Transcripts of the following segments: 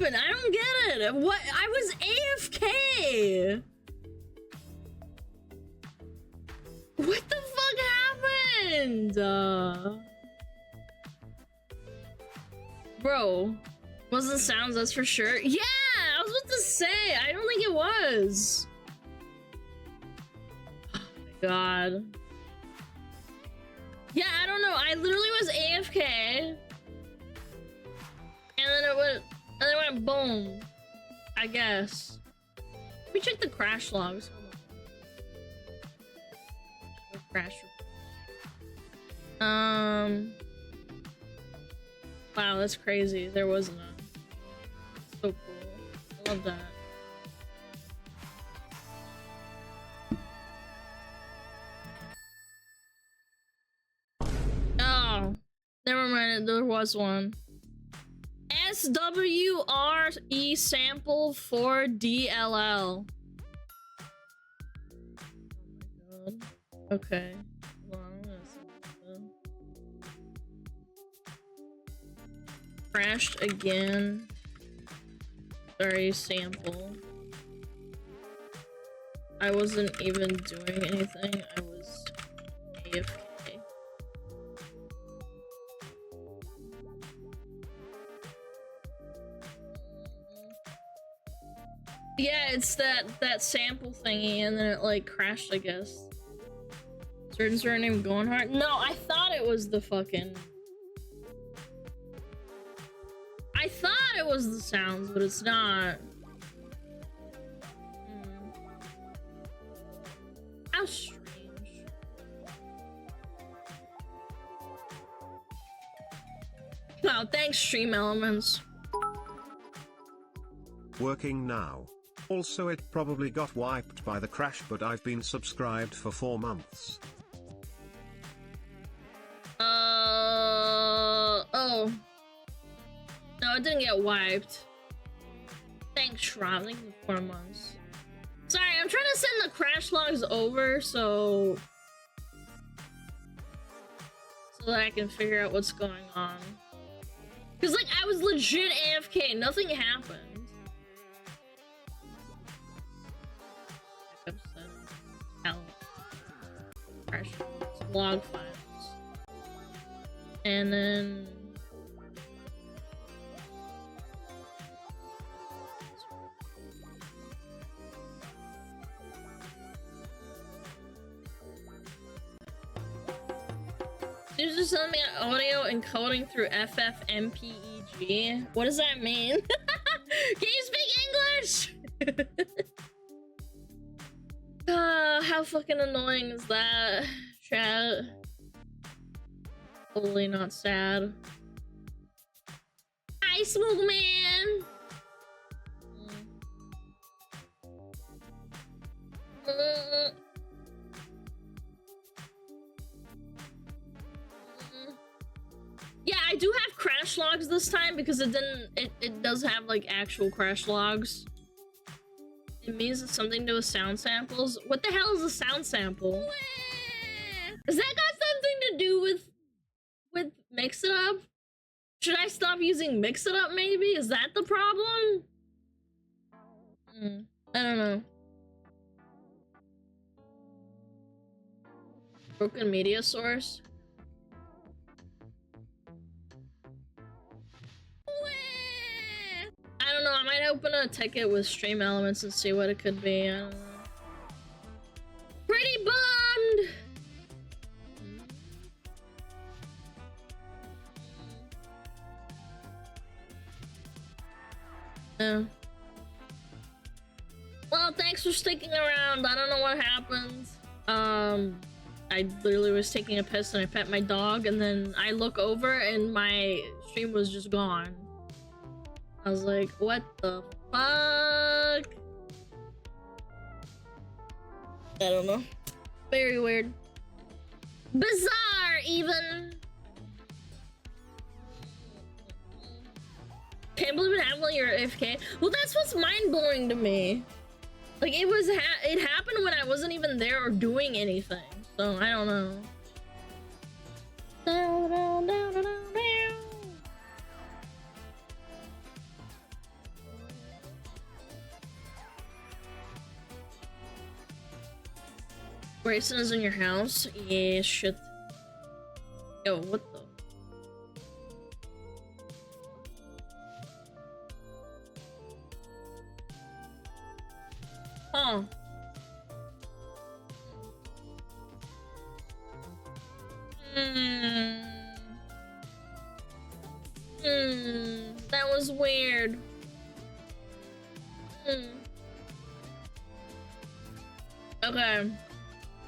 happened? I don't get it. What? I was AFK. What the fuck happened? Bro, wasn't sounds, that's for sure. Yeah, I was about to say, I don't think it was. Oh my god. Yeah, I don't know. I literally was AFK. And then it went boom. I guess. Let me check the crash logs. Crash. Wow, that's crazy. There was none. So cool. I love that. Oh, never mind. There was one. SWRE sample for DLL. Oh my god. Okay. Crashed again. Sorry, sample. I wasn't even doing anything. I was AFK. Yeah, it's that sample thingy, and then it like crashed, I guess. Certain name going hard. No, I thought it was the fucking. I thought it was the sounds, but it's not. How strange. Wow, thanks, Stream Elements. Working now. Also, it probably got wiped by the crash, but I've been subscribed for 4 months. Oh. No, it didn't get wiped. Thanks, Shroud. Thank you for 4 months. Sorry, I'm trying to send the crash logs over so that I can figure out what's going on. Cause like I was legit AFK, nothing happened. Crash log files, and then. There's just sending me an audio encoding through FFmpeg. What does that mean? Can you speak English? How fucking annoying is that, chat? Totally not sad. Hi, SmugAlana. Yeah, I do have crash logs this time because it does have like actual crash logs. It means it's something to do with sound samples. What the hell is a sound sample? Has that got something to do with Mix It Up? Should I stop using Mix It Up maybe? Is that the problem? I don't know. Broken media source? I don't know, I might open a ticket with Stream Elements and see what it could be. I don't know. Pretty bummed! Yeah. Well, thanks for sticking around. I don't know what happened. I literally was taking a piss and I pet my dog, and then I look over and my stream was just gone. I was like, what the fuck? I don't know. Very weird. Bizarre, even. Can't believe it happened while you're AFK. Well, that's what's mind-blowing to me. Like, it happened when I wasn't even there or doing anything. So, I don't know. Grayson is in your house? Yeah, shit. Yo, what the? Huh. That was weird. Okay.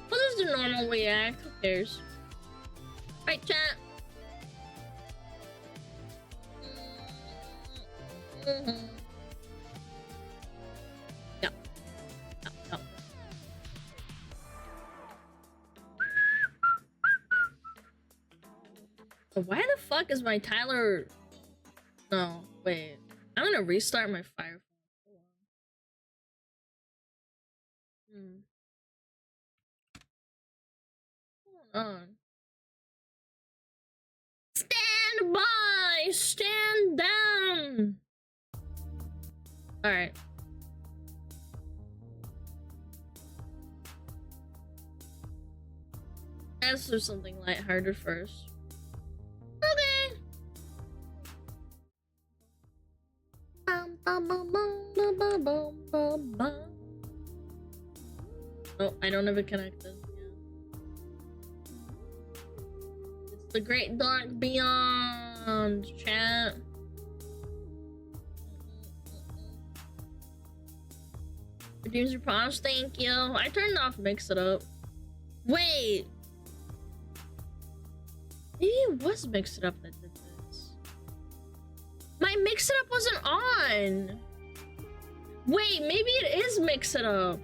What is the normal react? Who cares? Right, chat. No. Why the fuck is my Tyler? No, wait. I'm gonna restart my Firefox. Hold on. Stand by! Stand down! Alright. Let's do something lighthearted first. Okay. Oh, I don't have it connected. It's the great dark beyond, chat. Redeems your promise, thank you. I turned off Mix It Up. Wait. Maybe it was Mix It Up that did this. My Mix It Up wasn't on. Wait, maybe it is Mix It Up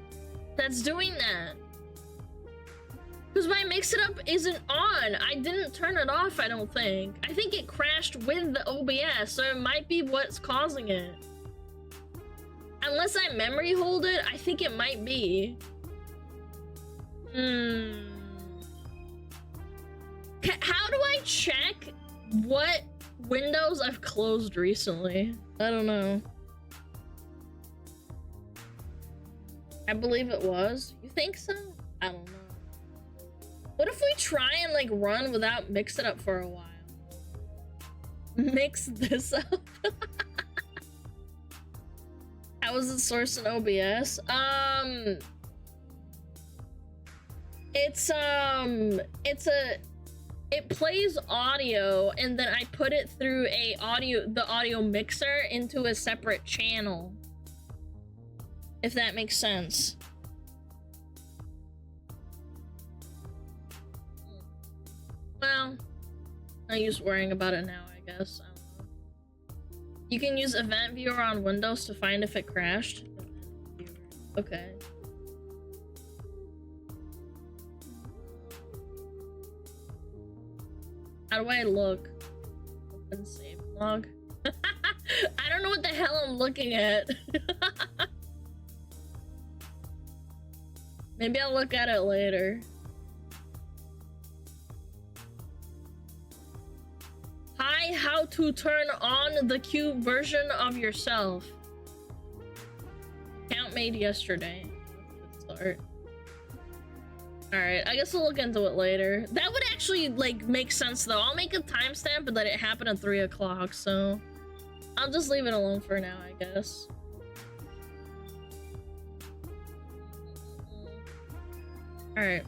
that's doing that. Because my Mix It Up isn't on. I didn't turn it off, I don't think. I think it crashed with the OBS, so it might be what's causing it. Unless I memory hold it, I think it might be. How do I check what windows I've closed recently? I don't know. I believe it was. You think so? I don't know. What if we try and like run without Mix It Up for a while? Mix this up. How is it sourced in OBS? It plays audio and then I put it through the audio mixer into a separate channel. If that makes sense. Well, no use worrying about it now, I guess. I don't know. You can use Event Viewer on Windows to find if it crashed. Okay. How do I look? Open save log. I don't know what the hell I'm looking at. Maybe I'll look at it later. Hi, how to turn on the cute version of yourself. Account made yesterday. Good start. Alright, I guess I'll look into it later. That would actually, like, make sense, though. I'll make a timestamp, but that it happened at 3 o'clock, so... I'll just leave it alone for now, I guess. Alright.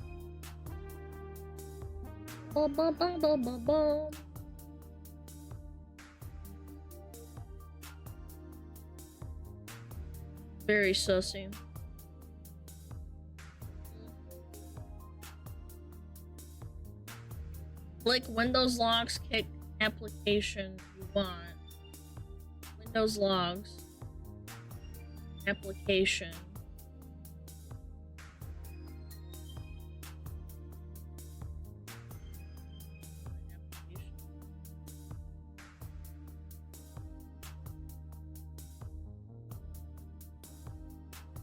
Very sussy. Click Windows Logs, kick application you want. Windows Logs. Application.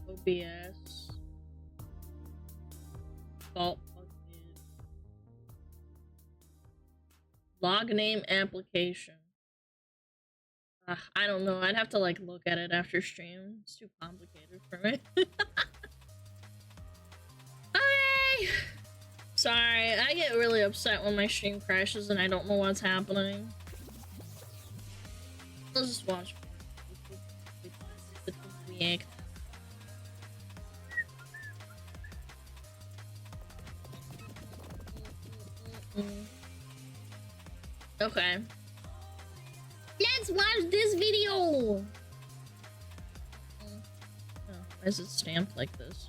OBS. Salt bucket. Log name application. I don't know. I'd have to like look at it after stream. It's too complicated for me. Okay. Sorry, I get really upset when my stream crashes and I don't know what's happening. Let's just watch. React. Okay. Let's watch this video! Oh, why is it stamped like this?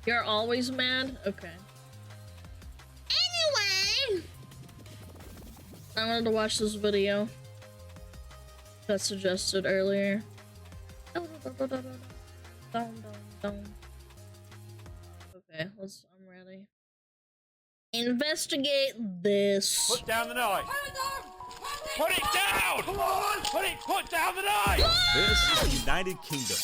You're always mad? Okay. Anyway! I wanted to watch this video that suggested earlier. Okay, I'm ready. Investigate this. Put down the knife. Put it down! Come on! Put down the knife! This is the United Kingdom,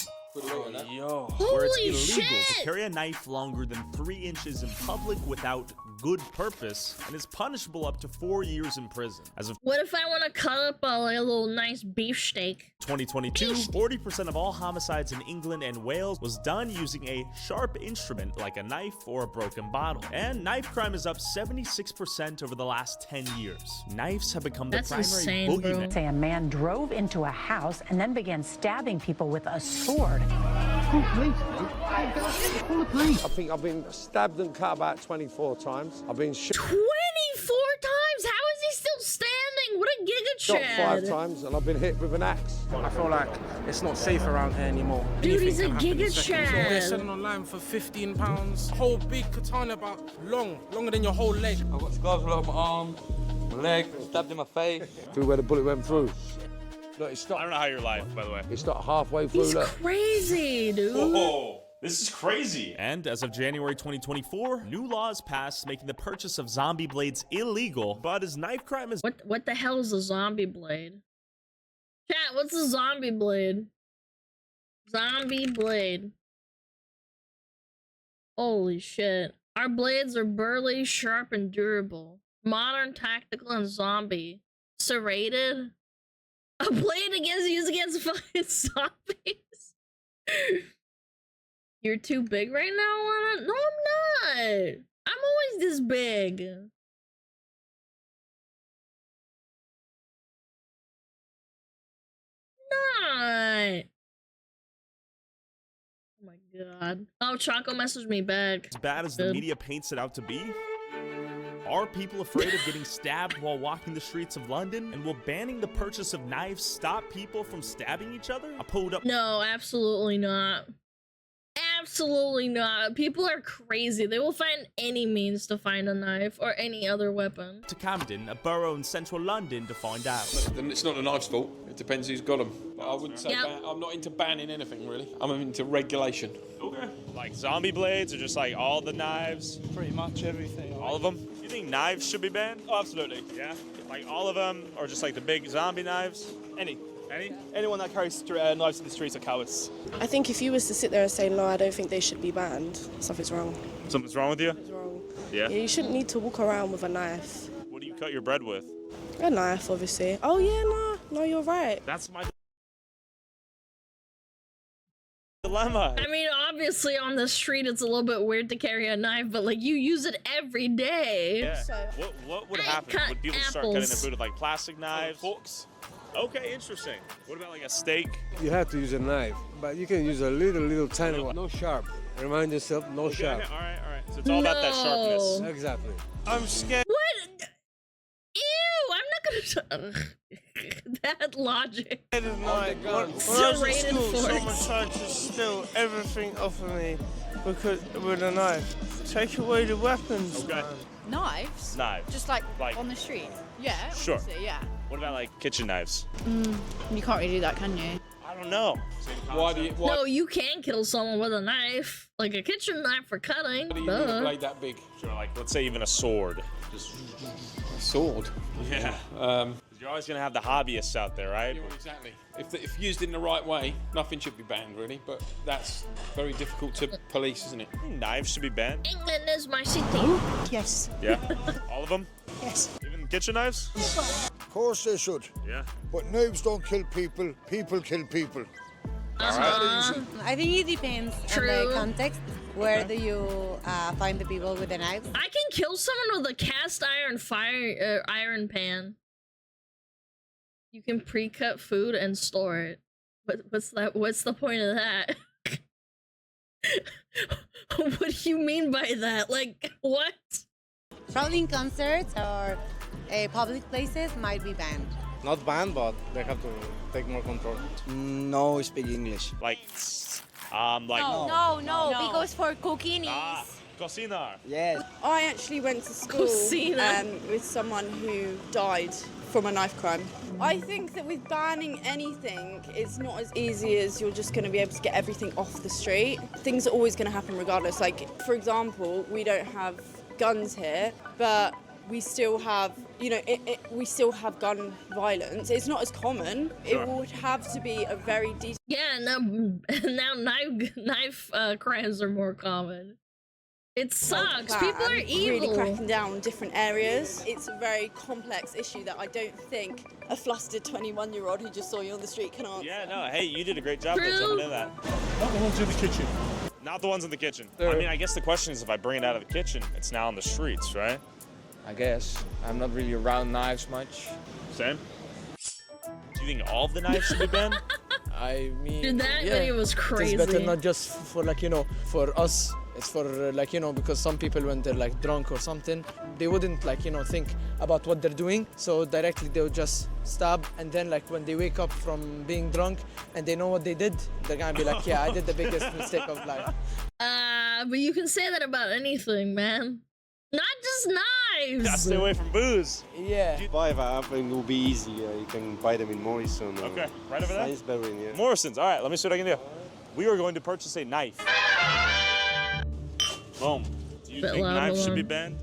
Yo. where it's Holy illegal shit! to carry a knife longer than 3 inches in public without good purpose, and is punishable up to 4 years in prison. As of What if I want to cut up a little nice beef steak? 2022, 40% of all homicides in England and Wales was done using a sharp instrument like a knife or a broken bottle. And knife crime is up 76% over the last 10 years. Knives have become the That's primary insane, bro. boogeyman. Say a man drove into a house and then began stabbing people with a sword. I think I've been stabbed and cut about 24 times. I've been shot 24 times? How is he still standing? What a GIGACHAD! 5 times and I've been hit with an axe. I feel like it's not safe around here anymore. Dude, he's a Anything can happen in seconds. GIGACHAD. They're selling online for £15. Whole big katana, about longer than your whole leg. I've got scars all over my arm, my leg, stabbed in my face. Through where the bullet went through. Look, it I stopped. don't know how you're alive, by the way. It stopped halfway through. He's Look. crazy, dude. Whoa, this is crazy. And as of January 2024, new laws passed making the purchase of zombie blades illegal, but as knife crime is What the hell is a zombie blade? Chat, what's a zombie blade? Zombie blade. Holy shit. Our blades are burly, sharp, and durable. Modern, tactical, and zombie. Serrated? A blade used against fucking zombies? You're too big right now, Alana? No, I'm not. I'm always this big. Not. Oh my god. Oh, Choco messaged me back. as bad as the Good. media paints it out to be? Are people afraid of getting stabbed while walking the streets of London? And will banning the purchase of knives stop people from stabbing each other? I pulled up No, absolutely not. Absolutely not. People are crazy. They will find any means to find a knife or any other weapon. to Camden, a borough in central London, to find out. Then it's not the knife's fault. It depends who's got them. But I wouldn't say Yep. I'm not into banning anything really. I'm into regulation. Okay. Like zombie blades or just like all the knives? Pretty much everything. All of them? You think knives should be banned? Oh, absolutely. Yeah? Like all of them or just like the big zombie knives? Any? Anyone that carries knives in the streets are cowards. I think if you was to sit there and say, no, I don't think they should be banned, something's wrong. Something's wrong with you? Something's wrong. Yeah? Yeah, you shouldn't need to walk around with a knife. What do you cut your bread with? A knife, obviously. Oh, yeah, no, you're right. That's my dilemma. I mean, obviously on the street it's a little bit weird to carry a knife, but like you use it every day. Yeah. So- What would I happen? cut Would people start cutting their apples. food with like plastic knives? Forks. Okay, interesting. What about like a steak? You have to use a knife, but you can use a little tiny one. No sharp. Remind yourself, no Okay, sharp. all right. So it's all about that sharpness. No. Exactly. I'm scared. What? Ew, I'm not gonna. That logic. Serrated forks. tried to steal everything off of me with a knife. Take away the weapons. Okay. Knives? Knives. Just like, Like- on the street? Yeah. Sure. obviously, yeah. What about like kitchen knives? You can't really do that, can you? I don't know. Why do you No, you can kill someone with a knife, like a kitchen knife for cutting. need a Duh. blade that big? Sure, like let's say even a sword. Just a sword. Yeah. You're always gonna have the hobbyists out there, right? Yeah, well, exactly. If used in the right way, nothing should be banned really. But that's very difficult to police, isn't it? Knives should be banned. England is my city. Yes. Yeah. All of them? Yes. Even kitchen knives? Of course they should. Yeah. But knives don't kill people, people kill people. I think it depends on the context. Where do you find the people with the knives? I can kill someone with a cast iron iron pan. You can pre-cut food and store it. What's that? What's the point of that? What do you mean by that? Like, what? Crowding concerts or public places might be banned. Not banned, but they have to take more control. No, speak English. Like, No, because for cooking cocinar. Yes. I actually went to school with someone who died from a knife crime. I think that with banning anything, it's not as easy as you're just going to be able to get everything off the street. Things are always going to happen regardless. Like, for example, we don't have guns here, but we still have, we still have gun violence. It's not as common. Sure. It would have to be a very decent... Yeah, now knife crimes are more common. It sucks. People are evil. Really cracking down on different areas. It's a very complex issue that I don't think a flustered 21-year-old who just saw you on the street can answer. Yeah, no, hey, you did a great job of jumping into that. Not the ones in the kitchen. Not the ones in the kitchen. I mean, I guess the question is if I bring it out of the kitchen, it's now on the streets, right? I guess. I'm not really around knives much. Same. Do you think all of the knives should be banned? I mean, dude, that video was crazy. It's better not just for for us. It's for because some people when they're drunk or something, they wouldn't think about what they're doing. So directly they would just stab, and then when they wake up from being drunk and they know what they did, they're gonna be like, yeah, I did the biggest mistake of life. But you can say that about anything, man. Not just knives. Gotta stay away from booze. Yeah. Buy that and it will be easy. You can buy them in Morrison. Okay, right over there? Sainsbury, yeah. Morrison's. All right, let me see what I can do. We are going to purchase a knife. Boom. Do you think knives should be banned?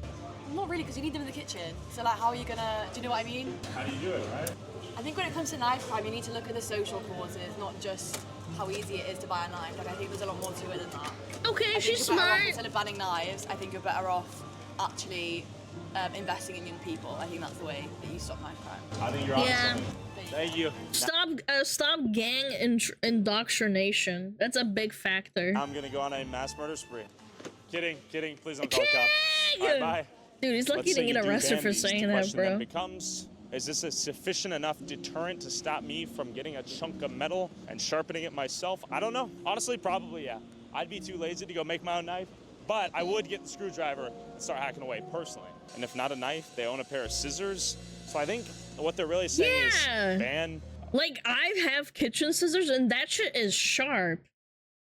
Not really, because you need them in the kitchen. So how are you gonna, do you know what I mean? How do you do it, right? I think when it comes to knife crime, you need to look at the social causes, not just how easy it is to buy a knife. I think there's a lot more to it than that. Okay, she's smart. Instead of banning knives, I think you're better off actually investing in young people. I think that's the way that you stop knife crime. I think you're awesome. Thank you. Stop gang indoctrination. That's a big factor. I'm gonna go on a mass murder spree. Kidding. Please don't call the cops. All right, bye. Dude, he's lucky to get arrested for saying that, bro. Then becomes, is this a sufficient enough deterrent to stop me from getting a chunk of metal and sharpening it myself? I don't know. Honestly, probably, yeah. I'd be too lazy to go make my own knife, but I would get the screwdriver and start hacking away personally. And if not a knife, they own a pair of scissors. So I think what they're really saying is ban. Like, I have kitchen scissors and that shit is sharp.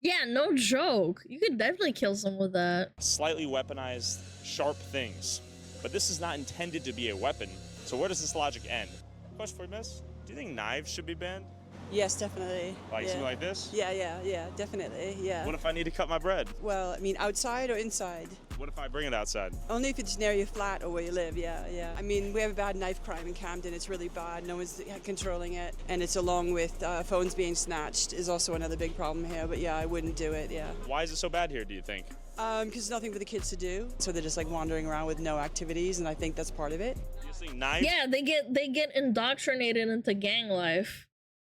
Yeah, no joke. You could definitely kill someone with that. Slightly weaponized, sharp things. But this is not intended to be a weapon. So where does this logic end? Question for you, miss. Do you think knives should be banned? Yes, definitely. Like something like this? Yeah, definitely, yeah. What if I need to cut my bread? Well, I mean, outside or inside? What if I bring it outside? Only if it's near your flat or where you live, yeah. I mean, we have a bad knife crime in Camden. It's really bad. No one's controlling it. And it's along with phones being snatched is also another big problem here. But yeah, I wouldn't do it, yeah. Why is it so bad here, do you think? Because there's nothing for the kids to do. So they're just wandering around with no activities, and I think that's part of it. You think knives? Yeah, they get indoctrinated into gang life.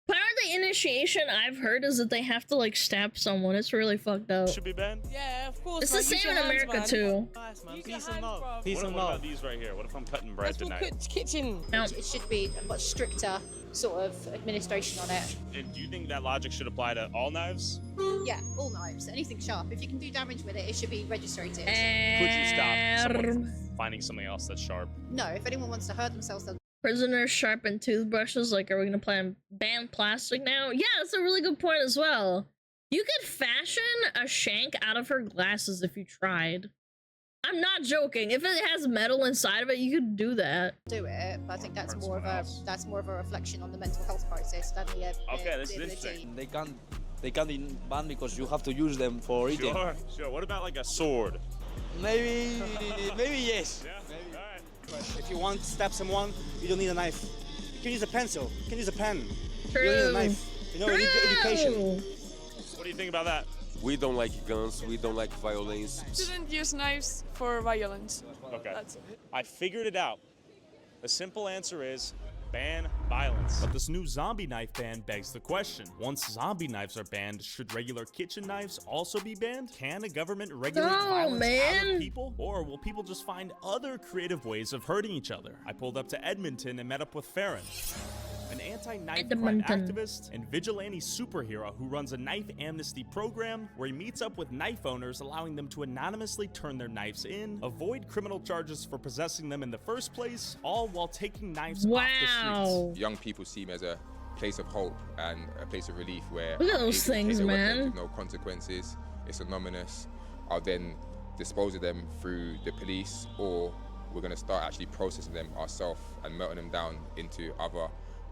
Part of the initiation I've heard is that they have to stab someone. It's really fucked up. Should be banned? Yeah, of course. It's the same in America too. Nice, man. Peace and What about these right here? What if I'm cutting bread tonight? Kitchen. It should be a much stricter sort of administration on it. And do you think that logic should apply to all knives? Yeah, all knives. Anything sharp. If you can do damage with it, it should be registered. Could you stop someone from finding something else that's sharp? No, if anyone wants to hurt themselves, they'll... Prisoners sharpen toothbrushes. Are we gonna ban plastic now? Yeah, that's a really good point as well. You could fashion a shank out of her glasses if you tried. I'm not joking. If it has metal inside of it, you could do that. Do it, but I think that's more of a reflection on the mental health crisis than the okay, this is interesting. They can't be banned because you have to use them for eating. Sure. What about a sword? Maybe yes. Yeah. Maybe. All right. If you want to stab someone, you don't need a knife. You can use a pencil. You can use a pen. True. You don't need a knife. You need education. What do you think about that? We don't like guns. We don't like violence. Shouldn't use knives for violence. Okay. That's it. I figured it out. The simple answer is ban violence. But this new zombie knife ban begs the question. Once zombie knives are banned, should regular kitchen knives also be banned? Can a government regulate violence out of people? Or will people just find other creative ways of hurting each other? I pulled up to Edmonton and met up with Farron, an anti-knife crime activist and vigilante superhero who runs a knife amnesty program where he meets up with knife owners, allowing them to anonymously turn their knives in, avoid criminal charges for possessing them in the first place, all while taking knives off the streets. Young people see me as a place of hope and a place of relief where look at those things, man. With no consequences. It's anonymous. I'll then dispose of them through the police, or we're going to start actually processing them ourselves and melting them down into other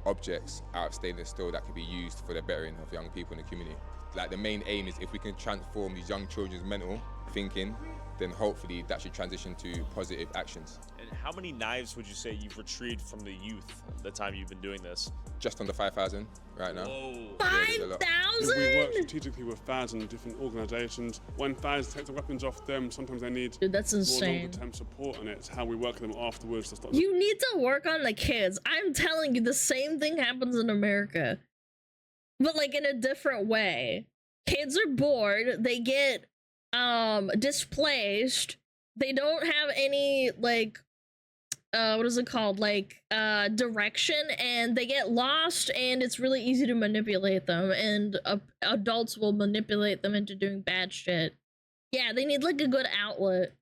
objects out of stainless steel that could be used for the bettering of young people in the community. Like, the main aim is if we can transform these young children's mental thinking, then hopefully that should transition to positive actions. And how many knives would you say you've retrieved from the youth the time you've been doing this? Just under 5,000 right now. Whoa. 5,000? We work strategically with thousands of different organisations. When thousands take the weapons off them, sometimes they need that's insane. more longer-term support, and it's how we work with them afterwards to stop. You need to work on the kids. I'm telling you, the same thing happens in America, but like in a different way. Kids are bored. They get displaced. They don't have any like what is it called, like direction, and they get lost, and it's really easy to manipulate them, and adults will manipulate them into doing bad shit. Yeah, they need like a good outlet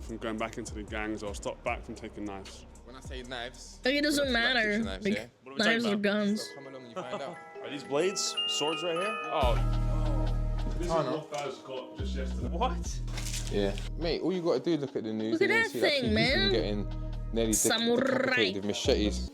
from going back into the gangs or stop back from taking knives. When I say knives, like, it doesn't matter. Knives, like, yeah? knives or guns. So come along and you find out. Are these blades? Swords right here? Oh. This is what Faz got just yesterday. What? Yeah, mate. All you got to do is look at the news. Look at and that see thing, people man. Getting nearly decapitated with machetes.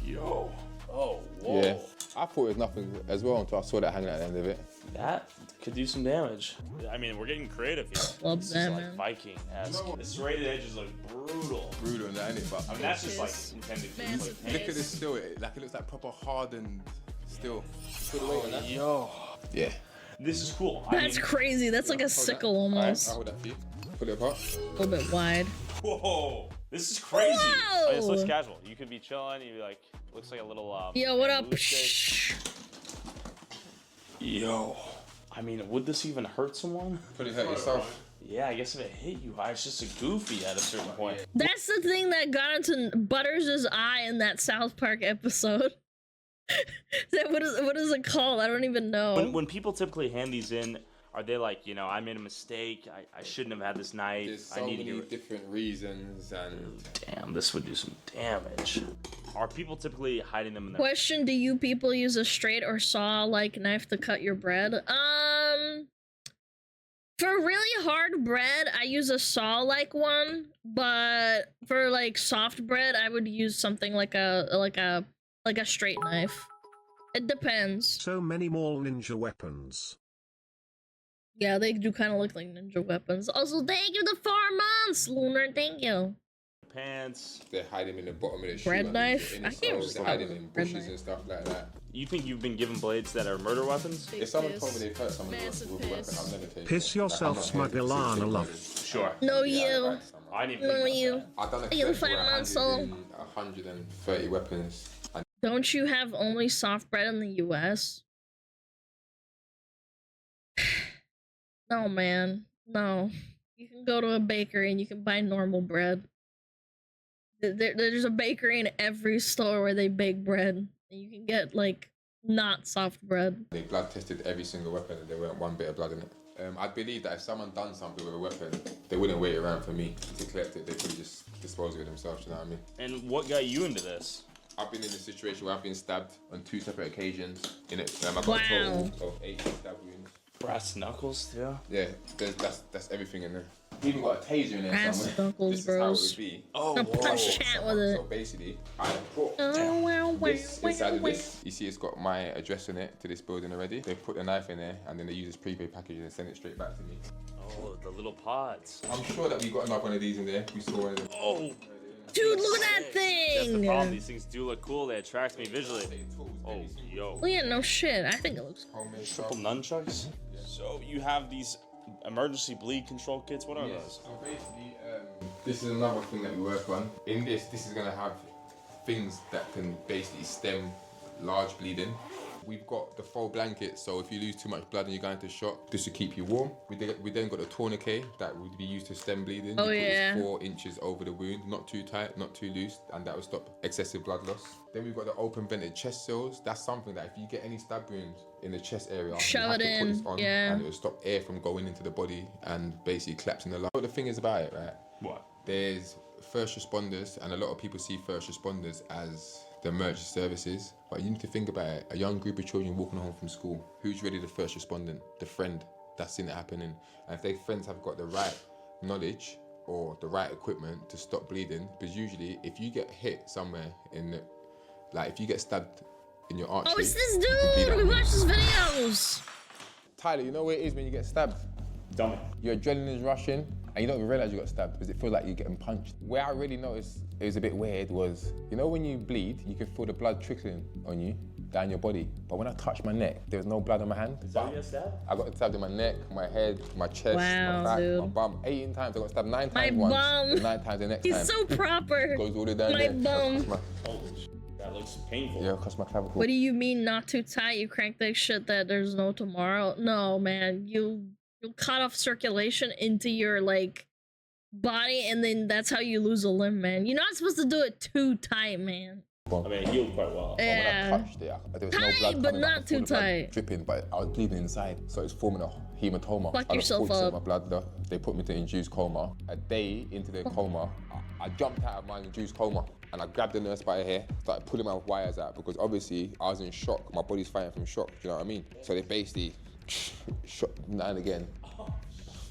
Yo. Oh, whoa. Yeah. I thought it was nothing as well until I saw that hanging at the end of it. That could do some damage. I mean, we're getting creative here. Love this that, is like man. Viking-esque. The serrated edges look brutal. Brutal, isn't it? But I mean, that's just like intended to look like look at this still. It looks like proper hardened steel. Yo. Yeah. This is cool. That's crazy. That's like a sickle almost. I'll hold that for you. Pull it apart. A little bit wide. Whoa. This is crazy. Whoa. I mean, this looks casual. You could be chilling. You'd be like, looks like a little Yo, what up? Yo. I mean, would this even hurt someone? Could it hurt yourself? Yeah, I guess if it hit you, it's just a goofy at a certain point. That's the thing that got into Butters' eye in that South Park episode. What is it called? I don't even know. When people typically hand these in, are they like, you know, I made a mistake, I shouldn't have had this knife, There's so I need many to get different reasons, and damn, this would do some damage. Are people typically hiding them in their Question: do you people use a straight or saw-like knife to cut your bread? For really hard bread, I use a saw-like one, but for like soft bread, I would use something like a straight knife. It depends. So many more ninja weapons. Yeah, they do kind of look like ninja weapons. Also, thank you the 4 months, Lunar. Thank you. pants? They hide them in the bottom of the shoe. Bread knife? I can't They hide them in bushes and stuff like that. You think you've been given blades that are murder weapons? If someone told me they've hurt someone with a weapon, I'll never take it. Piss yourself, SmugAlana love. Sure. No, you. I didn't No, you. I've done a You clip where 5 I months handed old. in 130 weapons. Don't you have only soft bread in the US? No, man. No. You can go to a bakery and you can buy normal bread. There's a bakery in every store where they bake bread. And you can get, like, not soft bread. They blood tested every single weapon and there weren't one bit of blood in it. I believe that if someone done something with a weapon, they wouldn't wait around for me to collect it. They could just dispose of it themselves, you know what I mean? And what got you into this? I've been in a situation where I've been stabbed on 2 separate occasions. In it, I got a total of 8 stab wounds. Brass knuckles, yeah. Yeah, that's everything in there. Even got a taser in there Brass somewhere. knuckles, This is how it bros. would be. Oh, I'll punch chat with it. So basically, I put this inside of this. You see, it's got my address in it to this building already. They put the knife in there and then they use this prepaid package and send it straight back to me. Oh, the little pods. I'm sure that we got another one of these in there. We saw one of them. Oh. Dude, look at that That's the thing! problem. These things do look cool. They attract me visually. Oh, yo. Oh yeah, no shit. I think it looks cool. Triple nunchucks? So you have these emergency bleed control kits. What are those? So basically, this is another thing that we work on. In this is going to have things that can basically stem large bleeding. We've got the faux blanket, so if you lose too much blood and you're going to shock, this will keep you warm. We then got the tourniquet that would be used to stem bleeding. Oh, you put yeah. this 4 inches over the wound, not too tight, not too loose, and that will stop excessive blood loss. Then we've got the open vented chest seals. That's something that if you get any stab wounds in the chest area, Shove you have it to put in, this on, yeah. and it will stop air from going into the body and basically collapsing the lung. But the thing is about it, right? What? There's first responders, and a lot of people see first responders as the emergency services, but you need to think about it. A young group of children walking home from school, who's really the first respondent? The friend that's seen it happening. And if their friends have got the right knowledge or the right equipment to stop bleeding, because usually if you get hit somewhere in the, like if you get stabbed in your artery. Oh, it's this dude! We watched his videos! Tyler, you know what it is when you get stabbed? Tell me. Your adrenaline's rushing and you don't even realise you got stabbed because it feels like you're getting punched. Where I really noticed it was a bit weird was, you know when you bleed, you can feel the blood trickling on you, down your body. But when I touched my neck, there was no blood on my hand. Is that what you got stabbed? I got stabbed in my neck, my head, my chest, Wow, my back, dude. my bum. 18 times. I got stabbed 9 My times once, bum. and 9 times the next time. He's so proper. Goes all the way down My there. bum. Holy shit, that looks painful. Yeah, across my clavicle. What do you mean not too tight? You crank that shit that there's no tomorrow? No, man. You'll cut off circulation into your like body, and then that's how you lose a limb, man. You're not supposed to do it too tight, man. I mean, it healed quite well. Yeah. When I touched it, there was no Tight, blood but coming out, not I feel too the blood tight. dripping, but I was bleeding inside, so it's forming a hematoma. Fuck I yourself lost 40% up. of my blood, though. They put me to induced coma. A day into the coma, I jumped out of my induced coma and I grabbed the nurse by her hair, started pulling my wires out because obviously I was in shock. My body's fighting from shock, do you know what I mean? So they basically shot now and again.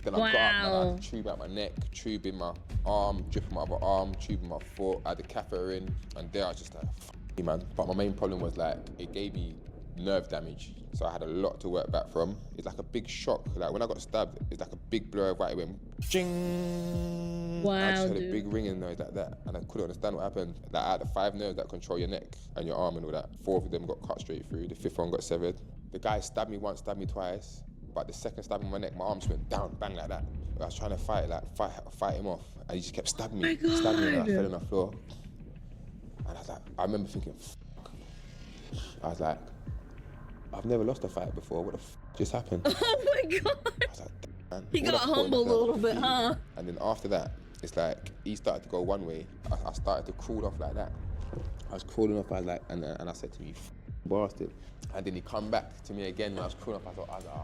Then I got up and I had to tube out my neck, tube in my arm, drip in my other arm, tube in my foot. I had the catheter in, and there I was just like, f you, man. But my main problem was like, it gave me nerve damage. So I had a lot to work back from. It's like a big shock. Like when I got stabbed, it's like a big blur of white. It went jing. Wow, I just heard dude. a big ringing noise like that, and I couldn't understand what happened. Like out of the 5 nerves that control your neck and your arm and all that, 4 of them got cut straight through. The 5th one got severed. The guy stabbed me once, stabbed me twice. But the second stab in my neck, my arms went down, bang like that. I was trying to fight him off, and he just kept stabbing me, stabbing me, and I fell on the floor. And I was like, I remember thinking, fuck. I was like, I've never lost a fight before. What the f just happened? Oh my god! I was like, man. He All got I thought humbled a was little bit, like, huh? And then after that, it's like he started to go one way. I started to crawl off like that. I was crawling off, I was like, and I said to me, bastard. And then he come back to me again when I was crawling off. I was like,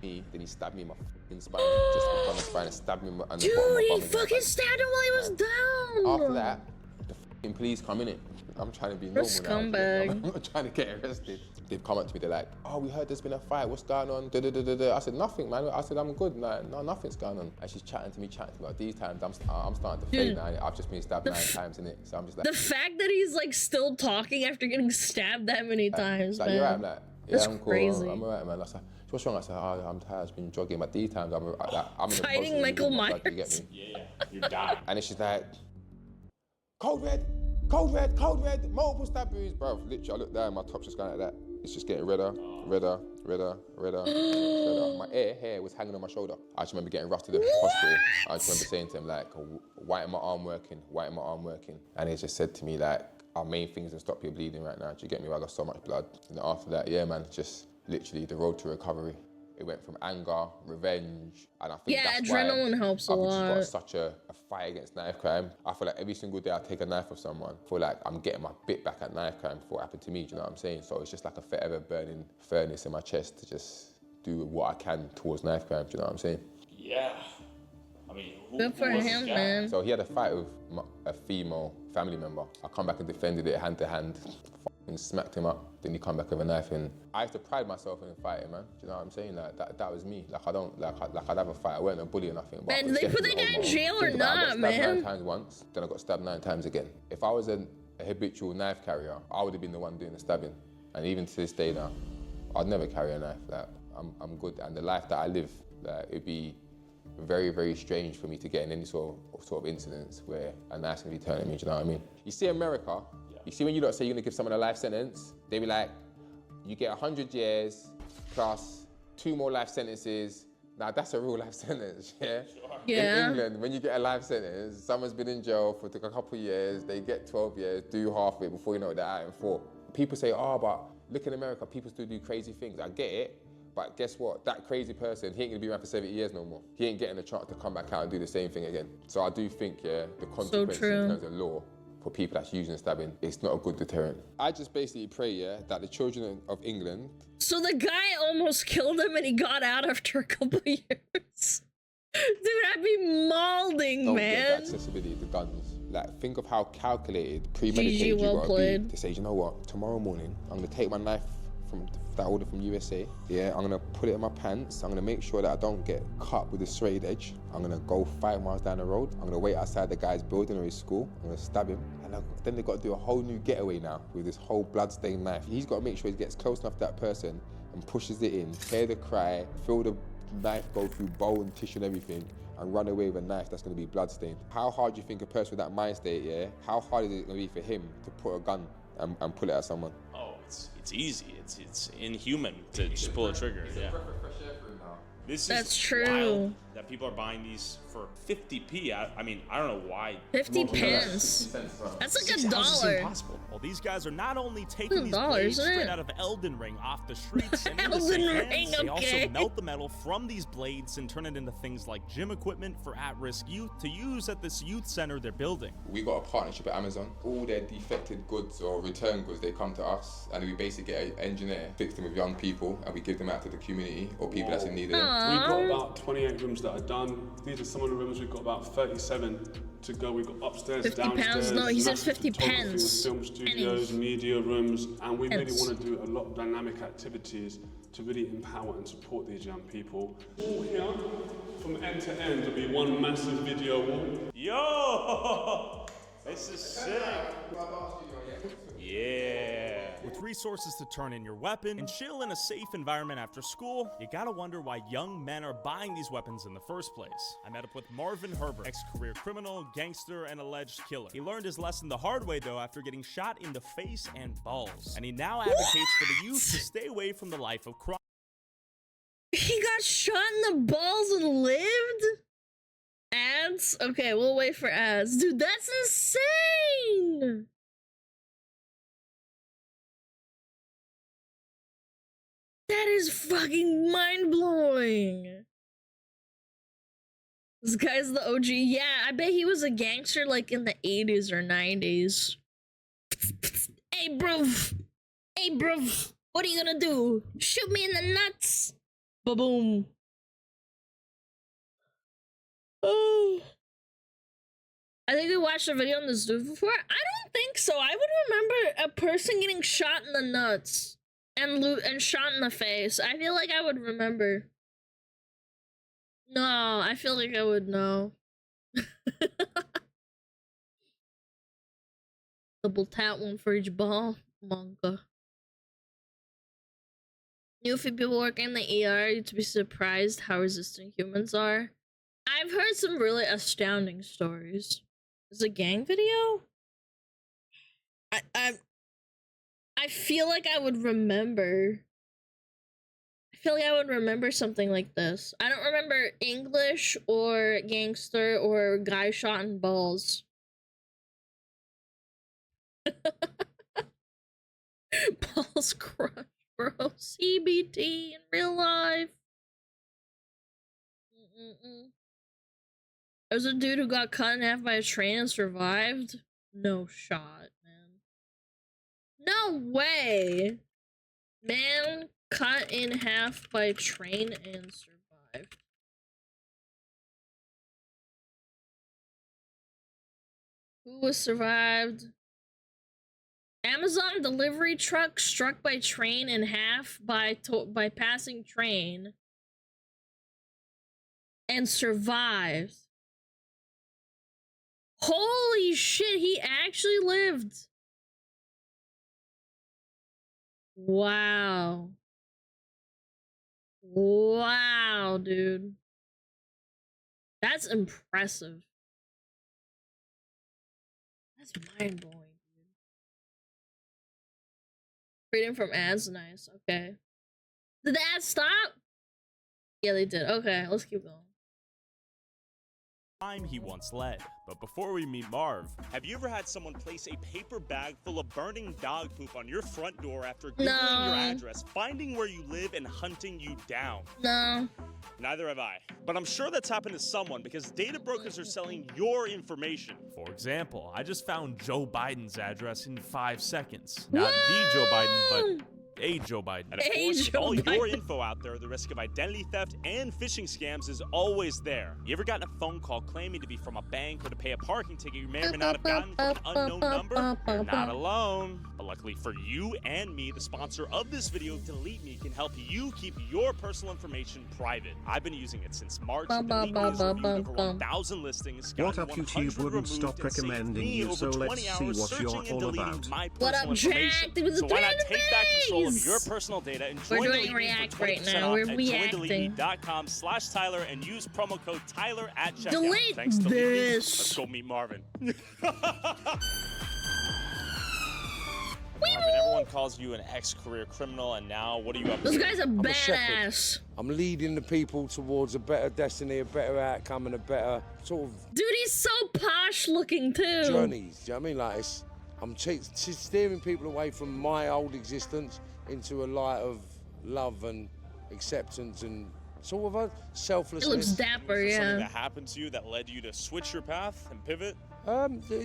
me. Then he stabbed me in my fucking spine, just on the spine, and stabbed me in my and the Dude, bottom of my he bum again. fucking stabbed him while he was down! After that, the fucking police come in it. I'm trying to be normal scumbag. now. I'm not trying to get arrested. They've come up to me, they're like, oh, we heard there's been a fight, what's going on? Da, da, da, da, da. I said, nothing, man. I said, I'm good. No, nothing's going on. And she's chatting to me. These times, I'm starting to fade now. I've just been stabbed 9 times in it. So I'm just like... The fact that he's like still talking after getting stabbed that many times, like, man. you're right, I'm like, yeah, That's I'm cool. crazy. I'm alright, man. I said, what's wrong? I said, oh, I'm tired, I've been jogging. But these times, I'm in the Fighting Michael Myers. You get me? Yeah, you're dying. And then she's like, cold red, cold red, cold red, multiple stab wounds, bro. Literally, I look down, my top's just going like that. It's just getting redder, redder, redder, redder, redder. My hair was hanging on my shoulder. I just remember getting rushed to the hospital. I just remember saying to him, like, why ain't my arm working? Why ain't my arm working? And he just said to me, like, our main thing is to stop your bleeding right now. Do you get me? I lost so much blood. And after that, yeah, man, just literally the road to recovery. It went from anger, revenge, and I think that's adrenaline why helps a I've just lot. got such a fight against knife crime. I feel like every single day I take a knife off someone, I feel like I'm getting my bit back at knife crime for what happened to me, do you know what I'm saying? So it's just like a forever burning furnace in my chest to just do what I can towards knife crime, do you know what I'm saying? Yeah. I mean, Good for him, man. So he had a fight with a female family member. I come back and defended it hand to hand, fucking smacked him up. Then he come back with a knife, and I used to pride myself in fighting, man. Do you know what I'm saying? Like that was me. Like I'd have a fight. I weren't a bully or nothing. But Man, did they put that guy in jail or not, I got stabbed 9 man? times once, then I got stabbed 9 times again. If I was a habitual knife carrier, I would have been the one doing the stabbing. And even to this day now, I'd never carry a knife. Like I'm good, and the life that I live, it'd be very, very strange for me to get in any sort of incidents where a knife's gonna be turned at me, do you know what I mean? You see America, you see when you don't say you're gonna give someone a life sentence, they be like, you get 100 years plus 2 more life sentences. Now that's a real life sentence, yeah? Sure. Yeah. In England, when you get a life sentence, someone's been in jail for a couple of years, they get 12 years, do half of it before you know it, they're out in 4. People say, oh, but look in America, people still do crazy things. I get it, but guess what? That crazy person, he ain't gonna be around for 70 years no more. He ain't getting a chance to come back out and do the same thing again. So I do think, yeah, the consequences in terms of law for people that's using stabbing, it's not a good deterrent. I just basically pray, yeah, that the children of England... So the guy almost killed him and he got out after a couple of years. Dude, I'd be mauling, don't man. get the accessibility to guns. Like, think of how calculated, premeditated you gotta be to say, you know what, tomorrow morning, I'm gonna take my knife from that order from USA, yeah, I'm gonna put it in my pants, I'm gonna make sure that I don't get cut with a serrated edge, I'm gonna go 5 miles down the road, I'm gonna wait outside the guy's building or his school, I'm gonna stab him, and then they've got to do a whole new getaway now with this whole blood-stained knife. He's got to make sure he gets close enough to that person and pushes it in, hear the cry, feel the knife go through bone, tissue and everything, and run away with a knife that's going to be bloodstained. How hard do you think a person with that mind state, yeah, how hard is it going to be for him to put a gun and pull it at someone? Oh, it's easy. It's inhuman to just pull a trigger. Yeah. This That's is true. wild that people are buying these for 50p. I mean, I don't know why. 50 pence. That's like $1. Impossible. Well, these guys are not only taking these $1, blades isn't straight it? out of Elden Ring off the streets and into Elden safe Ring, hands, they okay. also melt the metal from these blades and turn it into things like gym equipment for at-risk youth to use at this youth center they're building. We got a partnership with Amazon. All their defected goods or return goods, they come to us and we basically get an engineer, fix them with young people, and we give them out to the community or people that's in need of them. We've got about 28 rooms that are done. These are some of the rooms. We've got about 37 to go. We've got upstairs, 50 downstairs. pounds? No, he said massive 50 photography and pence. Film studios, media rooms, and we really Pence. want to do a lot of dynamic activities to really empower and support these young people. All here, from end to end, will be one massive video wall. Yo! This is sick. Yeah. With resources to turn in your weapon and chill in a safe environment after school, you gotta wonder why young men are buying these weapons in the first place. I met up with Marvin Herbert, ex-career criminal, gangster, and alleged killer. He learned his lesson the hard way though after getting shot in the face and balls. And he now advocates for the youth to stay away from the life of crime. He got shot in the balls and lived? Ads? Okay, we'll wait for ads. Dude, that's insane! That is fucking mind-blowing. This guy's the OG. Yeah, I bet he was a gangster like in the 80s or 90s. Hey, bro. Hey, bro. What are you gonna do? Shoot me in the nuts. Ba-boom. Oh. I think we watched a video on this dude before. I don't think so. I would remember a person getting shot in the nuts and shot in the face. I feel like I would remember. No, I feel like I would know. Double tap, one for each ball. Manga. New people working in the ER, you'd be surprised how resistant humans are. I've heard some really astounding stories. Is it a gang video? I feel like I would remember. I feel like I would remember something like this. I don't remember English or gangster or guy shot in balls. Balls crushed, bro. CBT in real life. There's a dude who got cut in half by a train and survived. No shot, man. No way. Man cut in half by a train and survived. Who was survived? Amazon delivery truck struck by train in half by passing train and survived. Holy shit, he actually lived. Wow. Wow, dude. That's impressive. That's mind-blowing, dude. Freedom from ads, nice. Okay. Did the ads stop? Yeah, they did. Okay, let's keep going. crime he once led. But before we meet Marv, have you ever had someone place a paper bag full of burning dog poop on your front door after Googling your address, finding where you live, and hunting you down? No. Neither have I. But I'm sure that's happened to someone because data brokers are selling your information. For example, I just found Joe Biden's address in 5 seconds. Not the Joe Biden, but a Joe Biden. And of course, with all your info out there, the risk of identity theft and phishing scams is always there. You ever gotten a phone call claiming to be from a bank or to pay a parking ticket you may or may not have gotten from an unknown number? You're not alone. But luckily for you and me, the sponsor of this video, Delete Me, can help you keep your personal information private. I've been using it since March. Delete Me has reviewed over 1,000 listings. What up, YouTube wouldn't stop recommending you, so let's see what you're all about. What up, Jack? So why not take back control of your personal data and join We're doing React right now. We're reacting. joindeleteme.com/Tyler and use promo code Tyler at checkout. Delete Thanks, Delete Me. this. Let's go meet Marvin. Marvin, everyone calls you an ex-career criminal, and now what are you up to? This guy's a I'm a badass. I'm leading the people towards a better destiny, a better outcome, and a better sort of Dude, he's so posh looking too. journeys. Do you know what I mean? Like, I'm steering people away from my old existence into a light of love and acceptance and sort of a selflessness. It looks dapper, yeah. Something that happened to you that led you to switch your path and pivot?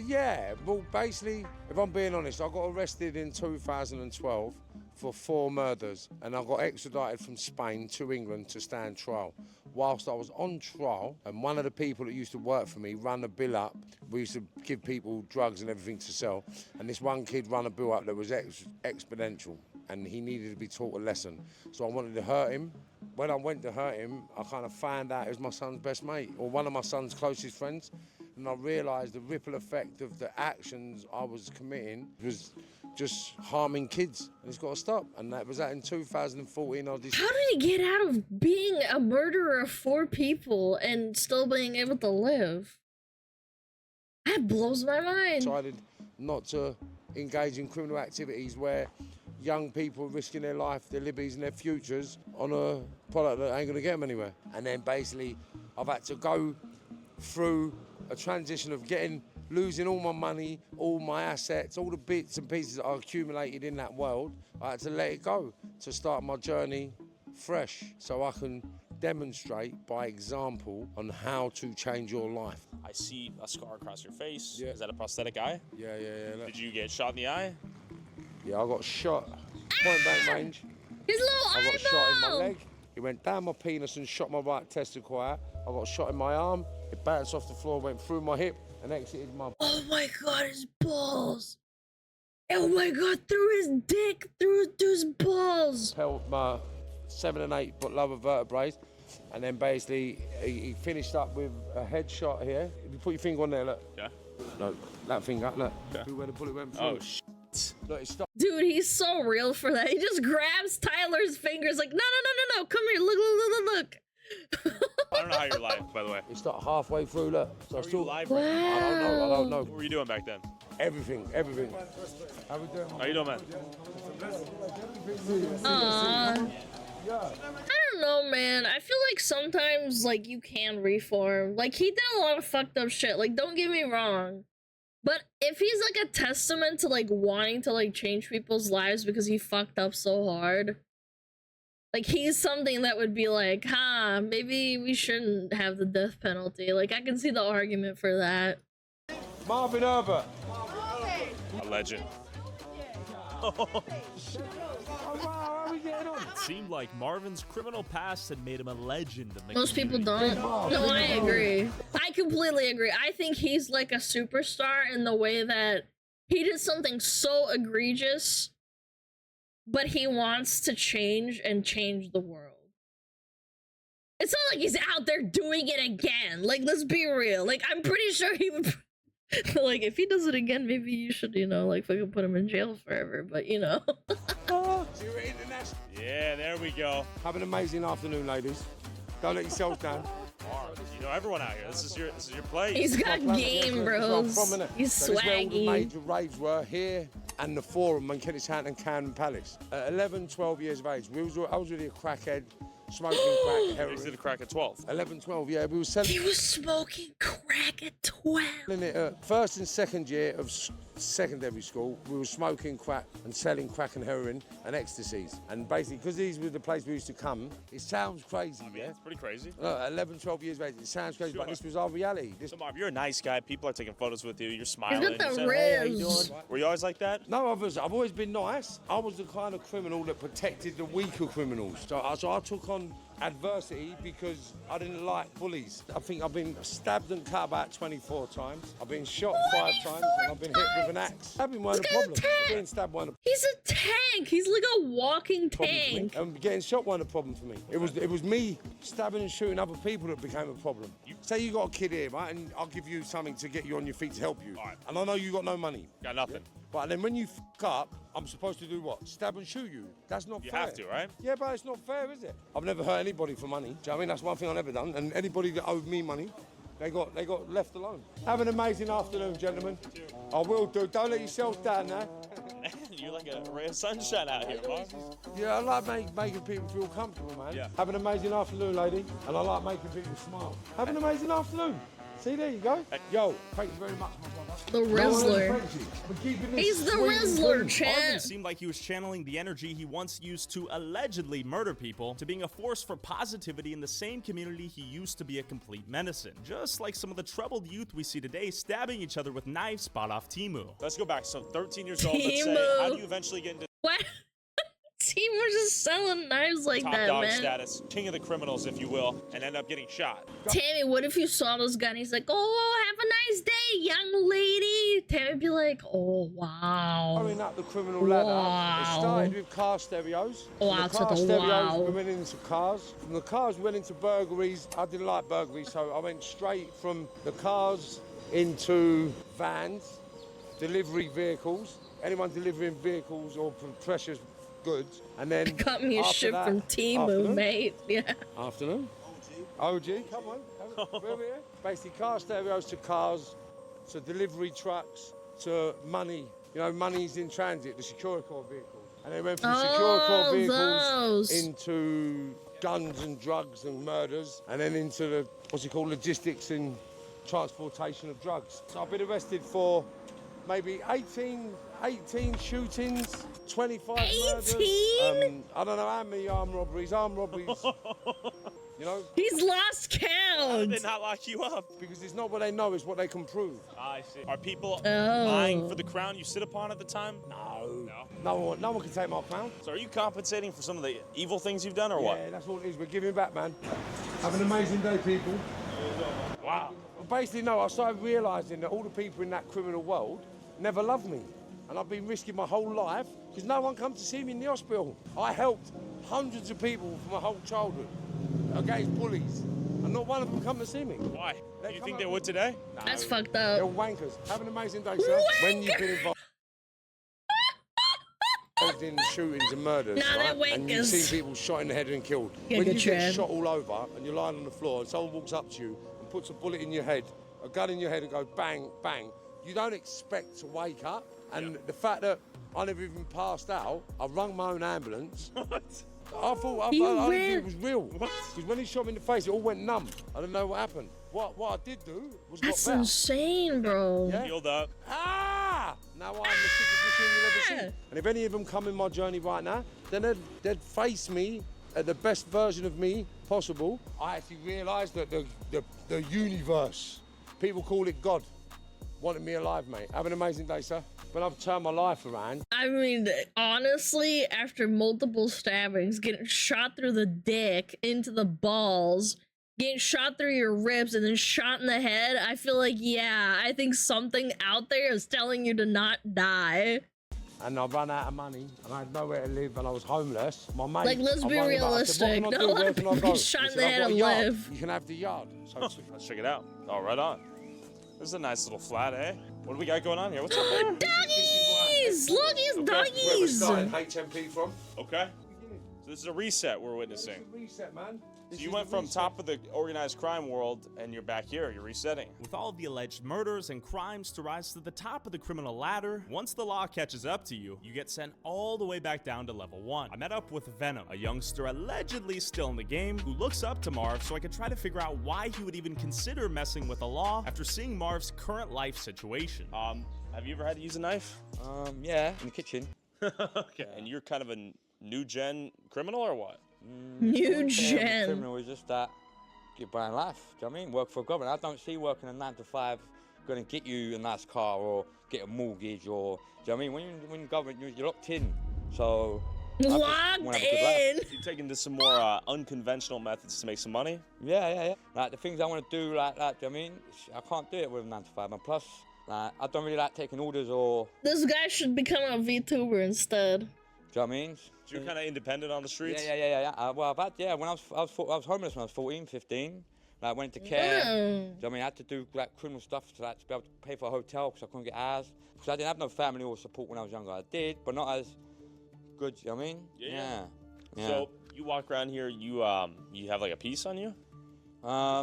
Yeah, well, basically, if I'm being honest, I got arrested in 2012 for 4 murders, and I got extradited from Spain to England to stand trial. Whilst I was on trial, and one of the people that used to work for me ran a bill up. We used to give people drugs and everything to sell, and this one kid ran a bill up that was exponential, and he needed to be taught a lesson. So I wanted to hurt him. When I went to hurt him, I kind of found out he was my son's best mate, or one of my son's closest friends. And I realised the ripple effect of the actions I was committing was just harming kids. And it's got to stop. And that was that in 2014. How did he get out of being a murderer of 4 people and still being able to live? That blows my mind. Decided not to engage in criminal activities where young people are risking their life, their liberties and their futures on a product that ain't going to get them anywhere. And then basically I've had to go through a transition of losing all my money, all my assets, all the bits and pieces that I accumulated in that world. I had to let it go to start my journey fresh, so I can demonstrate by example on how to change your life. I see a scar across your face. Yeah. Is that a prosthetic eye? Yeah. Look. Did you get shot in the eye? Yeah, I got shot point blank range. His little I got eyeball. shot in my leg. It went down my penis and shot my right testicle out. I got shot in my arm. It bounced off the floor, went through my hip, and exited my... Oh my god, his balls. Oh my god, through his dick, through his balls. Held my 7 and 8 lower vertebrae, and then basically he finished up with a headshot here. If you put your finger on there, look. Yeah. Look, that finger, look. Yeah. Where the bullet went through. Oh, shit. Look, it stopped. Dude, he's so real for that. He just grabs Tyler's fingers like, no, come here, look. I don't know how you're live, by the way. It started halfway through, look. So Are you live Wow. right now? I don't know. What were you doing back then? Everything. How we doing? How you doing, man? I don't know, man. I feel like sometimes, like, you can reform. Like, he did a lot of fucked up shit. Like, don't get me wrong. But if he's, like, a testament to, like, wanting to, like, change people's lives because he fucked up so hard, like, he's something that would be like, maybe we shouldn't have the death penalty. Like, I can see the argument for that. Marvin Herbert. A legend. it seemed like Marvin's criminal past had made him a legend in the Most people don't. No, I agree. I completely agree. I think he's like a superstar in the way that he did something so egregious, but he wants to change and change the world. It's not like he's out there doing it again. Like, let's be real. Like, I'm pretty sure he would... like, if he does it again, maybe you should, you know, like, fucking put him in jail forever, but, you know. Yeah, there we go. Have an amazing afternoon, ladies. Don't let yourselves down. You know everyone out here. This is your place. He's got game, bros. He's so this is where all the swaggy. major raves were here and the Forum in Kennishatten and Camden Palace. At 11, 12 years of age, I was really a crackhead, smoking crack, heroin. You did the crack at 12. 11, 12, yeah. We were selling. He was smoking crack. crack at 12. In it, first and second year of secondary school, we were smoking crack and selling crack and heroin and ecstasies. And basically, because these were the place we used to come, it sounds crazy, yeah? It's pretty crazy. 11, 12 years later, it sounds crazy, but this was our reality. So, Mom, you're a nice guy. People are taking photos with you. You're smiling. He's got the You're saying, "Hey, how you riz." doing?" Were you always like that? No, I've always been nice. I was the kind of criminal that protected the weaker criminals. So I took on adversity because I didn't like bullies. I think I've been stabbed and cut about 24 times. I've been shot 5 times and I've been hit with an axe. Stabbing wasn't a problem. Getting stabbed wasn't a He's a tank. He's like a walking problem for me. tank. And getting shot wasn't a problem for me. It was me stabbing and shooting other people that became a problem. Say you got a kid here, right, and I'll give you something to get you on your feet to help you. And I know you got no money. Got nothing. Yeah? But then when you f up, I'm supposed to do what? Stab and shoot you. That's not fair. You have to, right? Yeah, but it's not fair, is it? I've never hurt anybody for money. Do you know what I mean? That's one thing I've never done. And anybody that owed me money, they got left alone. Have an amazing afternoon, gentlemen. I will do. Don't let yourselves down now. You're like a ray of sunshine out here, Mark. Yeah, I like making people feel comfortable, man. Yeah. Have an amazing afternoon, lady. And I like making people smile. Have an amazing afternoon. See, there you go. Yo, thank you very much, my brother. The Rizzler. He's the Rizzler, Marvin chat. seemed like he was channeling the energy he once used to allegedly murder people to being a force for positivity in the same community he used to be a complete medicine. Just like some of the troubled youth we see today stabbing each other with knives spot off Temu. Let's go back. So 13 years old, let's say, Temu. how do you eventually get into What? Team was just selling knives like top that, dog man. status, king of the criminals, if you will, and end up getting shot? Tammy, what if you saw this guy and he's like, "Oh, have a nice day, young lady." Tammy'd be like, "Oh, wow." Going up the criminal ladder, Wow. it started with car stereos. From Wow, the to car the stereos, wow. we went into cars. From the cars, we went into burglaries. I didn't like burglaries, so I went straight from the cars into vans, delivery vehicles. Anyone delivering vehicles or precious goods, and then Got me a after ship that- from Temu, afternoon? mate. Yeah. Afternoon. OG, come on. Where are we here? Basically, car stereos to cars, to delivery trucks, to money. You know, money's in transit, the Secure Corps vehicles. And they went from Secure Corps vehicles into guns and drugs and murders, and then into the, what's it called, logistics and transportation of drugs. So I've been arrested for maybe 18 shootings, 25 murders. 18? I don't know how many armed robberies, you know? He's lost count. How did they not lock you up? Because it's not what they know, it's what they can prove. I see. Are people Oh. vying for the crown you sit upon at the time? No one can take my crown. So are you compensating for some of the evil things you've done, or what? Yeah, that's all it is. We're giving back, man. Have an amazing day, people. Wow. Basically, no, I started realising that all the people in that criminal world never loved me. And I've been risking my whole life because no one comes to see me in the hospital. I helped hundreds of people for my whole childhood against bullies, and not one of them come to see me. Why? Do you think they would today? No, That's fucked they're up. wankers. Have an amazing day, sir. When you've been involved in shootings and murders, Nah, they're right? And you've wankers. seen people shot in the head and killed. Yeah, When you good get trend. shot all over and you're lying on the floor and someone walks up to you and puts a bullet in your head, a gun in your head and goes bang, bang, you don't expect to wake up. And the fact that I never even passed out, I rung my own ambulance. What? I thought I didn't think it was real. Because when he shot me in the face, it all went numb. I didn't know what happened. What I did do was That's got better. insane, bro. Yeah? Healed up. Ah! Now I'm the sickest machine you'll ever see. And if any of them come in my journey right now, then they'd face me at the best version of me possible. I actually realised that the universe, people call it God, wanted me alive, mate. Have an amazing day, sir. When I've turned my life around. I mean, honestly, after multiple stabbings, getting shot through the dick, into the balls, getting shot through your ribs, and then shot in the head, I feel like, yeah, I think something out there is telling you to not die. And I ran out of money, and I had nowhere to live, and I was homeless. My mate, Like, let's I be rang him up, I said, realistic. "What can I Not do? a lot Where of can I people go?" get shot He in said, the "I've head got a and yard. live. You can have the yard. So Let's check it out. Oh, right on. This is a nice little flat, eh? What do we got going on here? What's up there? Doggies! Look, he's Where we're doggies! starting HMP from. Okay. So this is a reset we're witnessing. It's a reset, man. So you went from top of the organized crime world and you're back here, you're resetting. With all the alleged murders and crimes to rise to the top of the criminal ladder, once the law catches up to you, you get sent all the way back down to level 1. I met up with Venom, a youngster allegedly still in the game, who looks up to Marv so I could try to figure out why he would even consider messing with the law after seeing Marv's current life situation. Have you ever had to use a knife? Yeah, in the kitchen. Okay. And you're kind of a new gen criminal or what? New gen. Criminal is just that get by in life. Do you know what I mean? Work for government. I don't see working a 9 to 5 going to get you a nice car or get a mortgage or. Do you know what I mean? When you're government, you're locked in. So. Locked in. You're taking to some more unconventional methods to make some money. Yeah. Like the things I want to do, like that. Do you know what I mean? I can't do it with a 9 to 5. And plus, I don't really like taking orders or. This guy should become a VTuber instead. Do you know what I mean? So you're kind of independent on the streets? Yeah. Well, when I was homeless when I was 14, 15. Like, went into care. Do you know what I mean? I had to do like criminal stuff to be able to pay for a hotel because I couldn't get ours. Because I didn't have no family or support when I was younger. I did, but not as good. You know what I mean? Yeah. So you walk around here. You have like a piece on you? I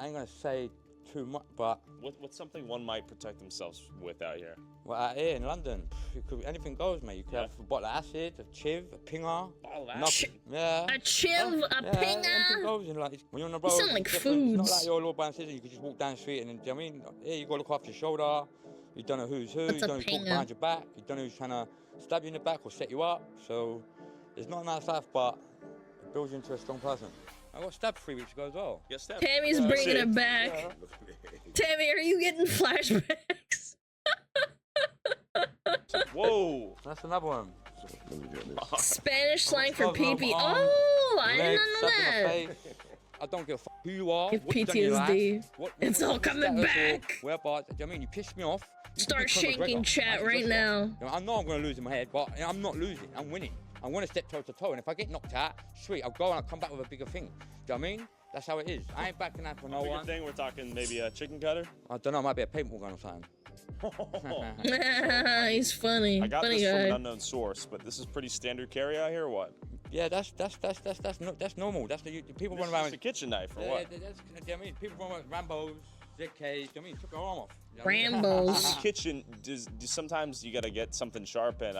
ain't gonna say too much, but what's something one might protect themselves with out here? Well, out here in London, anything goes, mate. You could have a bottle of acid, a chiv, a pinger. Bottle of acid? A chiv, a pinger. Anything goes. And like, when you're on the road, You sound like it's foods. not like you're a law abiding citizen. You can just walk down the street and then, do you know what I mean? Yeah, you got to look after your shoulder. You don't know who's who. You don't know who's talking behind your back. You don't know who's trying to stab you in the back or set you up. So it's not a nice life, but it builds you into a strong person. I got stabbed 3 weeks ago as well. Get stabbed. Tammy's bringing it back. Yeah. Tammy, are you getting flashbacks? Whoa. That's another one. Spanish slang for pee-pee. Oh, I did not know that. I don't give a fuck who you are. Give what you've done in your PTSD. life, It's all coming back. Whereabouts, do you know what I mean? You pissed me off. Start shaking chat right now. You know, I know I'm going to lose in my head, but I'm not losing. I'm winning. I'm going to step toe to toe, and if I get knocked out, sweet, I'll go and I'll come back with a bigger thing. Do you know what I mean? That's how it is. I ain't backing out for no one. Thing, we're talking maybe a chicken cutter? I don't know, might be a paintball gun or something. He's funny. I got funny this guy. from an unknown source, but this is pretty standard carry out here, or what? Yeah, that's normal. That's the people run around with a kitchen knife, or yeah, what? That's, you know what I mean? People run with Rambos, ZKs. You know what I mean? Took their arm off. You know Rambos. In the kitchen, do sometimes you gotta get something sharp and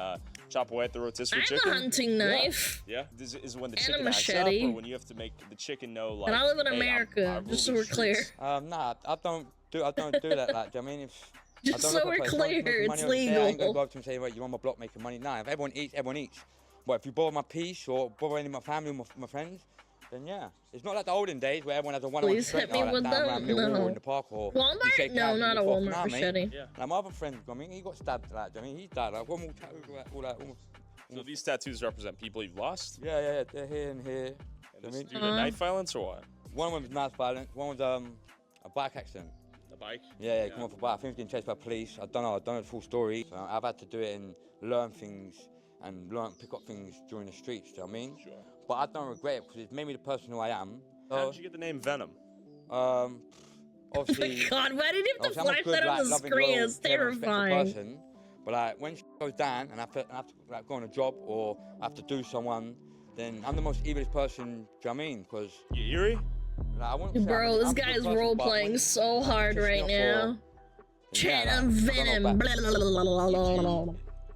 chop away at the rotisserie I have chicken? a hunting knife. Yeah. Is when the And a chicken acts up, machete. or when you have to make the chicken know like. And I live in hey, America, I rule just so the we're clear. streets. Nah, I don't do that. Like, do you know what I mean? If Just I don't so look we're at a place, clear, making it's money over there, I ain't gonna legal. go up to him and say, right, you're on my block making money. Nah, if everyone eats, everyone eats. But if you bother my peace or bother any of my family or my friends, then yeah. It's not like the olden days where everyone has a one-on-one Please hit me like with down them. around Millwall No. in the park or Walmart? you shake No, hands not and a you fuck. Walmart Nah, machete. mate. Like my other friend, I mean, he got stabbed. Like, I mean, he died. Like one more tattoo, all that. So these tattoos represent people you've lost? Yeah. They're here and here. And this is due to knife violence or what? One of them was knife violence. One was a bike accident. A bike? Yeah, come off a bike. I think he was getting chased by police. I don't know the full story. So I've had to do it and learn things and pick up things during the streets, do you know what I mean? Sure. But I don't regret it because it's made me the person who I am. How did you get the name Venom? Obviously. Oh my God, why did you have to obviously, I'm a flash good, that on the loving, screen? loyal, It's caring, respectful terrifying. person. But like when goes down and I have to like go on a job or I have to do someone, then I'm the most evilest person. Do you know what I mean? Because you eerie? Like, I wouldn't say Bro, I'm this a good guy's person, role but playing when so hard pissed me right off now. Chat of Venom.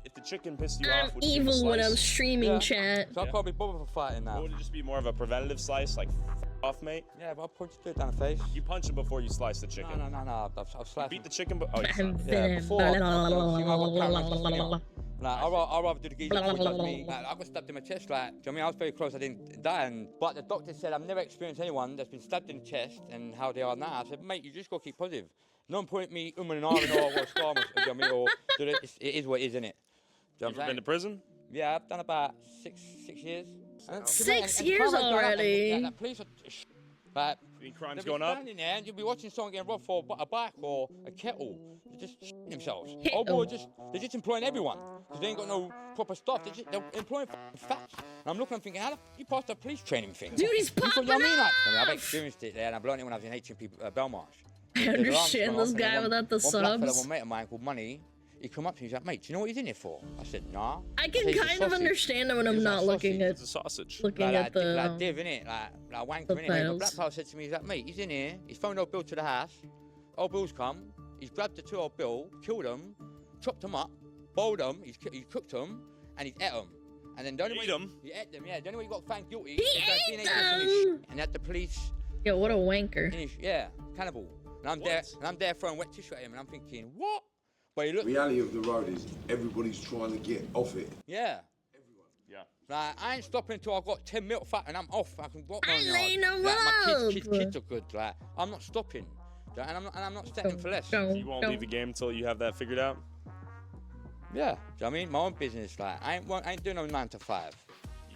If the chicken pissed you off, I'm would you give a evil when slice? I'm streaming chat. So I can't be bothered for fighting now. Or would it just be more of a preventative slice, like off, mate? Yeah, but I'll probably just do it down the face. You punch him before you slice the chicken. No. I'll slice Beat the chicken, oh, Yeah, before. I'd rather do the geezer before he does me. Like, I got stabbed in my chest, like, do you know what I mean? I was very close, I didn't die. But the doctor said I've never experienced anyone that's been stabbed in the chest and how they are now. I said, mate, you just got to keep positive. No point me and ahhing or what scar, do you know what I mean? Or it is what it is, innit? You ever been to prison? Yeah, I've done about six years. 6 years already. The police are like, any crimes they'll be going up? standing there and you'll be watching someone getting robbed for a bike or a kettle. They're just themselves. Kettle. Oh boy, they're just employing everyone because they ain't got no proper stuff. They're employing fats. And I'm looking and thinking, how the f you passed a police training thing? Dude, he's popping you know what I mean? Like, off. I've experienced it there and I've learned it when I was in HMP Belmarsh. I understand this guy without the One black fella, subs. one mate of mine called Money, He come up to me, he's like, mate, do you know what he's in here for? I said, nah. I can kind of understand it when I'm not looking at It's a sausage. looking at the like div, innit? Like wanker, innit? But Black Power said to me, he's like, mate, he's in here. He's phoned old Bill to the house. Old Bill's come. He's grabbed the 2 old Bill, killed them, chopped them up, boiled them, he's cooked them, and he's ate them. And then the only way he ate them, yeah. The only way he got found guilty is that DNA test finished, and had the police. Yo, what a wanker. Finish, yeah, cannibal. And I'm there throwing wet tissue at him, and I'm thinking, what? But he looked. Reality of the road is everybody's trying to get off it. Yeah. Everyone. Yeah. Like, I ain't stopping until I've got 10 milk fat and I'm off. I can walk my own laying yard. them Like, my up. kids are good. Like, I'm not stopping. And I'm not settling for less. You won't leave the game until you have that figured out? Yeah. Do you know what I mean? My own business. Like, I ain't doing no 9 to 5.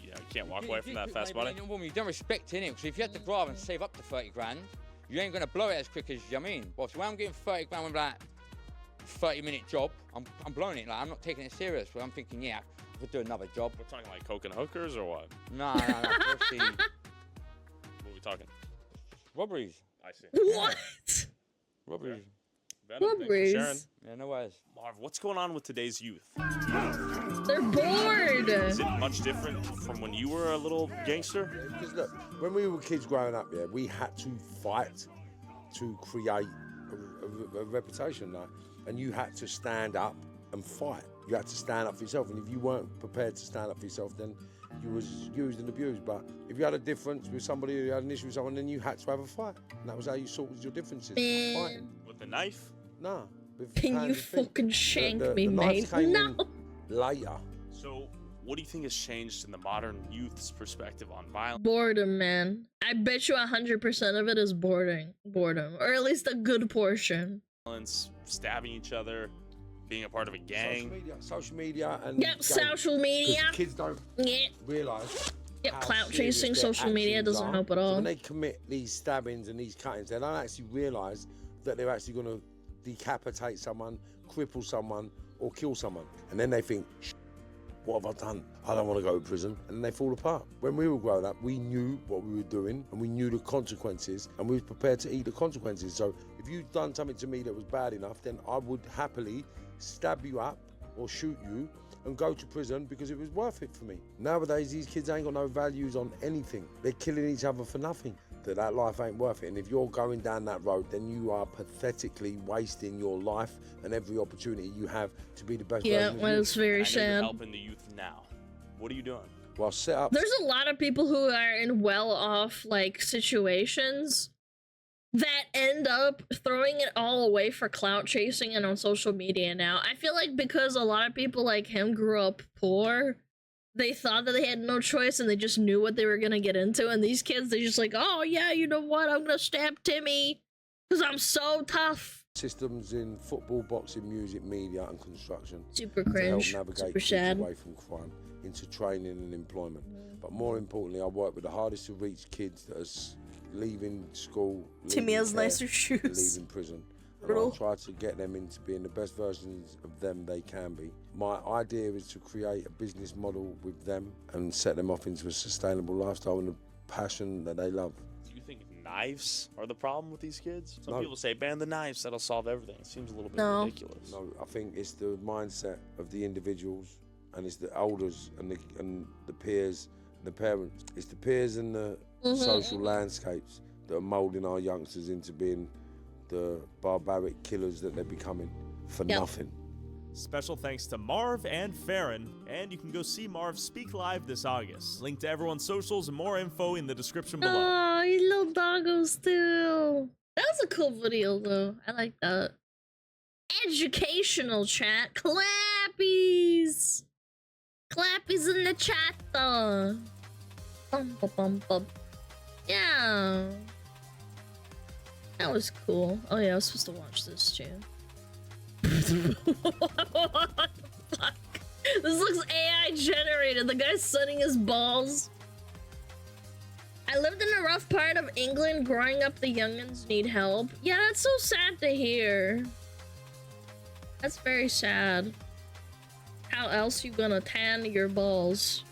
Yeah, you can't walk away from that fast money. You don't respect it, innit? Because if you had to grow up and save up to 30 grand, you ain't going to blow it as quick as, you know what I mean? Well, so when I'm getting 30 grand with like 30-minute job, I'm blowing it. Like, I'm not taking it serious. But I'm thinking, yeah, I could do another job. We're talking like coke and hookers or what? No. What are we talking? Robberies. I see. What? Robberies. Robberies. Yeah, no worries. Marv, what's going on with today's youth? They're bored. Is it much different from when you were a little gangster? Because look, when we were kids growing up, yeah, we had to fight to create a reputation, like, and you had to stand up and fight. You had to stand up for yourself, and if you weren't prepared to stand up for yourself, then you was used and abused. But if you had a difference with somebody, or you had an issue with someone, then you had to have a fight, and that was how you sorted your differences. Fighting. With the knife? No. With Can hands you and feet. fucking shank me, the mate? knives came No. in later. So, what do you think has changed in the modern youth's perspective on violence? Boredom, man. I bet you 100% of it is boredom, or at least a good portion. Stabbing each other, being a part of a gang. Social media and yep, social media. Kids don't realise. Yep, clout chasing, social media doesn't help at all. So when they commit these stabbings and these cuttings, they don't actually realise that they're actually going to decapitate someone, cripple someone, or kill someone. And then they think, what have I done? I don't want to go to prison. And then they fall apart. When we were growing up, we knew what we were doing and we knew the consequences and we were prepared to eat the consequences. So if you'd done something to me that was bad enough, then I would happily stab you up or shoot you and go to prison because it was worth it for me. Nowadays, these kids ain't got no values on anything. They're killing each other for nothing. That life ain't worth it. And if you're going down that road, then you are pathetically wasting your life and every opportunity you have to be the best version of you. Well, it's very I know sad. you're helping the youth now. What are you doing? Well, set up. There's a lot of people who are in well-off, like, situations that end up throwing it all away for clout chasing and on social media now. I feel like because a lot of people like him grew up poor, they thought that they had no choice and they just knew what they were gonna get into. And these kids, they're just like, oh yeah, you know what? I'm gonna stab Timmy because I'm so tough. Systems in football, boxing, music, media, and construction. Super To cringe. help navigate Super kids sad. away from crime into training and employment. But more importantly, I work with the hardest to reach kids that are leaving school, Timmy leaving has care, nicer shoes. leaving prison. And Brutal. I try to get them into being the best versions of them they can be. My idea is to create a business model with them and set them off into a sustainable lifestyle and a passion that they love. Do you think knives are the problem with these kids? Some No. people say ban the knives, that'll solve everything. It seems a little bit ridiculous. No, I think it's the mindset of the individuals and it's the elders and the peers and the parents. It's the peers and the social landscapes that are moulding our youngsters into being the barbaric killers that they're becoming for nothing. Special thanks to Marv and Farron, and you can go see Marv speak live this August. Link to everyone's socials and more info in the description below. Oh, you little doggos too. That was a cool video though. I like that. Educational chat. Clappies. Clappies in the chat though. Bum, bum, bum, bum. Yeah. That was cool. Oh yeah, I was supposed to watch this too. What the fuck? This looks AI generated. The guy's sunning his balls. I lived in a rough part of England. Growing up, the youngins need help. Yeah, that's so sad to hear. That's very sad. How else you gonna tan your balls?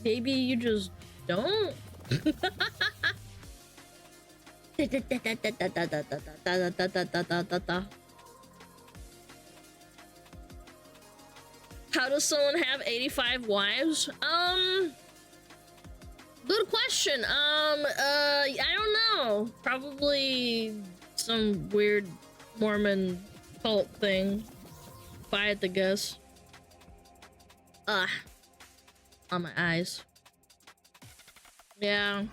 Maybe you just don't. How does someone have 85 wives? Good question. I don't know. Probably some weird Mormon cult thing. If I had to guess. On my eyes. Yeah.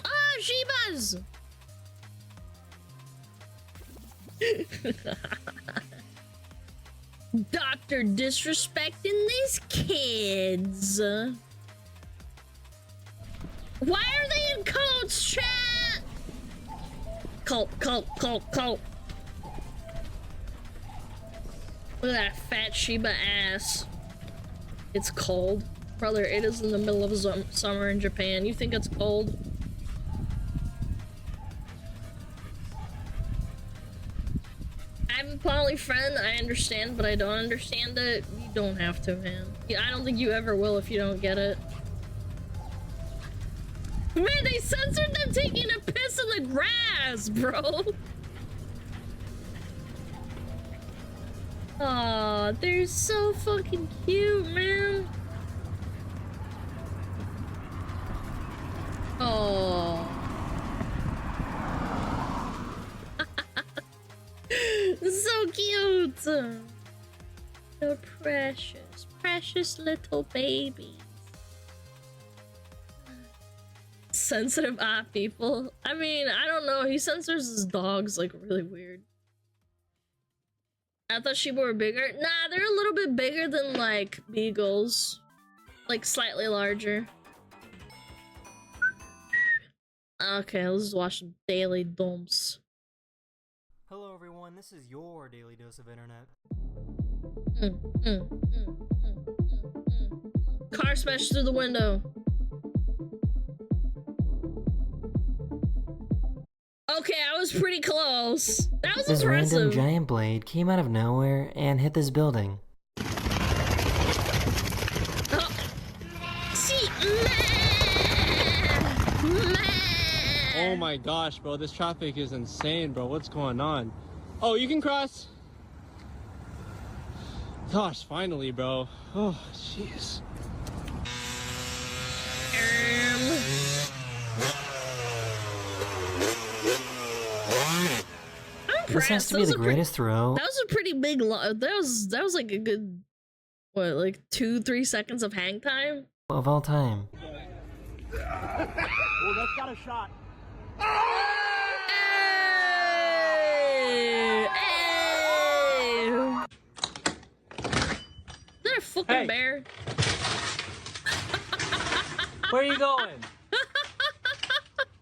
Ah, Shebas! Doctor disrespecting these kids. Why are they in cults, chat? Cult. Look at that fat Sheba ass. It's cold. Brother, it is in the middle of summer in Japan. You think it's cold? I'm a poly friend, I understand, but I don't understand it. You don't have to, man. I don't think you ever will if you don't get it. Man, they censored them taking a piss in the grass, bro! Aw, they're so fucking cute, man. Oh. So cute. They're precious, precious little babies. Sensitive people. I mean, I don't know. He censors his dogs like really weird. I thought Shiba were bigger. Nah, they're a little bit bigger than like beagles. Like slightly larger. Okay, let's just watch some daily dumps. Hello everyone, this is your daily dose of internet. Car smashed through the window. Okay, I was pretty close. That was This impressive. random giant blade came out of nowhere and hit this building. Oh my gosh, bro, this traffic is insane, bro. What's going on? Oh, you can cross? Gosh, finally, bro. Oh, jeez. This has to be the greatest throw. That was a pretty big that was like a good, what, like 2-3 seconds of hang time? Of all time. Oh, that's got a shot. Hey! Is that a fucking bear? Where are you going?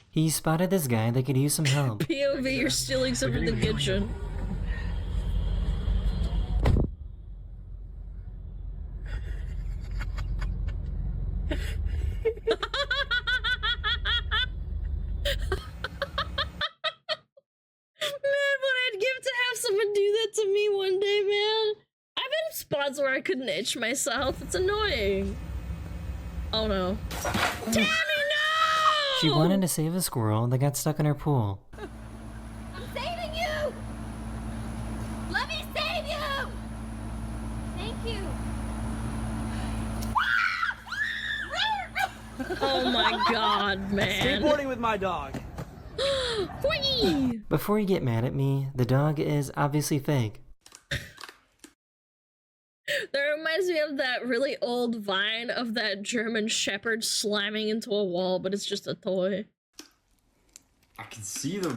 He spotted this guy that could use some help. POV, you're stealing some from the kitchen. Man, what I'd give to have someone do that to me one day, man. I've been in spots where I couldn't itch myself. It's annoying. Oh no. Tammy, no! She wanted to save a squirrel that got stuck in her pool. I'm saving you! Let me save you! Thank you. Oh my god, man. Skateboarding with my dog. Whee! Before you get mad at me, the dog is obviously fake. That reminds me of that really old vine of that German shepherd slamming into a wall, but it's just a toy. I can see them.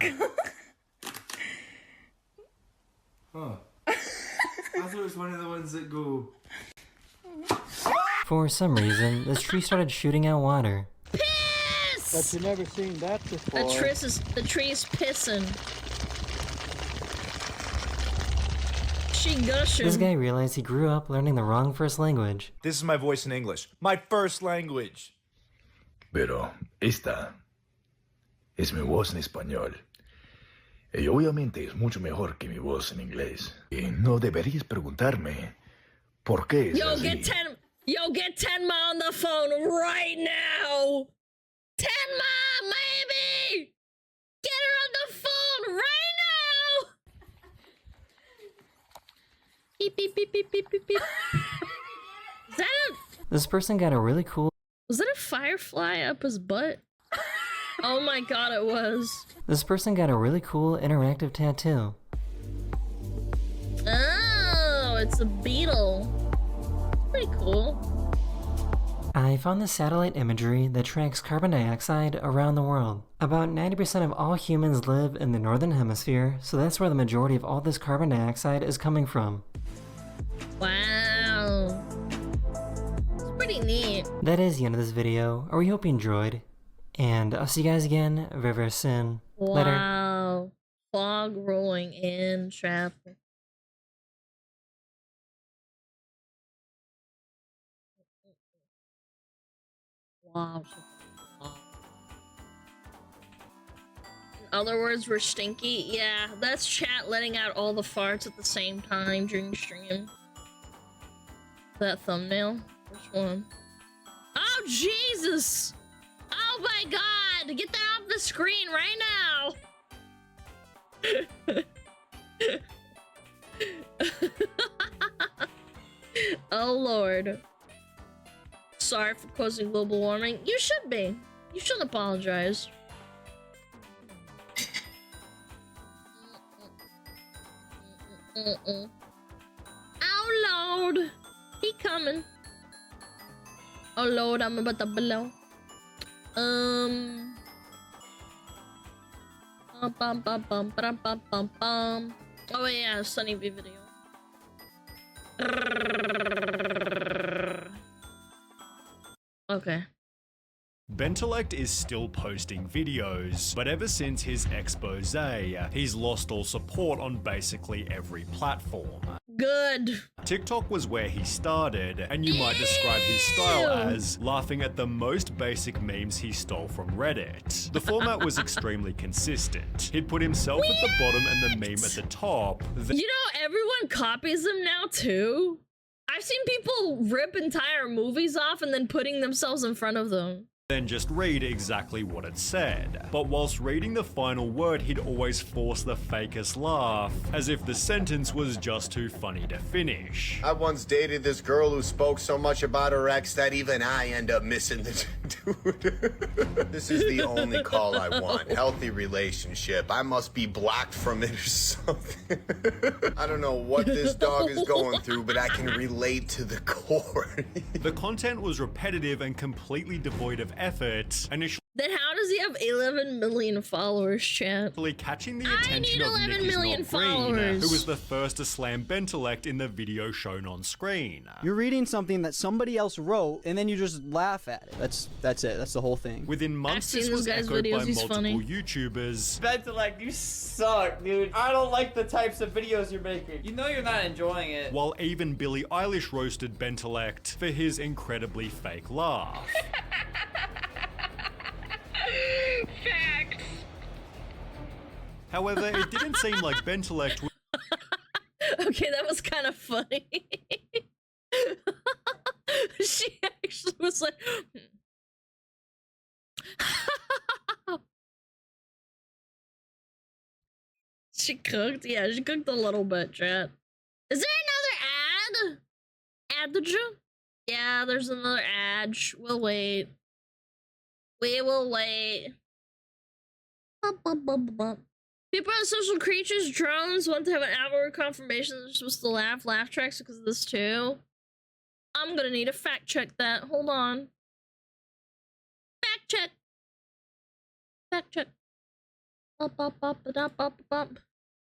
Huh. I thought it was one of the ones that go... For some reason, this tree started shooting out water. Piss! But you never seen that before. The tree's pissing. She gushing. This guy realized he grew up learning the wrong first language. This is my voice in English. My first language. Pero esta es mi voz en español. Y obviamente es mucho mejor que mi voz en inglés. Y no deberías preguntarme por qué es así. Get Tenma on the phone right now! Tenma, maybe! Get her on the phone right now! Beep beep beep beep beep beep beep. Is that a... This person got a really cool... Was that a firefly up his butt? Oh my god, it was. This person got a really cool interactive tattoo. Oh, it's a beetle. Pretty cool. I found this satellite imagery that tracks carbon dioxide around the world. About 90% of all humans live in the northern hemisphere, so that's where the majority of all this carbon dioxide is coming from. Wow. It's pretty neat. That is the end of this video. I hope you enjoyed. And I'll see you guys again very, very soon. Later. Wow. Fog rolling in traffic. Wow. In other words, we're stinky. Yeah, that's chat letting out all the farts at the same time during the stream. That thumbnail? Which one? Oh, Jesus! Oh my god! Get that off the screen right now! Oh, Lord. Sorry for causing global warming. You should be. You shouldn't apologize. Oh, Lord. He coming. Oh, Lord, I'm about to blow. Oh, yeah, Sunny B video. Okay. Bentelect is still posting videos, but ever since his expose, he's lost all support on basically every platform. Good. TikTok was where he started, and you might describe his style as laughing at the most basic memes he stole from Reddit. The format was extremely consistent. He'd put himself at the bottom and the meme at the top. You know, everyone copies him now too. I've seen people rip entire movies off and then putting themselves in front of them. Then just read exactly what it said. But whilst reading the final word, he'd always force the fakest laugh, as if the sentence was just too funny to finish. I once dated this girl who spoke so much about her ex that even I end up missing the dude. This is the only call I want. Healthy relationship. I must be blocked from it or something. I don't know what this dog is going through, but I can relate to the core. The content was repetitive and completely devoid of effort, initially Then how does he have 11 million followers, chat? catching the attention of 11 million Nick Is Not Green, followers. who was the first to slam Bentelect in the video shown on screen. You're reading something that somebody else wrote, and then you just laugh at it. That's it. That's the whole thing. Within months, this was echoed by multiple YouTubers. Bentelect, you suck, dude. I don't like the types of videos you're making. You know you're not enjoying it. While even Billie Eilish roasted Bentelect for his incredibly fake laugh. Facts. However, it didn't seem like Bentelect would Okay, that was kind of funny. She actually was like... She cooked? Yeah, she cooked a little bit, chat. Is there another ad? Ad? Yeah, there's another ad. We'll wait. We will wait. People on social creatures, drones want to have an outward confirmation they're supposed to laugh tracks because of this too. I'm gonna need to fact check that. Hold on. Fact check. Fact check.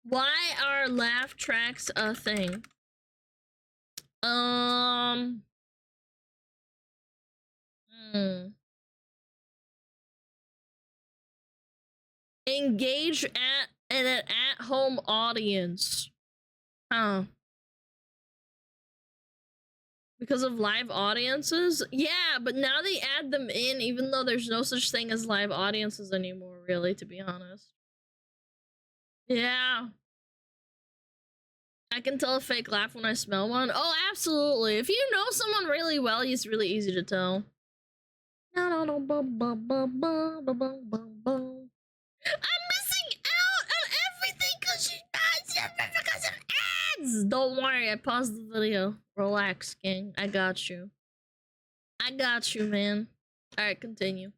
Why are laugh tracks a thing? Engage at an at-home audience. Huh. Because of live audiences? Yeah, but now they add them in even though there's no such thing as live audiences anymore, really, to be honest. Yeah. I can tell a fake laugh when I smell one. Oh, absolutely. If you know someone really well, it's really easy to tell. I'm missing out on everything because of ads. Don't worry, I paused the video. Relax, gang. I got you. I got you, man. Alright, continue.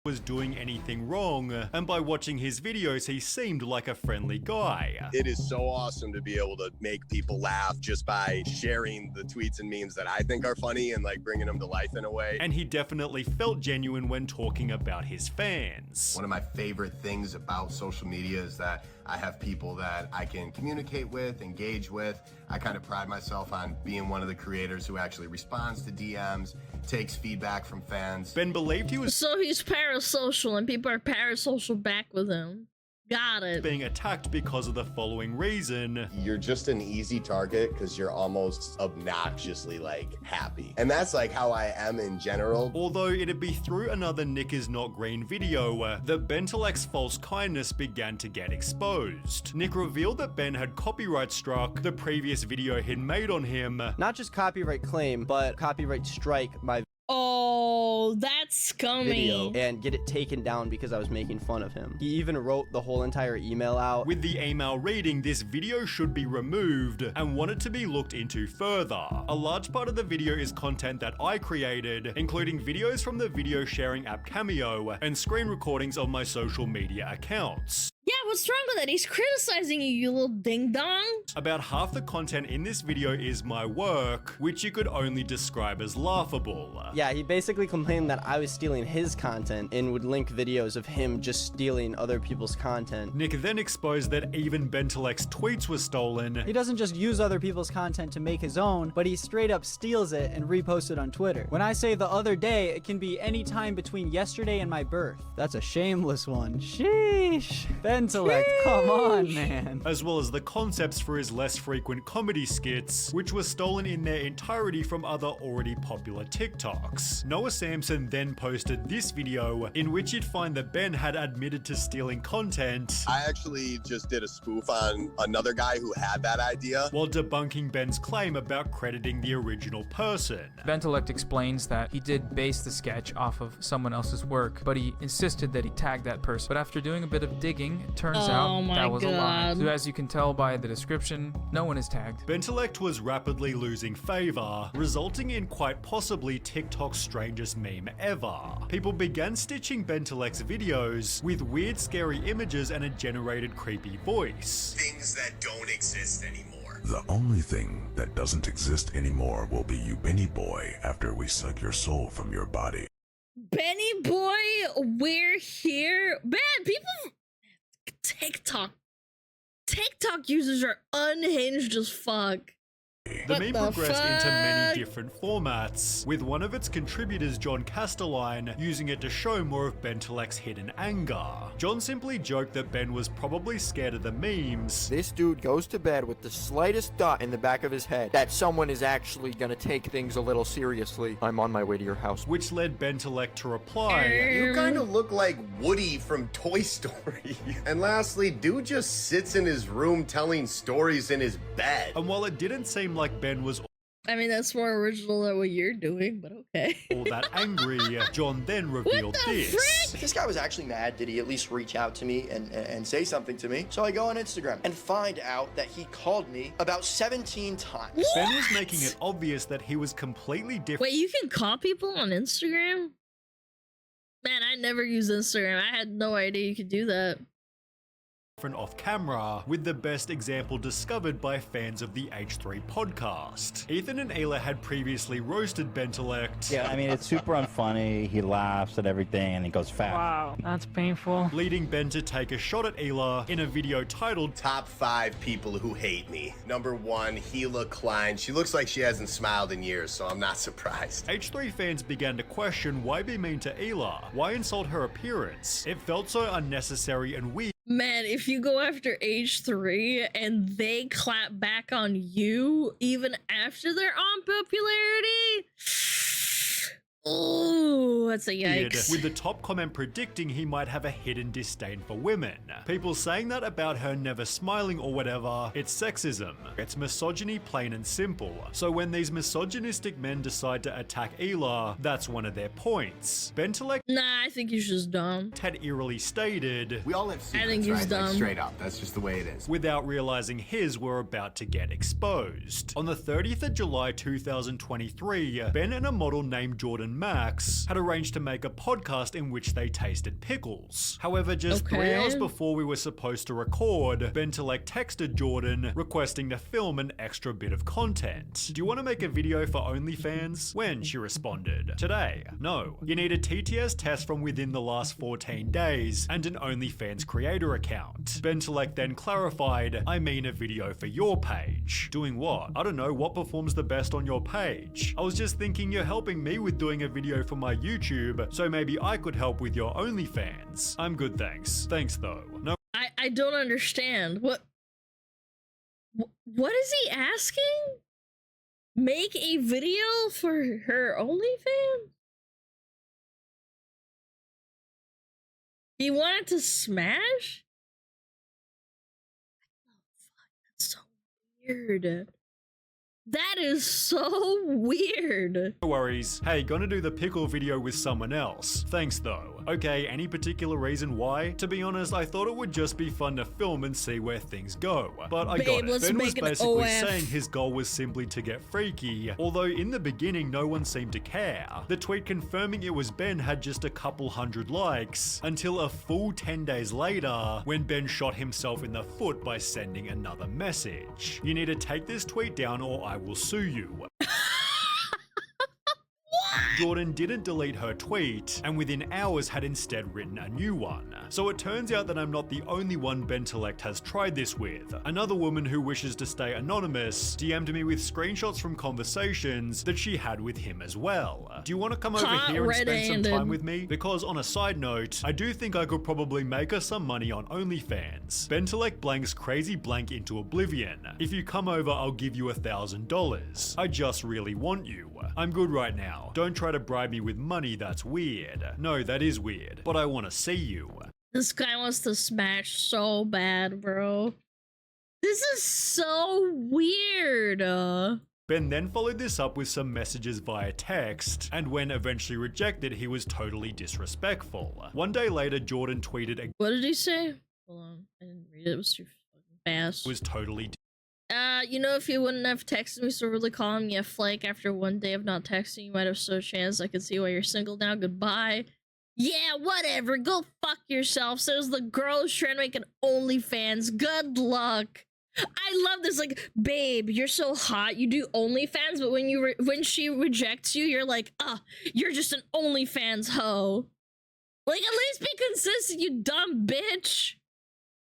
Was doing anything wrong, and by watching his videos he seemed like a friendly guy. It is so awesome to be able to make people laugh just by sharing the tweets and memes that I think are funny and like bringing them to life in a way. And he definitely felt genuine when talking about his fans. One of my favorite things about social media is that I have people that I can communicate with, engage with. I kind of pride myself on being one of the creators who actually responds to DMs, takes feedback from fans. Ben believed he was So he's parasocial and people are parasocial back with him. Got it. being attacked because of the following reason. You're just an easy target because you're almost obnoxiously like happy. And that's like how I am in general. Although it'd be through another Nick is not green video that Bentelek's false kindness began to get exposed. Nick revealed that Ben had copyright struck the previous video he'd made on him. Not just copyright claim, but copyright strike my Oh, that's scummy. video and get it taken down because I was making fun of him. He even wrote the whole entire email out. With the email reading, this video should be removed and wanted to be looked into further. A large part of the video is content that I created, including videos from the video sharing app Cameo and screen recordings of my social media accounts. Yeah, what's wrong with that? He's criticizing you, you little ding-dong. About half the content in this video is my work, which you could only describe as laughable. Yeah, he basically complained that I was stealing his content and would link videos of him just stealing other people's content. Nick then exposed that even Bentelek's tweets were stolen. He doesn't just use other people's content to make his own, but he straight up steals it and reposts it on Twitter. When I say the other day, it can be any time between yesterday and my birth. That's a shameless one. Sheesh. Bentelek, come on, man. As well as the concepts for his less frequent comedy skits, which were stolen in their entirety from other already popular TikToks. Noah Samson then posted this video in which you'd find that Ben had admitted to stealing content. I actually just did a spoof on another guy who had that idea, while debunking Ben's claim about crediting the original person. Bentelek explains that he did base the sketch off of someone else's work, but he insisted that he tagged that person. But after doing a bit of digging, it turns out that was a lie. So as you can tell by the description, no one is tagged. Bentelek was rapidly losing favor, resulting in quite possibly TikTok's strangest meme ever. People began stitching Bentelek's videos with weird scary images and a generated creepy voice. Things that don't exist anymore. The only thing that doesn't exist anymore will be you, Benny Boy, after we suck your soul from your body. Benny Boy, we're here. Man, people... TikTok users are unhinged as fuck. The meme progressed into many different formats, with one of its contributors, John Castelline, using it to show more of Bentelek's hidden anger. John simply joked that Ben was probably scared of the memes. This dude goes to bed with the slightest thought in the back of his head that someone is actually gonna take things a little seriously. I'm on my way to your house. Which led Bentelek to reply, "You kind of look like Woody from Toy Story." And lastly, dude just sits in his room telling stories in his bed. And while it didn't seem like Ben was I mean, that's more original than what you're doing, but okay. all that angry, John then revealed this. If this guy was actually mad, did he at least reach out to me and say something to me? So I go on Instagram and find out that he called me about 17 times. What? Ben was making it obvious that he was completely different. Wait, you can call people on Instagram? Man, I never used Instagram. I had no idea you could do that. Off camera, with the best example discovered by fans of the H3 podcast. Ethan and Ayla had previously roasted Bentelek. Yeah, I mean, it's super unfunny. He laughs at everything and he goes fast. Wow, that's painful. Leading Ben to take a shot at Ayla in a video titled Top 5 People Who Hate Me. Number 1, Gila Klein. She looks like she hasn't smiled in years, so I'm not surprised. H3 fans began to question why be mean to Ayla? Why insult her appearance? It felt so unnecessary and weird. Man, if you go after H3 and they clap back on you even after their own popularity, Ooh, that's a yikes. With the top comment predicting he might have a hidden disdain for women. People saying that about her never smiling or whatever, it's sexism. It's misogyny plain and simple. So when these misogynistic men decide to attack Ela, that's one of their points. Bentelek Nah, I think he's just dumb. had eerily stated, We all have secrets, I think he's right? dumb. Like, straight up. That's just the way it is. without realizing his were about to get exposed. On the 30th of July 2023, Ben and a model named Jordan Max had arranged to make a podcast in which they tasted pickles. However, just 3 hours before we were supposed to record, Bentelek texted Jordan requesting to film an extra bit of content. Do you want to make a video for OnlyFans? When, she responded. Today. No. You need a TTS test from within the last 14 days and an OnlyFans creator account. Bentelek then clarified, I mean a video for your page. Doing what? I don't know, what performs the best on your page? I was just thinking you're helping me with doing a video for my YouTube, so maybe I could help with your OnlyFans. I'm good, thanks. Thanks though. No. I don't understand. What is he asking? Make a video for her OnlyFans? He wanted to smash? That's so weird. That is so weird. No worries. Hey, gonna do the pickle video with someone else. Thanks though. Okay, any particular reason why? To be honest, I thought it would just be fun to film and see where things go. But I got it. Ben was basically saying his goal was simply to get freaky, although in the beginning no one seemed to care. The tweet confirming it was Ben had just a couple hundred likes, until a full 10 days later, when Ben shot himself in the foot by sending another message. You need to take this tweet down or I will sue you. Jordan didn't delete her tweet, and within hours had instead written a new one. So it turns out that I'm not the only one Bentelek has tried this with. Another woman who wishes to stay anonymous DM'd me with screenshots from conversations that she had with him as well. Do you want to come over here and spend some time with me? Because on a side note, I do think I could probably make her some money on OnlyFans. Bentelek blanks crazy blank into oblivion. If you come over, I'll give you $1,000. I just really want you. I'm good right now. Don't try to bribe me with money, that's weird. No, that is weird, but I want to see you. This guy wants to smash so bad, bro. This is so weird. Ben then followed this up with some messages via text, and when eventually rejected, he was totally disrespectful. One day later, Jordan tweeted, what did he say? Hold on, I didn't read it, it was too fucking fast. Was totally you know, if you wouldn't have texted me so really calling me a flake after one day of not texting, you might have stood a chance. I could see why you're single now. Goodbye. Yeah, whatever. Go fuck yourself. Says the girl who's trying to make an OnlyFans. Good luck. I love this. Like, babe, you're so hot. You do OnlyFans, but when she rejects you, you're like, you're just an OnlyFans hoe. Like, at least be consistent, you dumb bitch.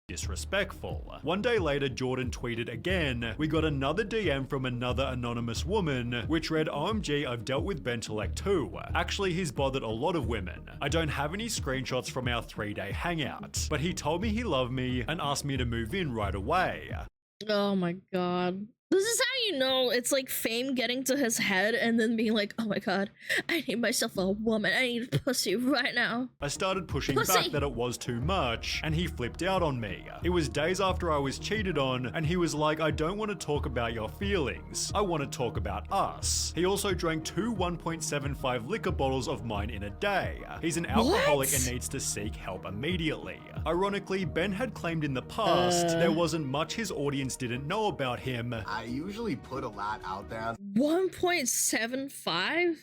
Disrespectful. One day later, Jordan tweeted again, we got another DM from another anonymous woman, which read, OMG, I've dealt with Bentelek too. Actually, he's bothered a lot of women. I don't have any screenshots from our 3-day hangout, but he told me he loved me and asked me to move in right away. Oh my god. This is how you know it's like fame getting to his head and then being like, oh my god, I need myself a woman. I need pussy right now. I started pushing back that it was too much, and he flipped out on me. It was days after I was cheated on, and he was like, I don't want to talk about your feelings. I want to talk about us. He also drank 2 1.75 liquor bottles of mine in a day. He's an alcoholic and needs to seek help immediately. Ironically, Ben had claimed in the past there wasn't much his audience didn't know about him. I usually put a lot out there. 1.75?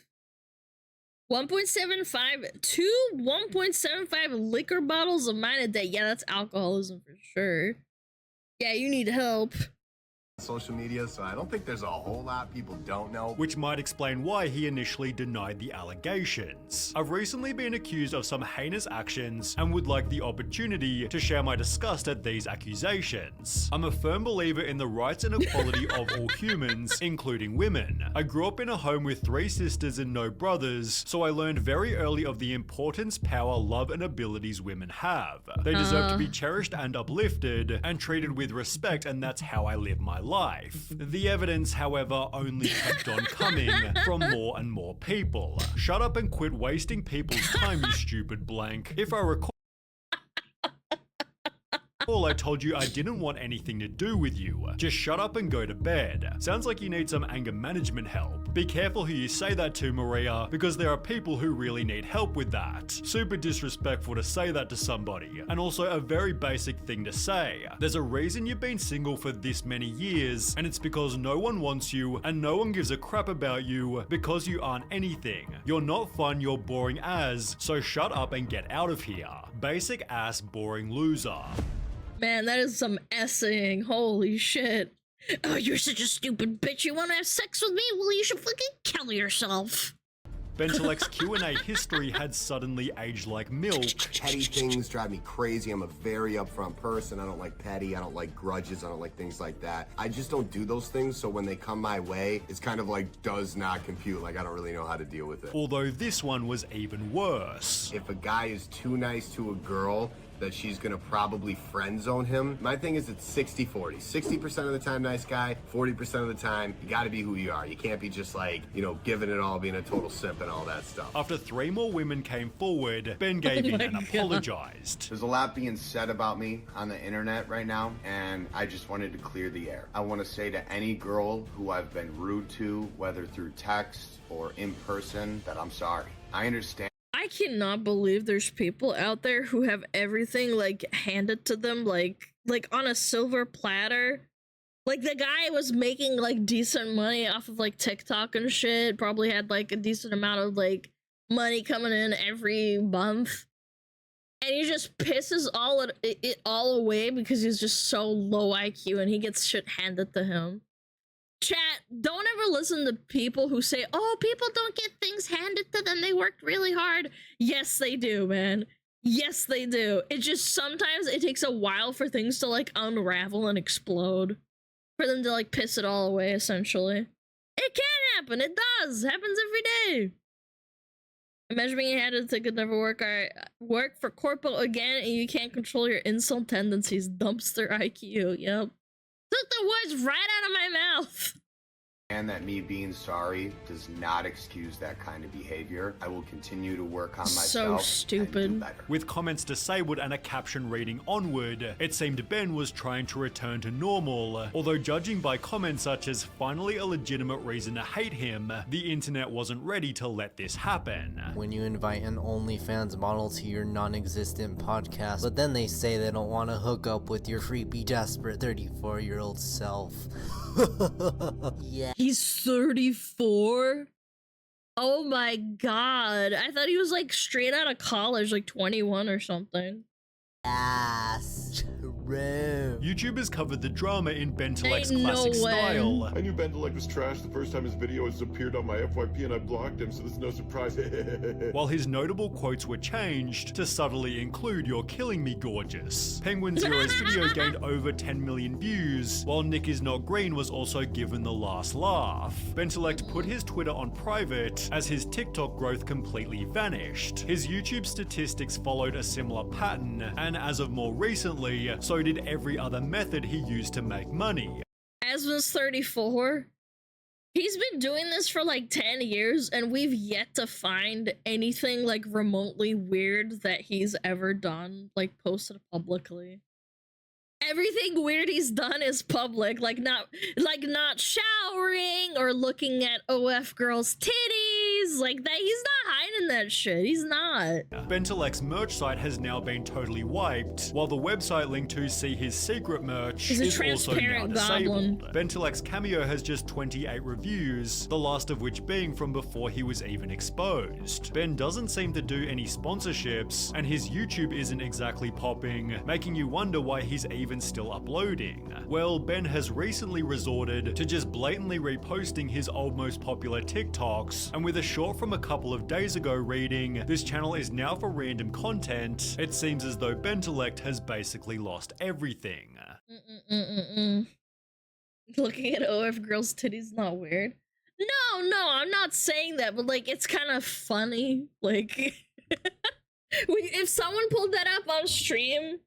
1.75? 2 1.75 liquor bottles of mine a day. Yeah, that's alcoholism for sure. Yeah, you need help. Social media, so I don't think there's a whole lot people don't know. Which might explain why he initially denied the allegations. I've recently been accused of some heinous actions and would like the opportunity to share my disgust at these accusations. I'm a firm believer in the rights and equality of all humans, including women. I grew up in a home with 3 sisters and no brothers, so I learned very early of the importance, power, love, and abilities women have. They deserve to be cherished and uplifted and treated with respect, and that's how I live my life. life. The evidence, however, only kept on coming from more and more people. Shut up and quit wasting people's time, you stupid blank. If I recall, I told you I didn't want anything to do with you. Just shut up and go to bed. Sounds like you need some anger management help. Be careful who you say that to, Maria, because there are people who really need help with that. Super disrespectful to say that to somebody, and also a very basic thing to say. There's a reason you've been single for this many years, and it's because no one wants you and no one gives a crap about you because you aren't anything. You're not fun, you're boring as, so shut up and get out of here. Basic ass boring loser. Man, that is some essaying. Holy shit. Oh, you're such a stupid bitch. You want to have sex with me? Well, you should fucking kill yourself. Bentelex's Q&A history had suddenly aged like milk. Petty things drive me crazy. I'm a very upfront person. I don't like petty. I don't like grudges. I don't like things like that. I just don't do those things. So when they come my way, it's kind of like does not compute. Like I don't really know how to deal with it. Although this one was even worse. If a guy is too nice to a girl, that she's gonna probably friend zone him. My thing is it's 60-40. 60% of the time nice guy, 40% of the time you gotta be who you are. You can't be just like, you know, giving it all, being a total simp and all that stuff. After 3 more women came forward, Ben gave in and apologized. There's a lot being said about me on the internet right now, and I just wanted to clear the air. I want to say to any girl who I've been rude to, whether through text or in person, that I'm sorry. I understand. I cannot believe there's people out there who have everything like handed to them like on a silver platter. Like the guy was making like decent money off of like TikTok and shit, probably had like a decent amount of like money coming in every month. And he just pisses it all away because he's just so low IQ and he gets shit handed to him. Chat, don't ever listen to people who say, oh, people don't get things handed to them. They worked really hard. Yes, they do, man. Yes, they do. It just sometimes it takes a while for things to like unravel and explode. For them to like piss it all away, essentially. It can happen. It does. Happens every day. Imagine being handed to could never work. Work for corpo again and you can't control your insult tendencies. Dumpster IQ. Yep. Took the words right out of my mouth. And that me being sorry does not excuse that kind of behavior. I will continue to work on myself. So stupid. And do better. With comments disabled and a caption reading onward, it seemed Ben was trying to return to normal. Although judging by comments such as finally a legitimate reason to hate him, the internet wasn't ready to let this happen. When you invite an OnlyFans model to your non-existent podcast, but then they say they don't want to hook up with your creepy, desperate 34-year-old self. Yeah. He's 34? Oh my god. I thought he was like straight out of college, like 21 or something. Yes. YouTubers covered the drama in Bentelex's classic style. I knew Bentelek was trash the first time his videos appeared on my FYP and I blocked him, so there's no surprise. While his notable quotes were changed to subtly include "You're killing me, gorgeous." Penguin Zero's video gained over 10 million views, while Nick is Not Green was also given the last laugh. Bentelek put his Twitter on private as his TikTok growth completely vanished. His YouTube statistics followed a similar pattern, and as of more recently, so did every other method he used to make money. Asmon's 34. He's been doing this for like 10 years and we've yet to find anything like remotely weird that he's ever done, like posted publicly. Everything weird he's done is public, like not showering or looking at OF girls' titties, like that. He's not hiding that shit. He's not. Bentelex's merch site has now been totally wiped, while the website linked to see his secret merch is also now disabled. Bentelex's Cameo has just 28 reviews, the last of which being from before he was even exposed. Ben doesn't seem to do any sponsorships, and his YouTube isn't exactly popping, making you wonder why he's even still uploading. Well, Ben has recently resorted to just blatantly reposting his old most popular TikToks, and with a short from a couple of days ago reading, "This channel is now for random content," it seems as though Bentelek has basically lost everything. Looking at OF girls' titties not weird? No, I'm not saying that, but like it's kind of funny. Like if someone pulled that up on stream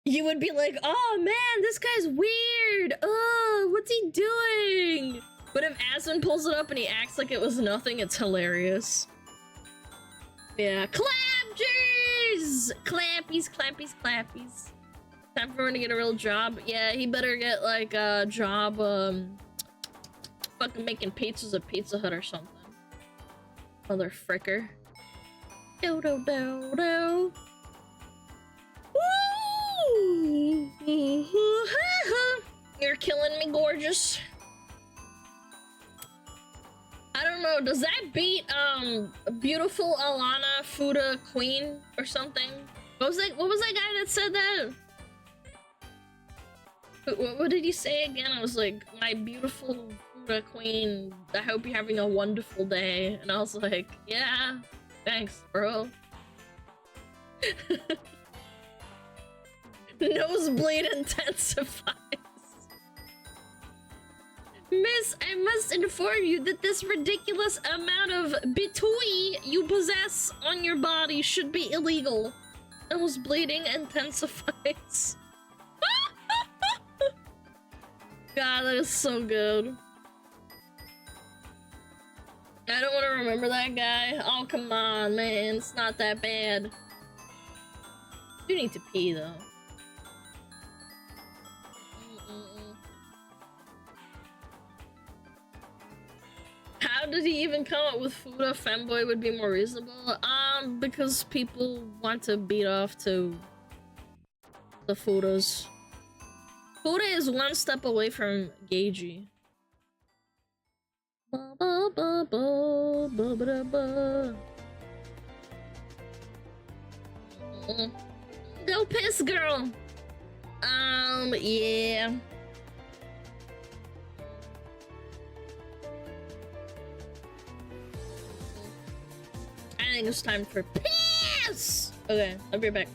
you would be like, oh man, this guy's weird. Oh, what's he doing? But if Aspen pulls it up and he acts like it was nothing, it's hilarious. Yeah, clapsies! Clappies, clappies, clappies. Time for him to get a real job. Yeah, he better get like a job, fucking making pizzas at Pizza Hut or something. Mother fricker. Do do do do. Woo! You're killing me, gorgeous. I don't know, does that beat beautiful Alana Fuda Queen or something? What was that guy that said that? What did he say again? I was like, my beautiful Fuda Queen, I hope you're having a wonderful day. And I was like, yeah, thanks, bro. Nosebleed intensifies. Miss, I must inform you that this ridiculous amount of bitui you possess on your body should be illegal. Nosebleeding intensifies. God, that is so good. I don't want to remember that guy. Oh, come on, man. It's not that bad. You need to pee, though. How did he even come up with Fuda femboy would be more reasonable? Because people want to beat off to the Fudas. Fuda is one step away from Gagey. Ba ba ba ba ba ba ba. Go piss, girl. Yeah. I think it's time for piss. Okay, I'll be right back.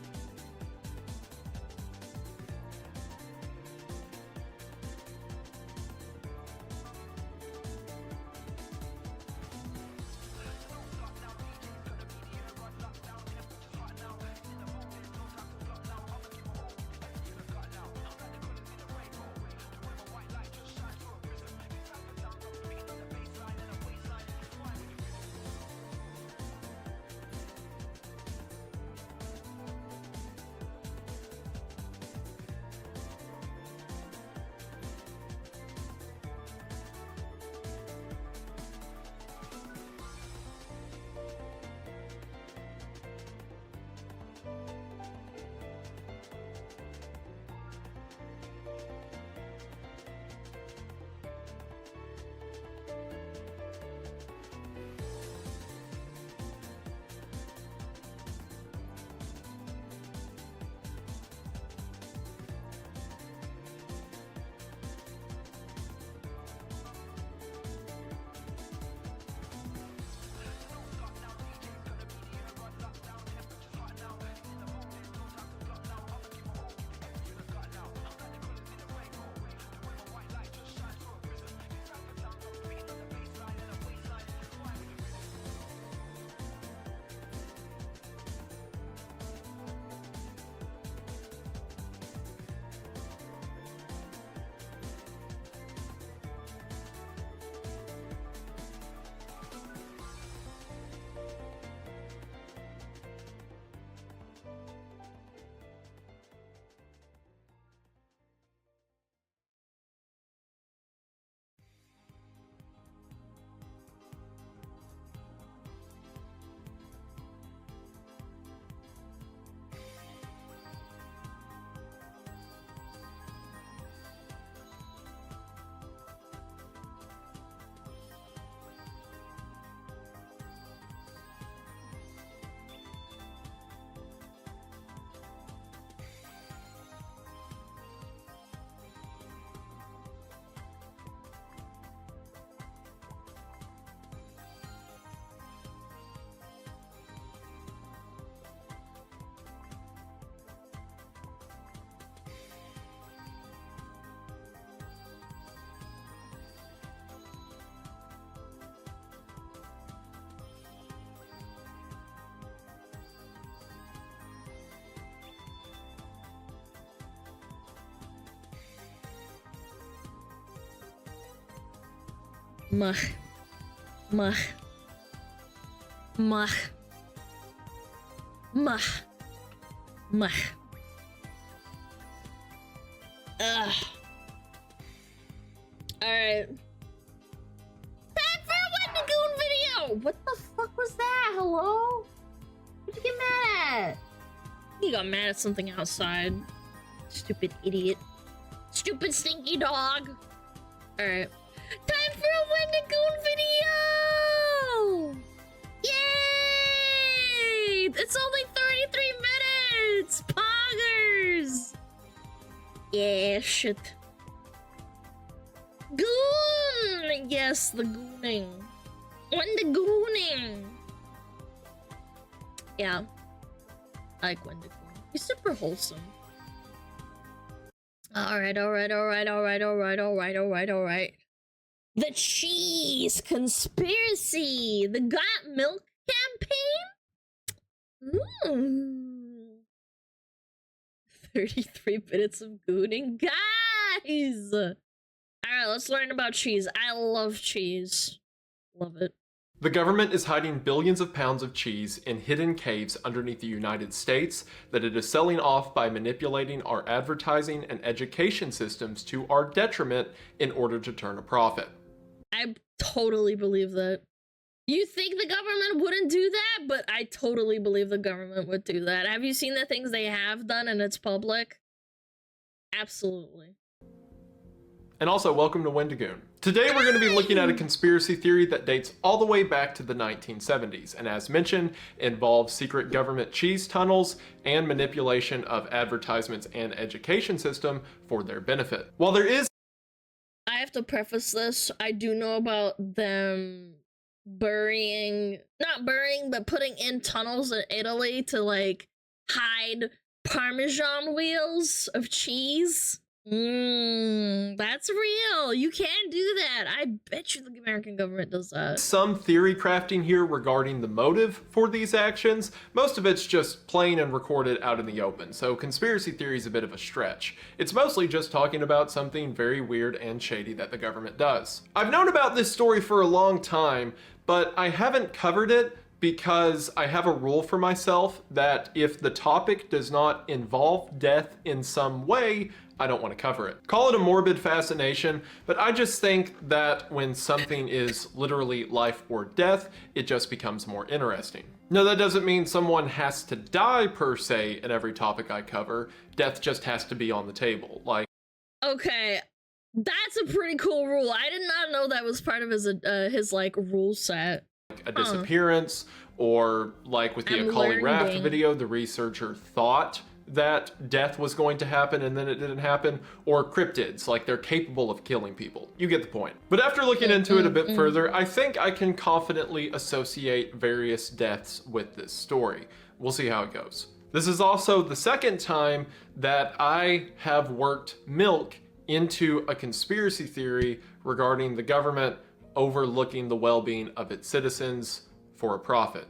Muh. Muh. Muh. Muh. Muh. Ugh. Alright. Time for a Wendigoon video! What the fuck was that? Hello? What'd you get mad at? You got mad at something outside. Stupid idiot. Stupid stinky dog. Alright. Time for a Wendigoon video! Yay! It's only 33 minutes! Poggers! Yeah, shit. Goon! Yes, the gooning. Wendigooning! Yeah. I like Wendigoon. He's super wholesome. Alright. The cheese conspiracy! The Got Milk campaign? 33 minutes of gooning? Guys! Alright, let's learn about cheese. I love cheese. Love it. The government is hiding billions of pounds of cheese in hidden caves underneath the United States that it is selling off by manipulating our advertising and education systems to our detriment in order to turn a profit. I totally believe that. You think the government wouldn't do that, but I totally believe the government would do that. Have you seen the things they have done and it's public? Absolutely. And also, welcome to Wendigoon. Today we're going to be looking at a conspiracy theory that dates all the way back to the 1970s, and as mentioned, involves secret government cheese tunnels and manipulation of advertisements and education system for their benefit. While there is... I have to preface this, I do know about them not burying, but putting in tunnels in Italy to, like, hide Parmesan wheels of cheese. That's real. You can do that. I bet you the American government does that. Some theory crafting here regarding the motive for these actions. Most of it's just plain and recorded out in the open, so conspiracy theory is a bit of a stretch. It's mostly just talking about something very weird and shady that the government does. I've known about this story for a long time, but I haven't covered it because I have a rule for myself that if the topic does not involve death in some way, I don't want to cover it. Call it a morbid fascination, but I just think that when something is literally life or death, it just becomes more interesting. No, that doesn't mean someone has to die per se in every topic I cover. Death just has to be on the table. Like, okay, that's a pretty cool rule. I did not know that was part of his like rule set. A disappearance, or like with the Akali Raft video, the researcher thought that death was going to happen and then it didn't happen, or cryptids, like they're capable of killing people. You get the point. But after looking into it a bit further, I think I can confidently associate various deaths with this story. We'll see how it goes. This is also the second time that I have worked milk into a conspiracy theory regarding the government overlooking the well-being of its citizens for a profit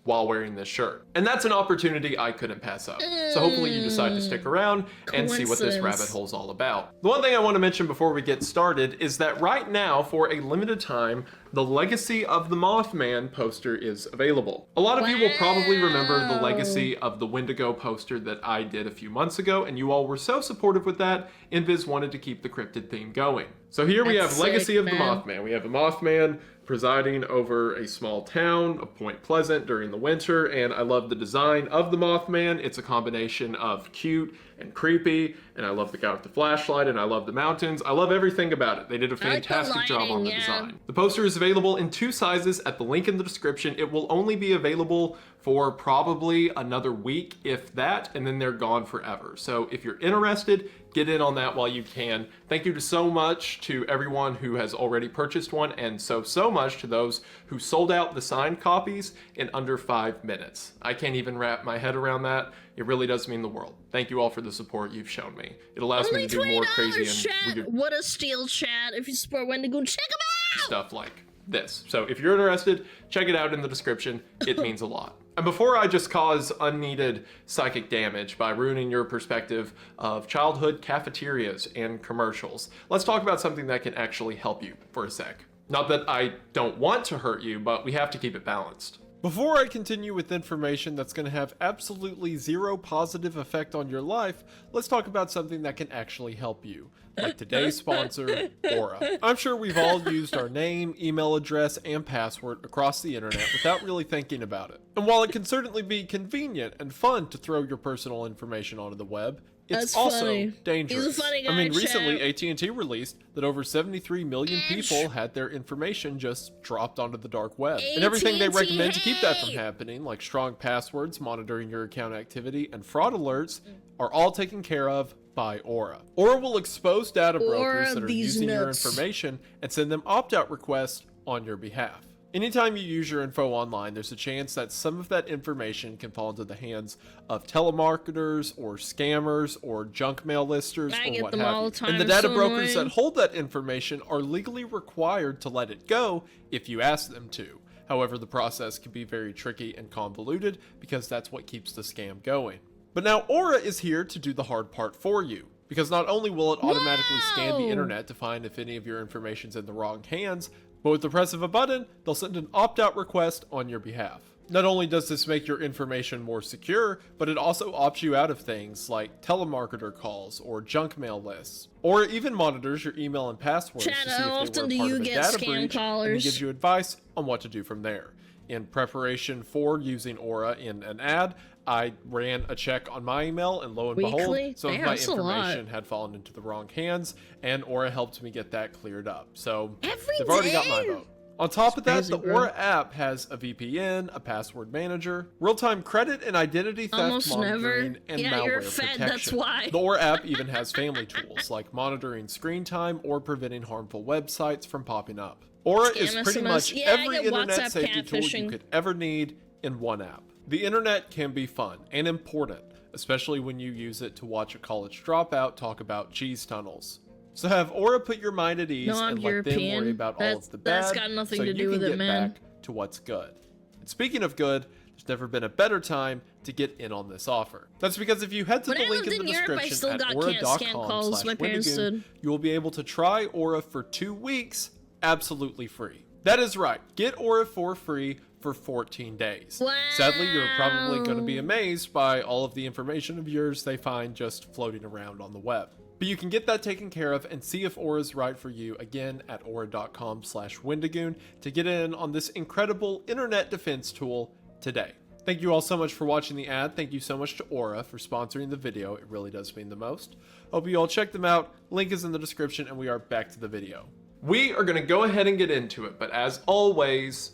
while wearing this shirt. And that's an opportunity I couldn't pass up. So hopefully you decide to stick around and see what this rabbit hole's all about. The one thing I want to mention before we get started is that right now, for a limited time, the Legacy of the Mothman poster is available. A lot of you will probably remember the Legacy of the Wendigo poster that I did a few months ago, and you all were so supportive with that, Invis wanted to keep the cryptid theme going. So here we have Legacy of the Mothman. We have a Mothman presiding over a small town of Point Pleasant during the winter, and I love the design of the Mothman. It's a combination of cute and creepy, and I love the guy with the flashlight, and I love the mountains. I love everything about it. They did a fantastic job on the design. The poster is available in 2 sizes at the link in the description. It will only be available for probably another week, if that, and then they're gone forever. So if you're interested, get in on that while you can. Thank you so much to everyone who has already purchased one, and so much to those who sold out the signed copies in under 5 minutes. I can't even wrap my head around that. It really does mean the world. Thank you all for the support you've shown me. It allows me to do more crazy and weird what a steal, chat. If you support Wendigoon, check them out! Stuff like this. So if you're interested, check it out in the description. It means a lot. And before I just cause unneeded psychic damage by ruining your perspective of childhood cafeterias and commercials, let's talk about something that can actually help you for a sec. Not that I don't want to hurt you, but we have to keep it balanced. Before I continue with information that's going to have absolutely zero positive effect on your life, let's talk about something that can actually help you. Like today's sponsor, Aura. I'm sure we've all used our name, email address, and password across the internet without really thinking about it. And while it can certainly be convenient and fun to throw your personal information onto the web, it's also dangerous. He's a funny guy, I mean, recently chat. AT&T released that over 73 million people had their information just dropped onto the dark web. And everything they recommend to keep that from happening, like strong passwords, monitoring your account activity, and fraud alerts, are all taken care of by Aura. Aura will expose data brokers that are using your information and send them opt-out requests on your behalf. Anytime you use your info online, there's a chance that some of that information can fall into the hands of telemarketers or scammers or junk mail listers or what have you. And the data brokers that hold that information are legally required to let it go if you ask them to. However, the process can be very tricky and convoluted because that's what keeps the scam going. But now Aura is here to do the hard part for you. Because not only will it automatically scan the internet to find if any of your information's in the wrong hands, but with the press of a button, they'll send an opt-out request on your behalf. Not only does this make your information more secure, but it also opts you out of things like telemarketer calls or junk mail lists, or it even monitors your email and passwords to see if they were part of a data breach, and gives you advice on what to do from there. In preparation for using Aura in an ad, I ran a check on my email, and lo and behold, some of my information had fallen into the wrong hands, and Aura helped me get that cleared up. So they've already got my vote. On top of that, the Aura app has a VPN, a password manager, real-time credit and identity theft monitoring, and malware protection. That's why. The Aura app even has family tools like monitoring screen time or preventing harmful websites from popping up. Aura is pretty much every internet safety tool you could ever need in one app. The internet can be fun and important, especially when you use it to watch a college dropout talk about cheese tunnels. So have Aura put your mind at ease and let them worry about all of the bad, that's got nothing so to do with it, man. Back to what's good. And speaking of good, there's never been a better time to get in on this offer. That's because if you head to the link in the description at aura.com/Wendigoon, you will be able to try Aura for 2 weeks absolutely free. That is right. Get Aura for free for 14 days. Wow. Sadly, you're probably going to be amazed by all of the information of yours they find just floating around on the web. But you can get that taken care of and see if Aura is right for you again at aura.com/Wendigoon to get in on this incredible internet defense tool today. Thank you all so much for watching the ad. Thank you so much to Aura for sponsoring the video. It really does mean the most. Hope you all check them out. Link is in the description, and we are back to the video. We are going to go ahead and get into it, but as always,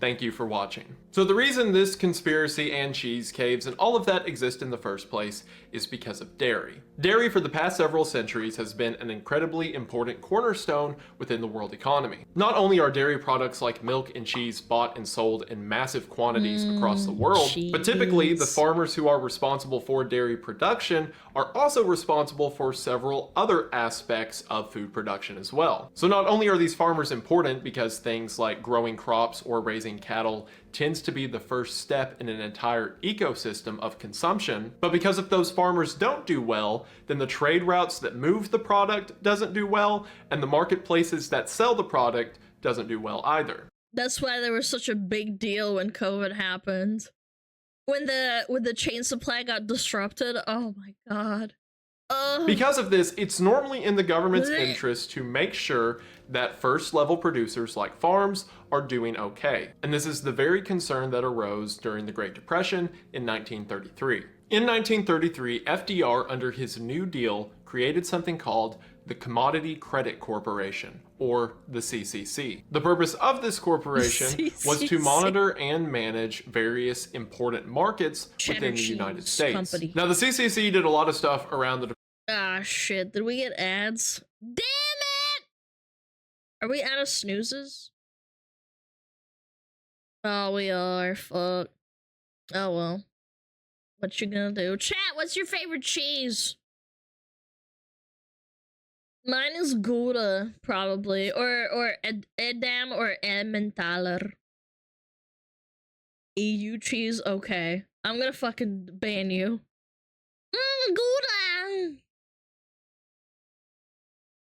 thank you for watching. So the reason this conspiracy and cheese caves and all of that exist in the first place is because of dairy. Dairy for the past several centuries has been an incredibly important cornerstone within the world economy. Not only are dairy products like milk and cheese bought and sold in massive quantities across the world, but typically the farmers who are responsible for dairy production are also responsible for several other aspects of food production as well. So not only are these farmers important because things like growing crops or raising cattle tends to be the first step in an entire ecosystem of consumption, but because if those farmers don't do well, then the trade routes that move the product doesn't do well, and the marketplaces that sell the product doesn't do well either. That's why there was such a big deal when COVID happened. When the chain supply got disrupted, oh my god. Because of this, it's normally in the government's interest to make sure that first-level producers like farms are doing okay. And this is the very concern that arose during the Great Depression in 1933. In 1933, FDR, under his New Deal, created something called the Commodity Credit Corporation, or the CCC. The purpose of this corporation was to monitor and manage various important markets within the United States. Now, the CCC did a lot of stuff around the... Ah, shit. Did we get ads? Damn it! Are we out of snoozes? Oh, we are. Fuck. Oh, well. What you gonna do? Chat, what's your favorite cheese? Mine is Gouda, probably. Or Edam or Emmentaler. EU cheese? Okay. I'm gonna fucking ban you. Gouda!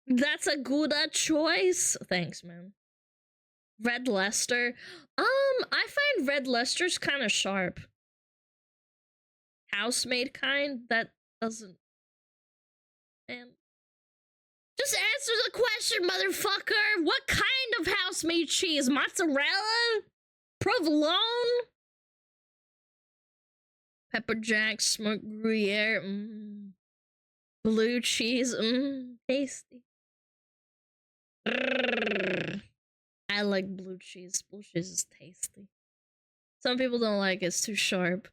That's a Gouda choice. Thanks, man. Red Leicester. I find Red Leicester's kind of sharp. Housemaid kind? That doesn't... Man. Just answer the question, motherfucker! What kind of house-made cheese? Mozzarella? Provolone? Pepper jack, smoked Gruyere, blue cheese, tasty. I like blue cheese. Blue cheese is tasty. Some people don't like it, it's too sharp.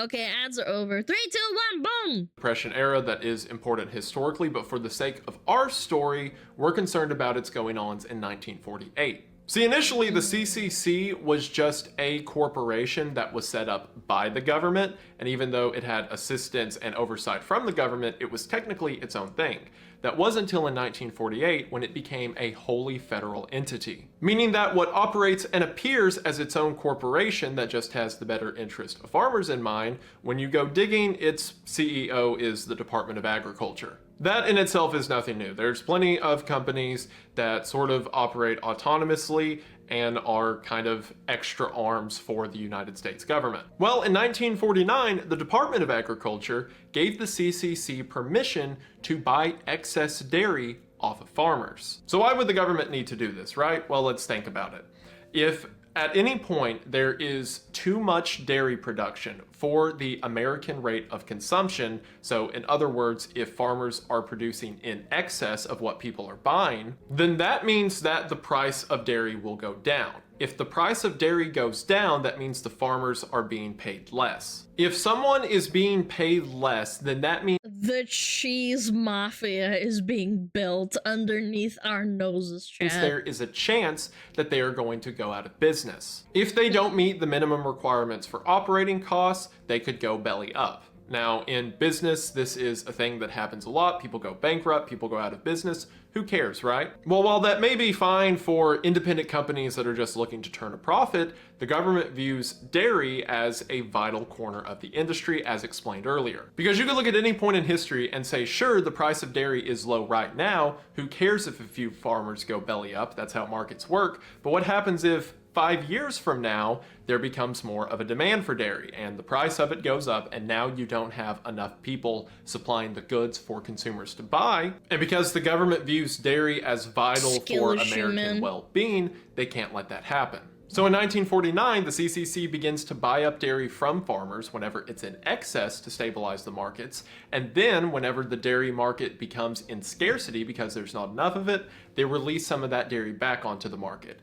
Okay, ads are over. 3, 2, 1, boom! Depression era that is important historically, but for the sake of our story, we're concerned about its going-ons in 1948. See, initially the CCC was just a corporation that was set up by the government, and even though it had assistance and oversight from the government, it was technically its own thing. That wasn't until in 1948 when it became a wholly federal entity, meaning that what operates and appears as its own corporation that just has the better interest of farmers in mind, when you go digging, its CEO is the Department of Agriculture. That in itself is nothing new. There's plenty of companies that sort of operate autonomously and are kind of extra arms for the United States government. Well, in 1949, the Department of Agriculture gave the CCC permission to buy excess dairy off of farmers. So why would the government need to do this, right? Well, let's think about it. If at any point there is too much dairy production for the American rate of consumption, so in other words, if farmers are producing in excess of what people are buying, then that means that the price of dairy will go down. If the price of dairy goes down, that means the farmers are being paid less. If someone is being paid less, then that means the cheese mafia is being built underneath our noses, chat. there is a chance that they are going to go out of business. If they don't meet the minimum requirements for operating costs, they could go belly up. Now, in business, this is a thing that happens a lot. People go bankrupt, people go out of business. Who cares, right? Well, while that may be fine for independent companies that are just looking to turn a profit, the government views dairy as a vital corner of the industry, as explained earlier. Because you can look at any point in history and say, sure, the price of dairy is low right now. Who cares if a few farmers go belly up? That's how markets work. But what happens if 5 years from now, there becomes more of a demand for dairy and the price of it goes up, and now you don't have enough people supplying the goods for consumers to buy. And because the government views dairy as vital for American well-being, they can't let that happen. So in 1949, the CCC begins to buy up dairy from farmers whenever it's in excess to stabilize the markets. And then whenever the dairy market becomes in scarcity because there's not enough of it, they release some of that dairy back onto the market.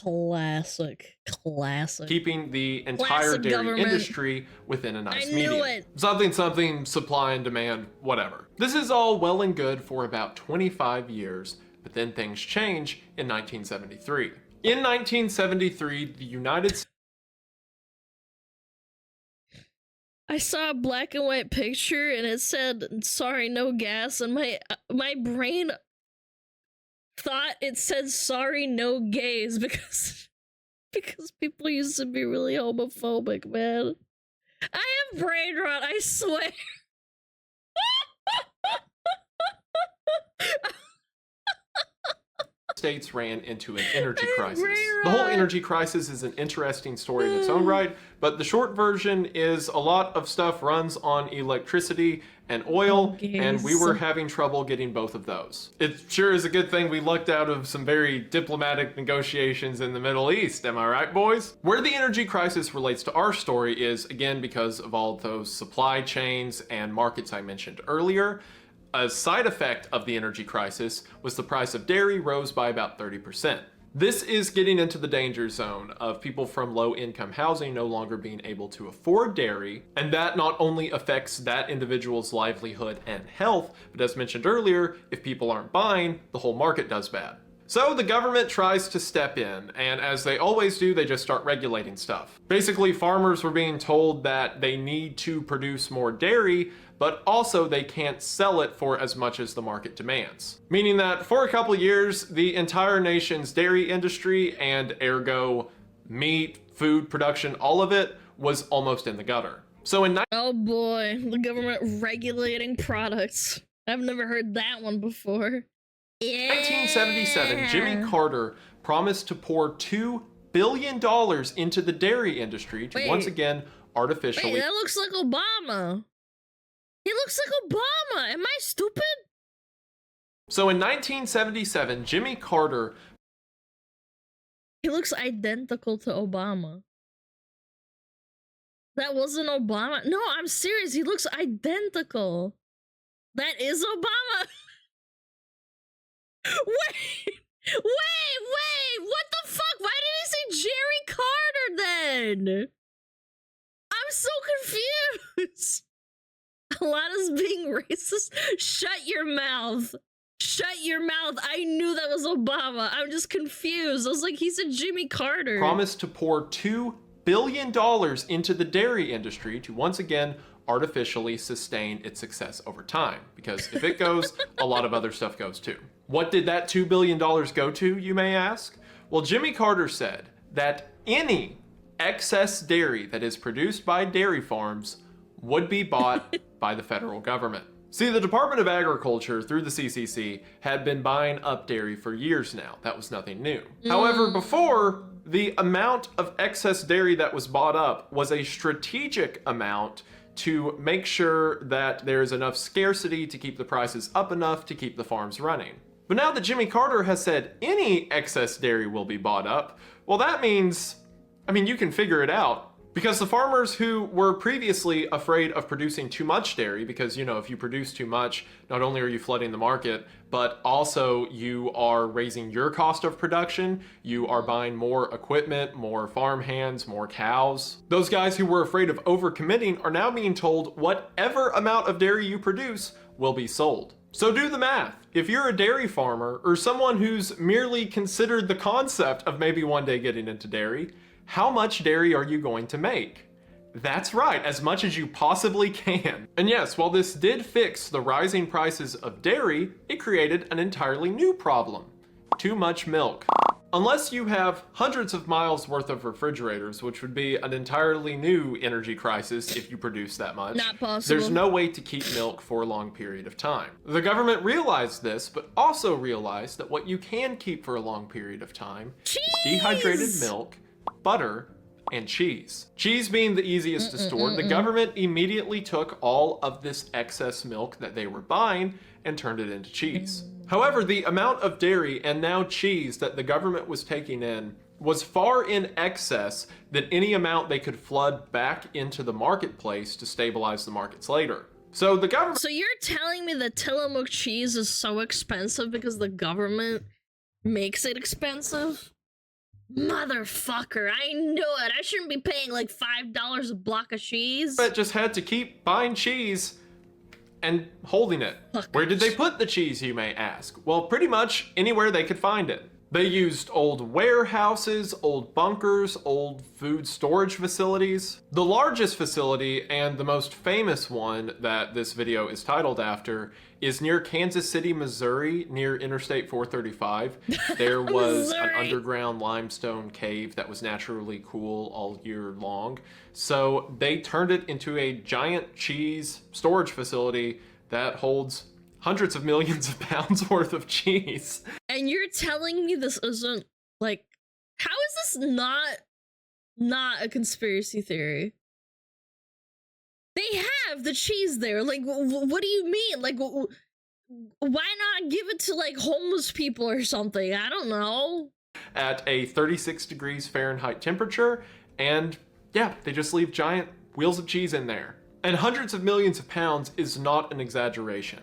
Classic. Keeping the entire dairy industry within a nice medium. Something, supply and demand, whatever. This is all well and good for about 25 years, but then things change in 1973. In 1973, the United States... I saw a black and white picture and it said, sorry, no gas, and my brain thought it said sorry, no gays, because people used to be really homophobic, man. I am brain rot, I swear. States ran into an energy crisis. The whole energy crisis is an interesting story in its own right, but the short version is a lot of stuff runs on electricity and oil, and we were having trouble getting both of those. It sure is a good thing we lucked out of some very diplomatic negotiations in the Middle East, am I right, boys? Where the energy crisis relates to our story is, again, because of all those supply chains and markets I mentioned earlier. A side effect of the energy crisis was the price of dairy rose by about 30%. This is getting into the danger zone of people from low-income housing no longer being able to afford dairy, and that not only affects that individual's livelihood and health, but as mentioned earlier, if people aren't buying, the whole market does bad. So the government tries to step in, and as they always do, they just start regulating stuff. Basically, farmers were being told that they need to produce more dairy, but also they can't sell it for as much as the market demands. Meaning that for a couple of years, the entire nation's dairy industry, and ergo meat, food production, all of it, was almost in the gutter. So in oh boy, the government regulating products. I've never heard that one before. Yeah. 1977, Jimmy Carter promised to pour $2 billion into the dairy industry to once again artificially... Wait, that looks like Obama. He looks like Obama. Am I stupid? So in 1977, Jimmy Carter... He looks identical to Obama. That wasn't Obama. No, I'm serious. He looks identical. That is Obama. Wait. What the fuck? Why did he say Jerry Carter then? I'm so confused. Alana's being racist. Shut your mouth. Shut your mouth. I knew that was Obama. I'm just confused. I was like, he said Jimmy Carter. Promised to pour $2 billion into the dairy industry to once again artificially sustain its success over time. Because if it goes, a lot of other stuff goes too. What did that $2 billion go to, you may ask? Well, Jimmy Carter said that any excess dairy that is produced by dairy farms would be bought by the federal government. See, the Department of Agriculture, through the CCC, had been buying up dairy for years now. That was nothing new. However, before, the amount of excess dairy that was bought up was a strategic amount to make sure that there's enough scarcity to keep the prices up enough to keep the farms running. But now that Jimmy Carter has said any excess dairy will be bought up, well, that means, I mean, you can figure it out. Because the farmers who were previously afraid of producing too much dairy, because, you know, if you produce too much, not only are you flooding the market, but also you are raising your cost of production, you are buying more equipment, more farm hands, more cows. Those guys who were afraid of overcommitting are now being told whatever amount of dairy you produce will be sold. So do the math. If you're a dairy farmer or someone who's merely considered the concept of maybe one day getting into dairy, how much dairy are you going to make? That's right, as much as you possibly can. And yes, while this did fix the rising prices of dairy, it created an entirely new problem: too much milk. Unless you have hundreds of miles worth of refrigerators, which would be an entirely new energy crisis if you produce that much, not possible. There's no way to keep milk for a long period of time. The government realized this, but also realized that what you can keep for a long period of time is dehydrated milk, butter, and cheese. Cheese being the easiest to store, the government immediately took all of this excess milk that they were buying and turned it into cheese. However, the amount of dairy and now cheese that the government was taking in was far in excess than any amount they could flood back into the marketplace to stabilize the markets later. So the government... So you're telling me that Tillamook cheese is so expensive because the government makes it expensive? Motherfucker, I knew it. I shouldn't be paying like $5 a block of cheese. But just had to keep buying cheese and holding it. Where did they put the cheese, you may ask? Well, pretty much anywhere they could find it. They used old warehouses, old bunkers, old food storage facilities. The largest facility and the most famous one that this video is titled after is near Kansas City, Missouri, near Interstate 435. There was an underground limestone cave that was naturally cool all year long. So they turned it into a giant cheese storage facility that holds hundreds of millions of pounds worth of cheese. And you're telling me this isn't, like, how is this not a conspiracy theory? They have the cheese there. Like, what do you mean? Like, why not give it to, like, homeless people or something? I don't know. At a 36 degrees Fahrenheit temperature, and yeah, they just leave giant wheels of cheese in there. And hundreds of millions of pounds is not an exaggeration.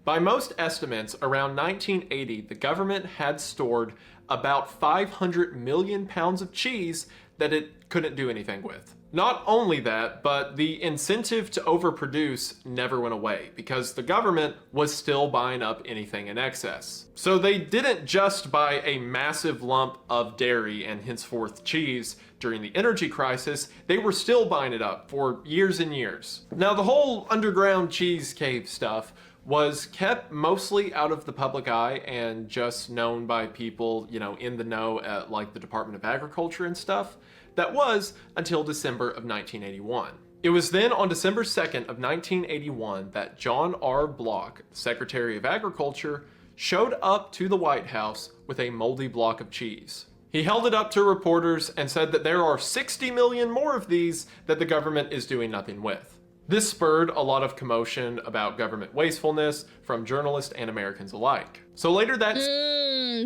By most estimates, around 1980, the government had stored about 500 million pounds of cheese that it couldn't do anything with. Not only that, but the incentive to overproduce never went away because the government was still buying up anything in excess. So they didn't just buy a massive lump of dairy and henceforth cheese during the energy crisis, they were still buying it up for years and years. Now, the whole underground cheese cave stuff was kept mostly out of the public eye and just known by people, you know, in the know at like the Department of Agriculture and stuff. That was until December of 1981. It was then on December 2nd of 1981 that John R. Block, Secretary of Agriculture, showed up to the White House with a moldy block of cheese. He held it up to reporters and said that there are 60 million more of these that the government is doing nothing with. This spurred a lot of commotion about government wastefulness from journalists and Americans alike. So later that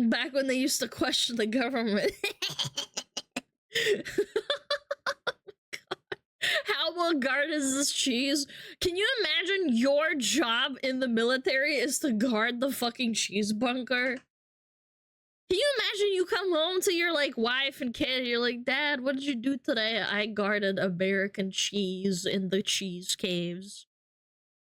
back when they used to question the government. How well guarded is this cheese? Can you imagine your job in the military is to guard the fucking cheese bunker? Can you imagine you come home to your like wife and kid, you're like, Dad, what did you do today? I guarded American cheese in the cheese caves.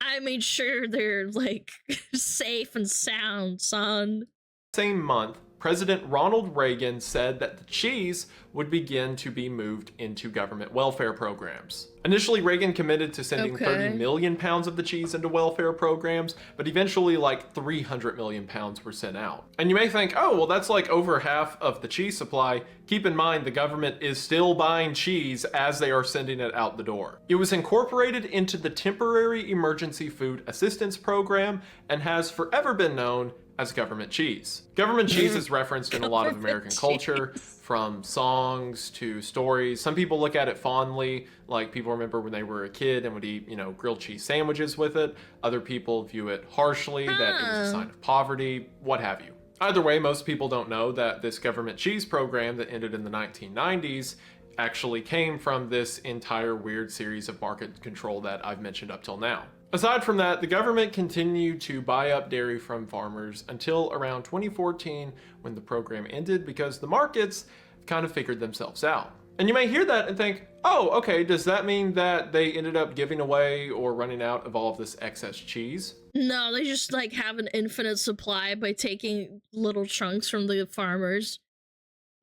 I made sure they're like safe and sound, son. same month, President Ronald Reagan said that the cheese would begin to be moved into government welfare programs. Initially, Reagan committed to sending 30 million pounds of the cheese into welfare programs, but eventually like 300 million pounds were sent out. And you may think, oh, well, that's like over half of the cheese supply. Keep in mind, the government is still buying cheese as they are sending it out the door. It was incorporated into the Temporary Emergency Food Assistance Program and has forever been known as government cheese. Government cheese is referenced in a lot of American culture, from songs to stories. Some people look at it fondly, like people remember when they were a kid and would eat, grilled cheese sandwiches with it. Other people view it harshly, that it was a sign of poverty, what have you. Either way, most people don't know that this government cheese program that ended in the 1990s actually came from this entire weird series of market control that I've mentioned up till now. Aside from that, the government continued to buy up dairy from farmers until around 2014 when the program ended because the markets kind of figured themselves out. And you may hear that and think, oh, okay, does that mean that they ended up giving away or running out of all of this excess cheese? No, they just like have an infinite supply by taking little chunks from the farmers.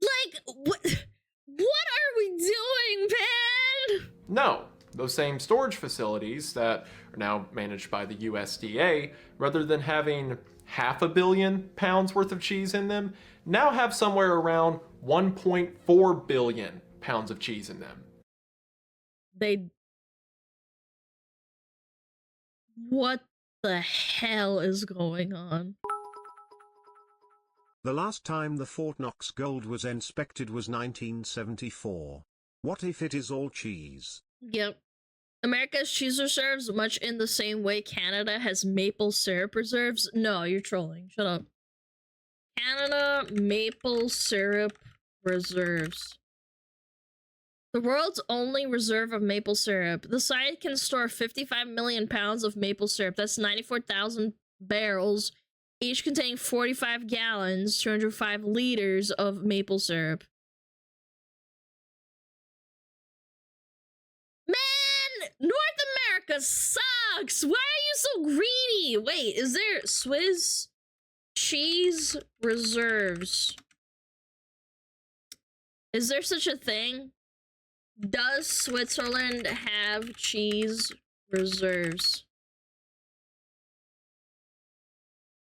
Like, what are we doing, man? No. Those same storage facilities that are now managed by the USDA, rather than having 500 million pounds worth of cheese in them, now have somewhere around 1.4 billion pounds of cheese in them. What the hell is going on? The last time the Fort Knox gold was inspected was 1974. What if it is all cheese? Yep. America's cheese reserves, much in the same way Canada has maple syrup reserves. No, you're trolling. Shut up. Canada maple syrup reserves. The world's only reserve of maple syrup. The site can store 55 million pounds of maple syrup. That's 94,000 barrels, each containing 45 gallons, 205 liters of maple syrup. North America sucks! Why are you so greedy? Wait, is there Swiss cheese reserves? Is there such a thing? Does Switzerland have cheese reserves?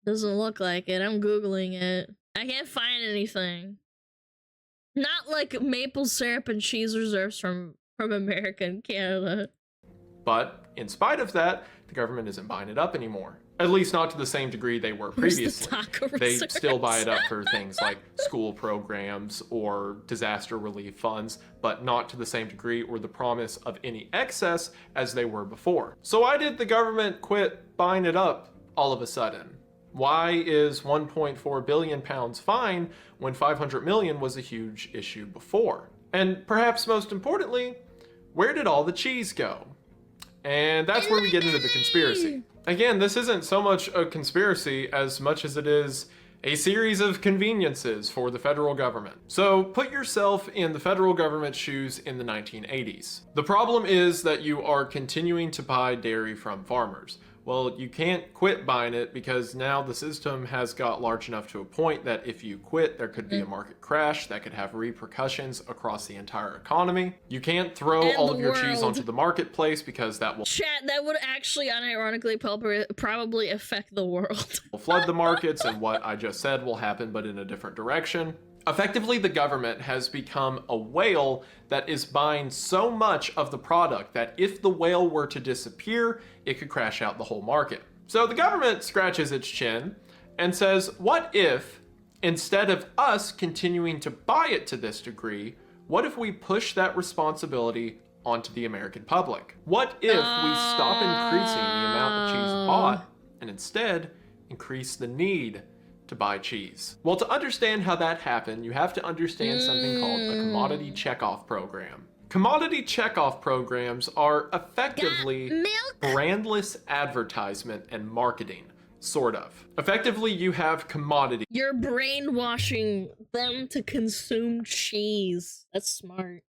Doesn't look like it. I'm Googling it. I can't find anything. Not like maple syrup and cheese reserves from America and Canada. But in spite of that, the government isn't buying it up anymore. At least not to the same degree they were previously. They still buy it up for things like school programs or disaster relief funds, but not to the same degree or the promise of any excess as they were before. So why did the government quit buying it up all of a sudden? Why is 1.4 billion pounds fine when 500 million was a huge issue before? And perhaps most importantly, where did all the cheese go? And that's where we get into the conspiracy. Again, this isn't so much a conspiracy as much as it is a series of conveniences for the federal government. So put yourself in the federal government's shoes in the 1980s. The problem is that you are continuing to buy dairy from farmers. Well, you can't quit buying it because now the system has got large enough to a point that if you quit, there could be a market crash that could have repercussions across the entire economy. You can't throw all of your cheese onto the marketplace because that will that would actually unironically probably affect the world. will flood the markets, and what I just said will happen, but in a different direction. Effectively, the government has become a whale that is buying so much of the product that if the whale were to disappear, it could crash out the whole market. So the government scratches its chin and says, what if, instead of us continuing to buy it to this degree, what if we push that responsibility onto the American public? What if we stop increasing the amount of cheese bought and instead increase the need to buy cheese? Well, to understand how that happened, you have to understand something called a commodity checkoff program. Commodity checkoff programs are effectively brandless advertisement and marketing, sort of. Effectively, you have commodity. You're brainwashing them to consume cheese. That's smart.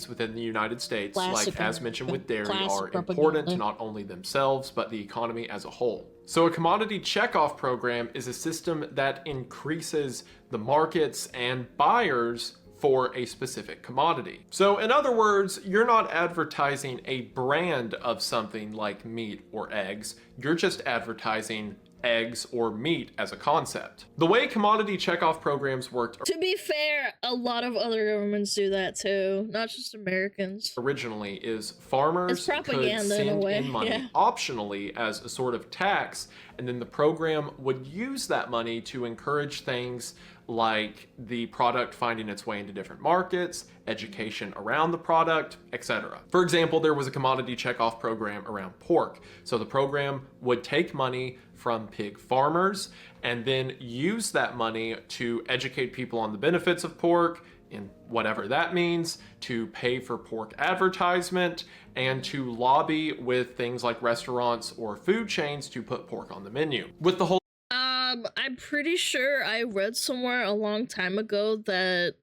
Within the United States, Classic like as mentioned with dairy, classic are important propaganda. to not only themselves, but the economy as a whole. So a commodity checkoff program is a system that increases the markets and buyers for a specific commodity. So in other words, you're not advertising a brand of something like meat or eggs, you're just advertising eggs or meat as a concept. The way commodity checkoff programs worked To be fair, a lot of other governments do that too, not just Americans. originally is farmers It's propaganda could in a send way, in money yeah. optionally as a sort of tax, and then the program would use that money to encourage things like the product finding its way into different markets, education around the product, etc. For example, there was a commodity checkoff program around pork. So the program would take money from pig farmers and then use that money to educate people on the benefits of pork, in whatever that means, to pay for pork advertisement, and to lobby with things like restaurants or food chains to put pork on the menu. With the whole I'm pretty sure I read somewhere a long time ago that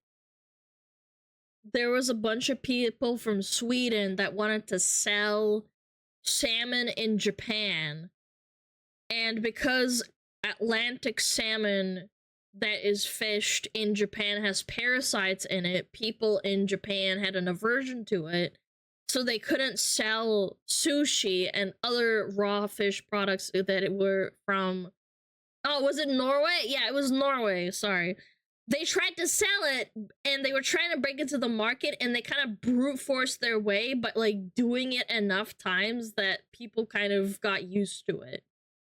there was a bunch of people from Sweden that wanted to sell salmon in Japan. And because Atlantic salmon that is fished in Japan has parasites in it, people in Japan had an aversion to it. So they couldn't sell sushi and other raw fish products that were from... Oh, was it Norway? Yeah, it was Norway, sorry. They tried to sell it, and they were trying to break into the market, and they kind of brute forced their way, but, like, doing it enough times that people kind of got used to it.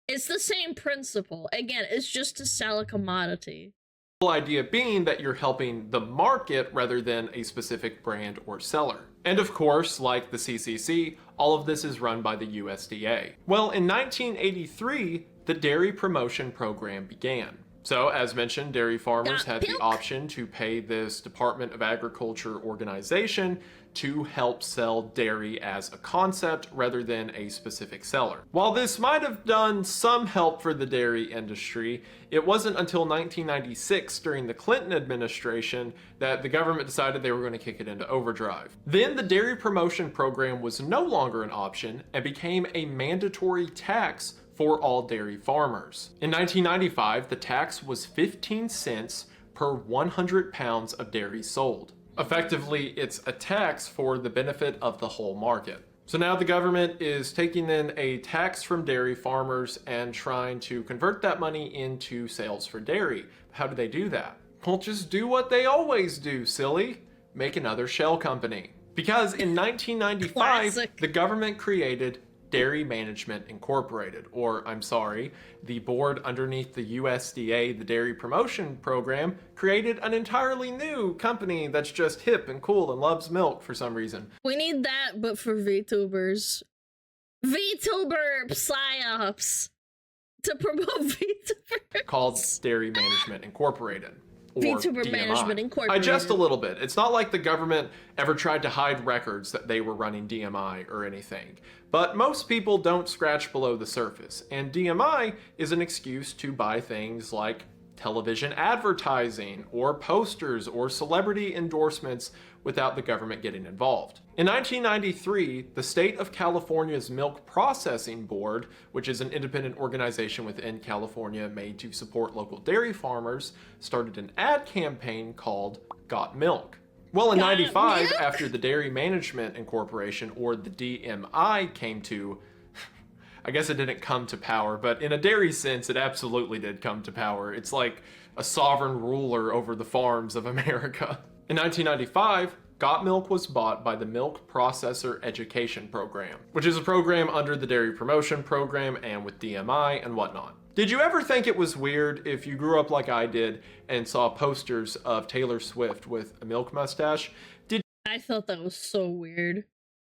It's the same principle. Again, it's just to sell a commodity. The whole idea being that you're helping the market rather than a specific brand or seller. And of course, like the CCC, all of this is run by the USDA. Well, in 1983, the Dairy Promotion Program began. So, as mentioned, dairy farmers had the option to pay this Department of Agriculture organization to help sell dairy as a concept rather than a specific seller. While this might have done some help for the dairy industry, it wasn't until 1996 during the Clinton administration that the government decided they were going to kick it into overdrive. Then the Dairy Promotion Program was no longer an option and became a mandatory tax for all dairy farmers. In 1995, the tax was 15 cents per 100 pounds of dairy sold. Effectively, it's a tax for the benefit of the whole market. So now the government is taking in a tax from dairy farmers and trying to convert that money into sales for dairy. How do they do that? Well, just do what they always do, silly. Make another shell company. Because in 1995, the government created Dairy Management Incorporated, or I'm sorry, the board underneath the USDA, the Dairy Promotion Program, created an entirely new company that's just hip and cool and loves milk for some reason. We need that, but for VTubers. VTuber PsyOps. To promote VTubers. Called Dairy Management Incorporated. Or VTuber DMI. Management Incorporated. I just a little bit. It's not like the government ever tried to hide records that they were running DMI or anything. But most people don't scratch below the surface, and DMI is an excuse to buy things like television advertising or posters or celebrity endorsements without the government getting involved. In 1993, the state of California's Milk Processing Board, which is an independent organization within California made to support local dairy farmers, started an ad campaign called Got Milk. Well, in 95, after the Dairy Management Incorporation, or the DMI, came to, I guess it didn't come to power, but in a dairy sense, it absolutely did come to power. It's like a sovereign ruler over the farms of America. In 1995, Got Milk was bought by the Milk Processor Education Program, which is a program under the Dairy Promotion Program and with DMI and whatnot. Did you ever think it was weird if you grew up like I did and saw posters of Taylor Swift with a milk mustache? I thought that was so weird.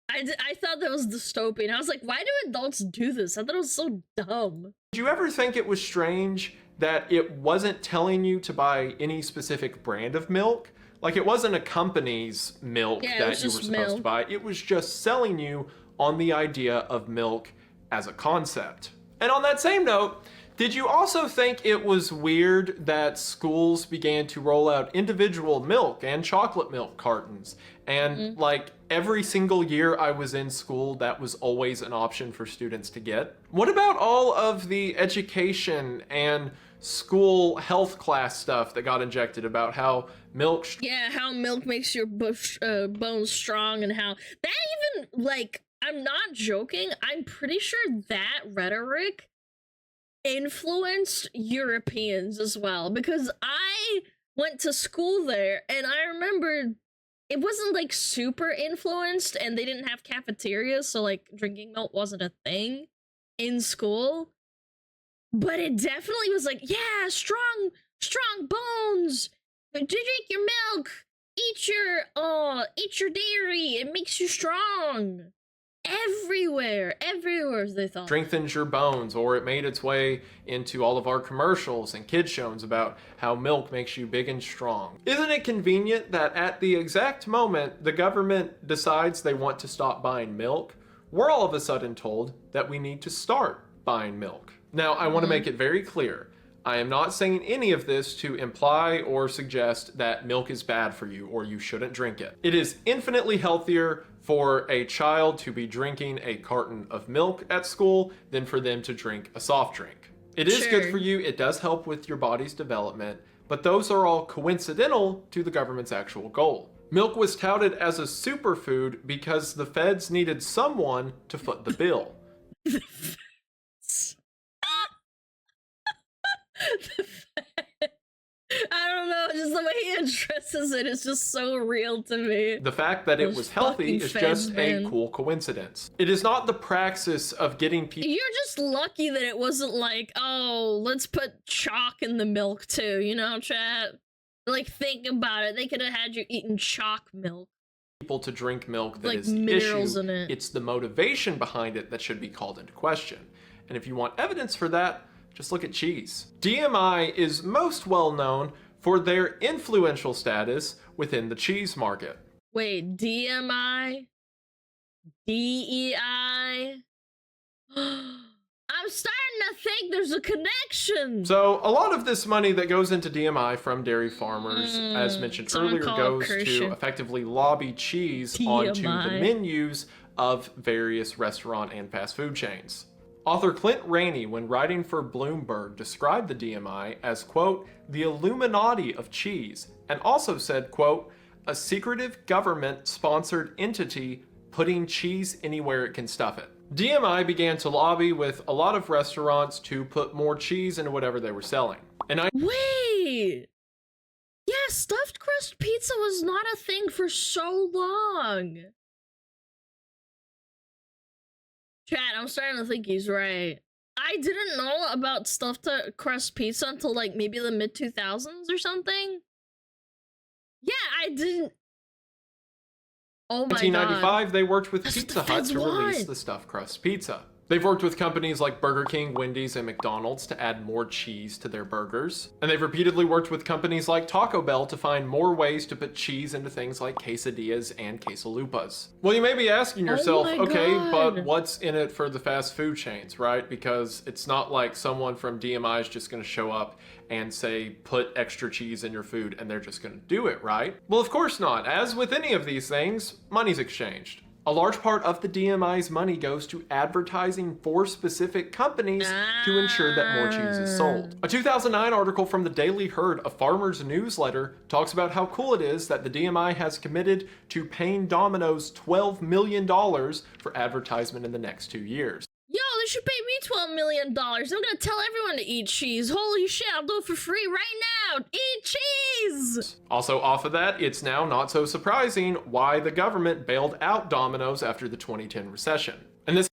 I thought that was dystopian. I was like, why do adults do this? I thought it was so dumb. Did you ever think it was strange that it wasn't telling you to buy any specific brand of milk? Like, it wasn't a company's milk that you were supposed to buy. It was just selling you on the idea of milk as a concept. And on that same note, did you also think it was weird that schools began to roll out individual milk and chocolate milk cartons? And like every single year I was in school, that was always an option for students to get. What about all of the education and school health class stuff that got injected about how milk... Yeah, how milk makes your bones strong, and how... That even, like, I'm not joking, I'm pretty sure that rhetoric influenced Europeans as well, because I went to school there, and I remember it wasn't, like, super influenced, and they didn't have cafeterias, so, like, drinking milk wasn't a thing in school. But it definitely was like, yeah, strong bones. Drink your milk. Eat your dairy. It makes you strong. Everywhere they thought. Strengthens your bones, or it made its way into all of our commercials and kid shows about how milk makes you big and strong. Isn't it convenient that at the exact moment the government decides they want to stop buying milk, we're all of a sudden told that we need to start buying milk? Now, I want to make it very clear. I am not saying any of this to imply or suggest that milk is bad for you or you shouldn't drink it. It is infinitely healthier for a child to be drinking a carton of milk at school than for them to drink a soft drink. It is good for you, it does help with your body's development, but those are all coincidental to the government's actual goal. Milk was touted as a superfood because the feds needed someone to foot the bill. I don't know, just the way he addresses it is just so real to me. The fact that it was healthy is just a cool coincidence. It is not the praxis of getting people... You're just lucky that it wasn't like, oh, let's put chalk in the milk too, you know, chat? Like, think about it. They could have had you eating chalk milk. People to drink milk that like is the minerals issue. In it. It's the motivation behind it that should be called into question. And if you want evidence for that, just look at cheese. DMI is most well known for their influential status within the cheese market. Wait, DMI? DEI? I'm starting to think there's a connection. So a lot of this money that goes into DMI from dairy farmers, as mentioned earlier, goes to effectively lobby cheese onto the menus of various restaurant and fast food chains. Author Clint Rainey, when writing for Bloomberg, described the DMI as, quote, the Illuminati of cheese, and also said, quote, a secretive government-sponsored entity putting cheese anywhere it can stuff it. DMI began to lobby with a lot of restaurants to put more cheese into whatever they were selling. And Wait! Yeah, stuffed crust pizza was not a thing for so long. Chat, I'm starting to think he's right. I didn't know about stuffed crust pizza until like maybe the mid-2000s or something. Yeah, I didn't. Oh my god. In 1995, they worked with Pizza Hut to release the stuffed crust pizza. They've worked with companies like Burger King, Wendy's, and McDonald's to add more cheese to their burgers. And they've repeatedly worked with companies like Taco Bell to find more ways to put cheese into things like quesadillas and quesalupas. Well, you may be asking yourself, okay, but what's in it for the fast food chains, right? Because it's not like someone from DMI is just gonna show up and say, put extra cheese in your food, and they're just gonna do it, right? Well, of course not. As with any of these things, money's exchanged. A large part of the DMI's money goes to advertising for specific companies to ensure that more cheese is sold. A 2009 article from the Daily Herd, a farmer's newsletter, talks about how cool it is that the DMI has committed to paying Domino's $12 million for advertisement in the next 2 years. Yo, they should pay me $12 million. I'm gonna tell everyone to eat cheese. Holy shit, I'll do it for free right now. Eat cheese! Also off of that, it's now not so surprising why the government bailed out Domino's after the 2010 recession. And this...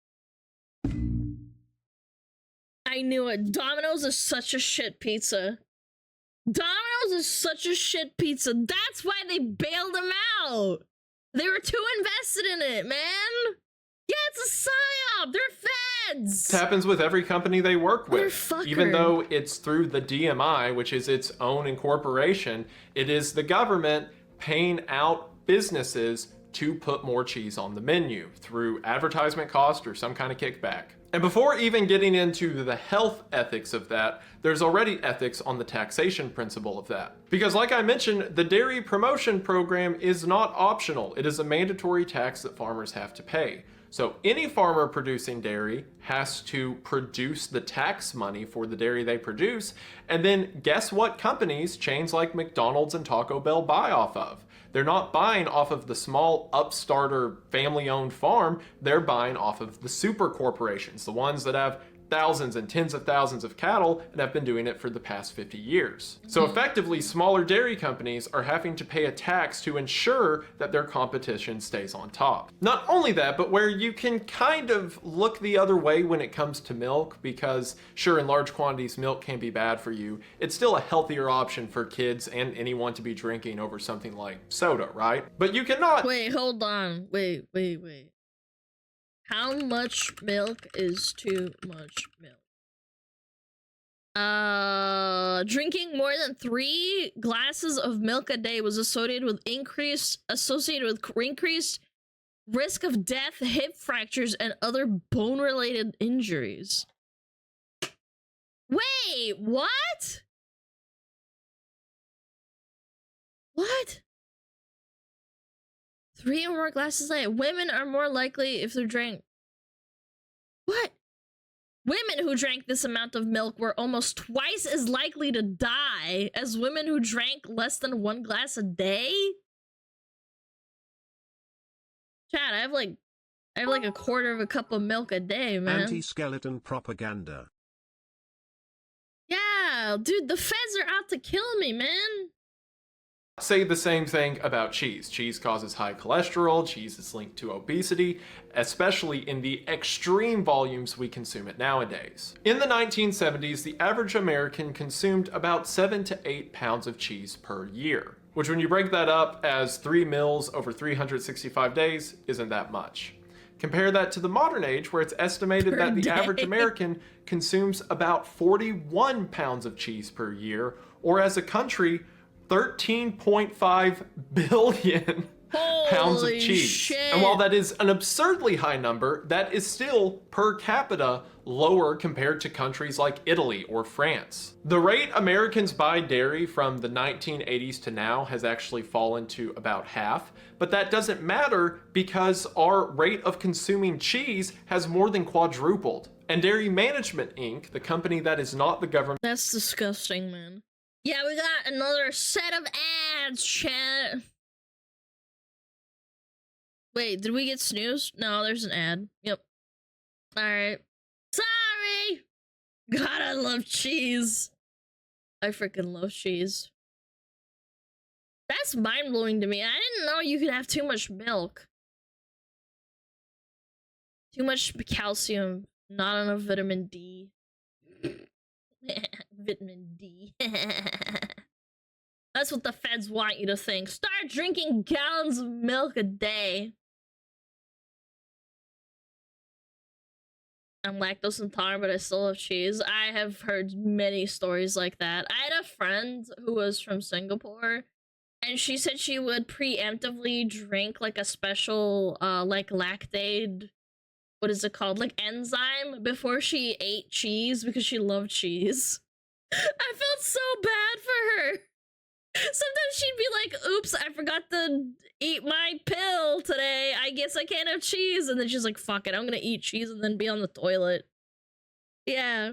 I I knew it. Domino's is such a shit pizza. Domino's is such a shit pizza. That's why they bailed them out. They were too invested in it, man. Yeah, it's a psyop. They're feds. It happens with every company they work with. Motherfucker. Even though it's through the DMI, which is its own incorporation, it is the government paying out businesses to put more cheese on the menu through advertisement cost or some kind of kickback. And before even getting into the health ethics of that, there's already ethics on the taxation principle of that. Because like I mentioned, the dairy promotion program is not optional. It is a mandatory tax that farmers have to pay. So any farmer producing dairy has to produce the tax money for the dairy they produce, and then guess what companies, chains like McDonald's and Taco Bell, buy off of? They're not buying off of the small upstart or family-owned farm, they're buying off of the super corporations, the ones that have thousands and tens of thousands of cattle and have been doing it for the past 50 years. So effectively, smaller dairy companies are having to pay a tax to ensure that their competition stays on top. Not only that, but where you can kind of look the other way when it comes to milk, because sure, in large quantities, milk can be bad for you. It's still a healthier option for kids and anyone to be drinking over something like soda, right? But you cannot— Wait, hold on. Wait. How much milk is too much milk? Drinking more than 3 glasses of milk a day was associated with increased risk of death, hip fractures, and other bone-related injuries. Wait, what? What? 3 or more glasses a day. Women are more likely if they drank. What? Women who drank this amount of milk were almost twice as likely to die as women who drank less than 1 glass a day? Chad, I have like a quarter of a cup of milk a day, man. Anti-skeleton propaganda. Yeah, dude, the feds are out to kill me, man. say the same thing about cheese. Cheese causes high cholesterol, cheese is linked to obesity, especially in the extreme volumes we consume it nowadays. In the 1970s, the average American consumed about 7 to 8 pounds of cheese per year, which when you break that up as 3 meals over 365 days, isn't that much. Compare that to the modern age, where it's estimated that the average American consumes about 41 pounds of cheese per year, or as a country, 13.5 billion pounds of cheese. Shit. And while that is an absurdly high number, that is still per capita lower compared to countries like Italy or France. The rate Americans buy dairy from the 1980s to now has actually fallen to about half, but that doesn't matter because our rate of consuming cheese has more than quadrupled. And Dairy Management Inc., the company that is not the government— That's disgusting, man. Yeah, we got another set of ads, chat. Wait, did we get snooze? No, there's an ad. Yep. Alright. Sorry! God, I love cheese. I freaking love cheese. That's mind-blowing to me. I didn't know you could have too much milk. Too much calcium. Not enough vitamin D. Vitamin D. That's what the feds want you to think. Start drinking gallons of milk a day. I'm lactose intolerant, but I still love cheese. I have heard many stories like that. I had a friend who was from Singapore, and she said she would preemptively drink like a special like lactate, what is it called, like enzyme, before she ate cheese because she loved cheese. I felt so bad for her. Sometimes she'd be like, oops, I forgot to eat my pill today. I guess I can't have cheese. And then she's like, fuck it, I'm gonna eat cheese and then be on the toilet. Yeah.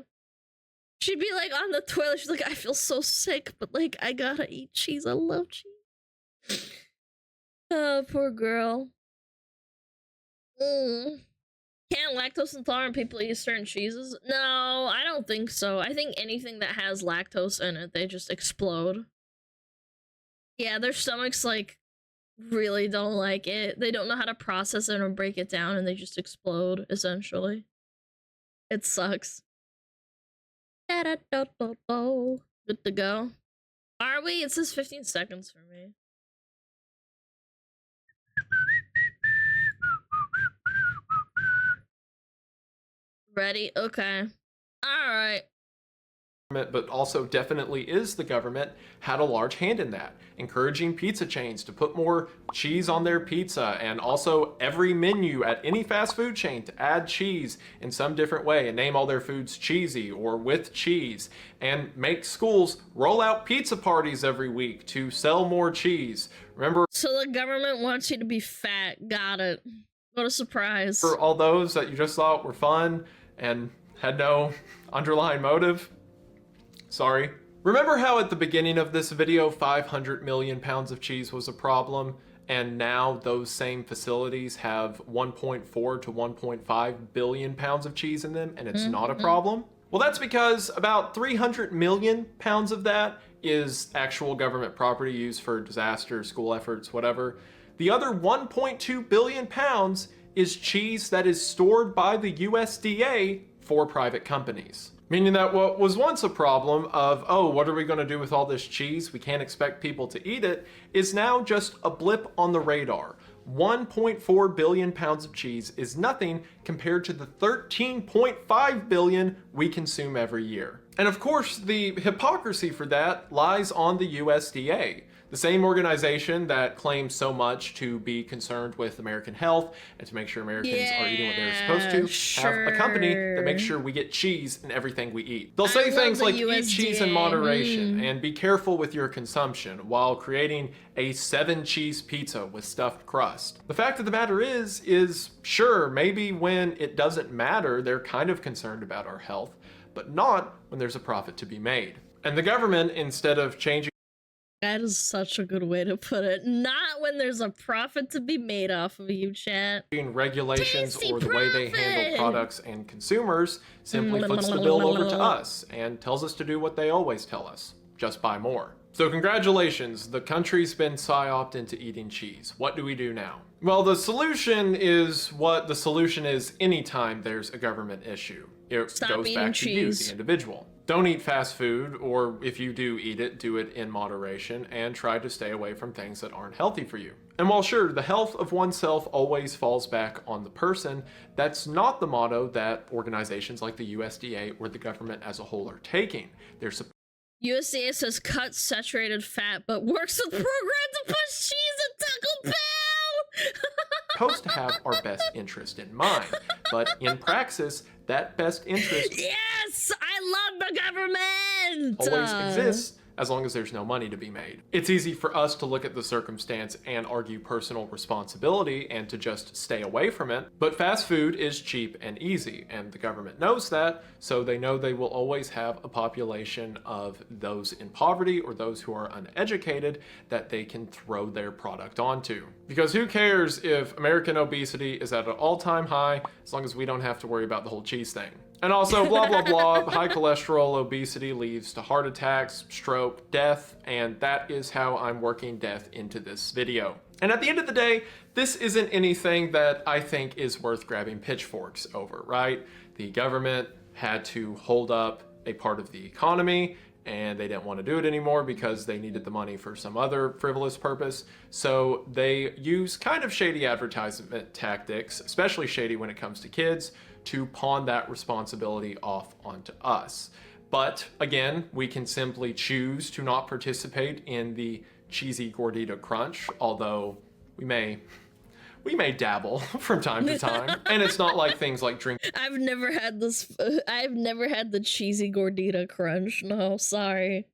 She'd be like on the toilet. She's like, I feel so sick, but like, I gotta eat cheese. I love cheese. Oh, poor girl. Can't lactose intolerant people eat certain cheeses? No, I don't think so. I think anything that has lactose in it, they just explode. Yeah, their stomachs, like, really don't like it. They don't know how to process it or break it down, and they just explode, essentially. It sucks. Good to go. Are we? It says 15 seconds for me. Ready? Okay. Alright. But also definitely is the government, had a large hand in that, encouraging pizza chains to put more cheese on their pizza, and also every menu at any fast food chain to add cheese in some different way and name all their foods cheesy or with cheese, and make schools roll out pizza parties every week to sell more cheese. Remember? So the government wants you to be fat. Got it. What a surprise. For all those that you just thought were fun and had no underlying motive? Sorry. Remember how at the beginning of this video 500 million pounds of cheese was a problem, and now those same facilities have 1.4 to 1.5 billion pounds of cheese in them and it's not a problem? Well, that's because about 300 million pounds of that is actual government property used for disaster, school efforts, whatever. The other 1.2 billion pounds is cheese that is stored by the USDA for private companies. Meaning that what was once a problem of, oh, what are we going to do with all this cheese? We can't expect people to eat it, is now just a blip on the radar. 1.4 billion pounds of cheese is nothing compared to the 13.5 billion we consume every year. And of course, the hypocrisy for that lies on the USDA. The same organization that claims so much to be concerned with American health and to make sure Americans are eating what they're supposed to, have a company that makes sure we get cheese in everything we eat. They'll say things like eat cheese in moderation and be careful with your consumption while creating a 7-cheese pizza with stuffed crust. The fact of the matter is sure, maybe when it doesn't matter, they're kind of concerned about our health, but not when there's a profit to be made. And the government, instead of changing that is such a good way to put it. Not when there's a profit to be made off of you, chat. regulations or the way they handle products and consumers, simply flips the bill over to us and tells us to do what they always tell us, just buy more. So congratulations, the country's been psyoped into eating cheese. What do we do now? Well, the solution is what the solution is anytime there's a government issue. It goes back to you, the individual. Don't eat fast food, or if you do eat it, do it in moderation and try to stay away from things that aren't healthy for you. And while sure, the health of oneself always falls back on the person, that's not the motto that organizations like the USDA or the government as a whole are taking. They're USDA says cut saturated fat, but works with program to push cheese and Taco Bell! supposed to have our best interest in mind, but in praxis, that best interest yes, I love the government. Always exists as long as there's no money to be made. It's easy for us to look at the circumstance and argue personal responsibility and to just stay away from it, but fast food is cheap and easy, and the government knows that, so they know they will always have a population of those in poverty or those who are uneducated that they can throw their product onto. Because who cares if American obesity is at an all-time high as long as we don't have to worry about the whole cheese thing. And also, blah, blah, blah, high cholesterol obesity leads to heart attacks, stroke, death, and that is how I'm working death into this video. And at the end of the day, this isn't anything that I think is worth grabbing pitchforks over, right? The government had to hold up a part of the economy, and they didn't want to do it anymore because they needed the money for some other frivolous purpose. So they use kind of shady advertisement tactics, especially shady when it comes to kids, to pawn that responsibility off onto us. But again, we can simply choose to not participate in the cheesy gordita crunch, although we may dabble from time to time. And it's not like things like drinking. I've never had this. I've never had the cheesy gordita crunch. No, sorry.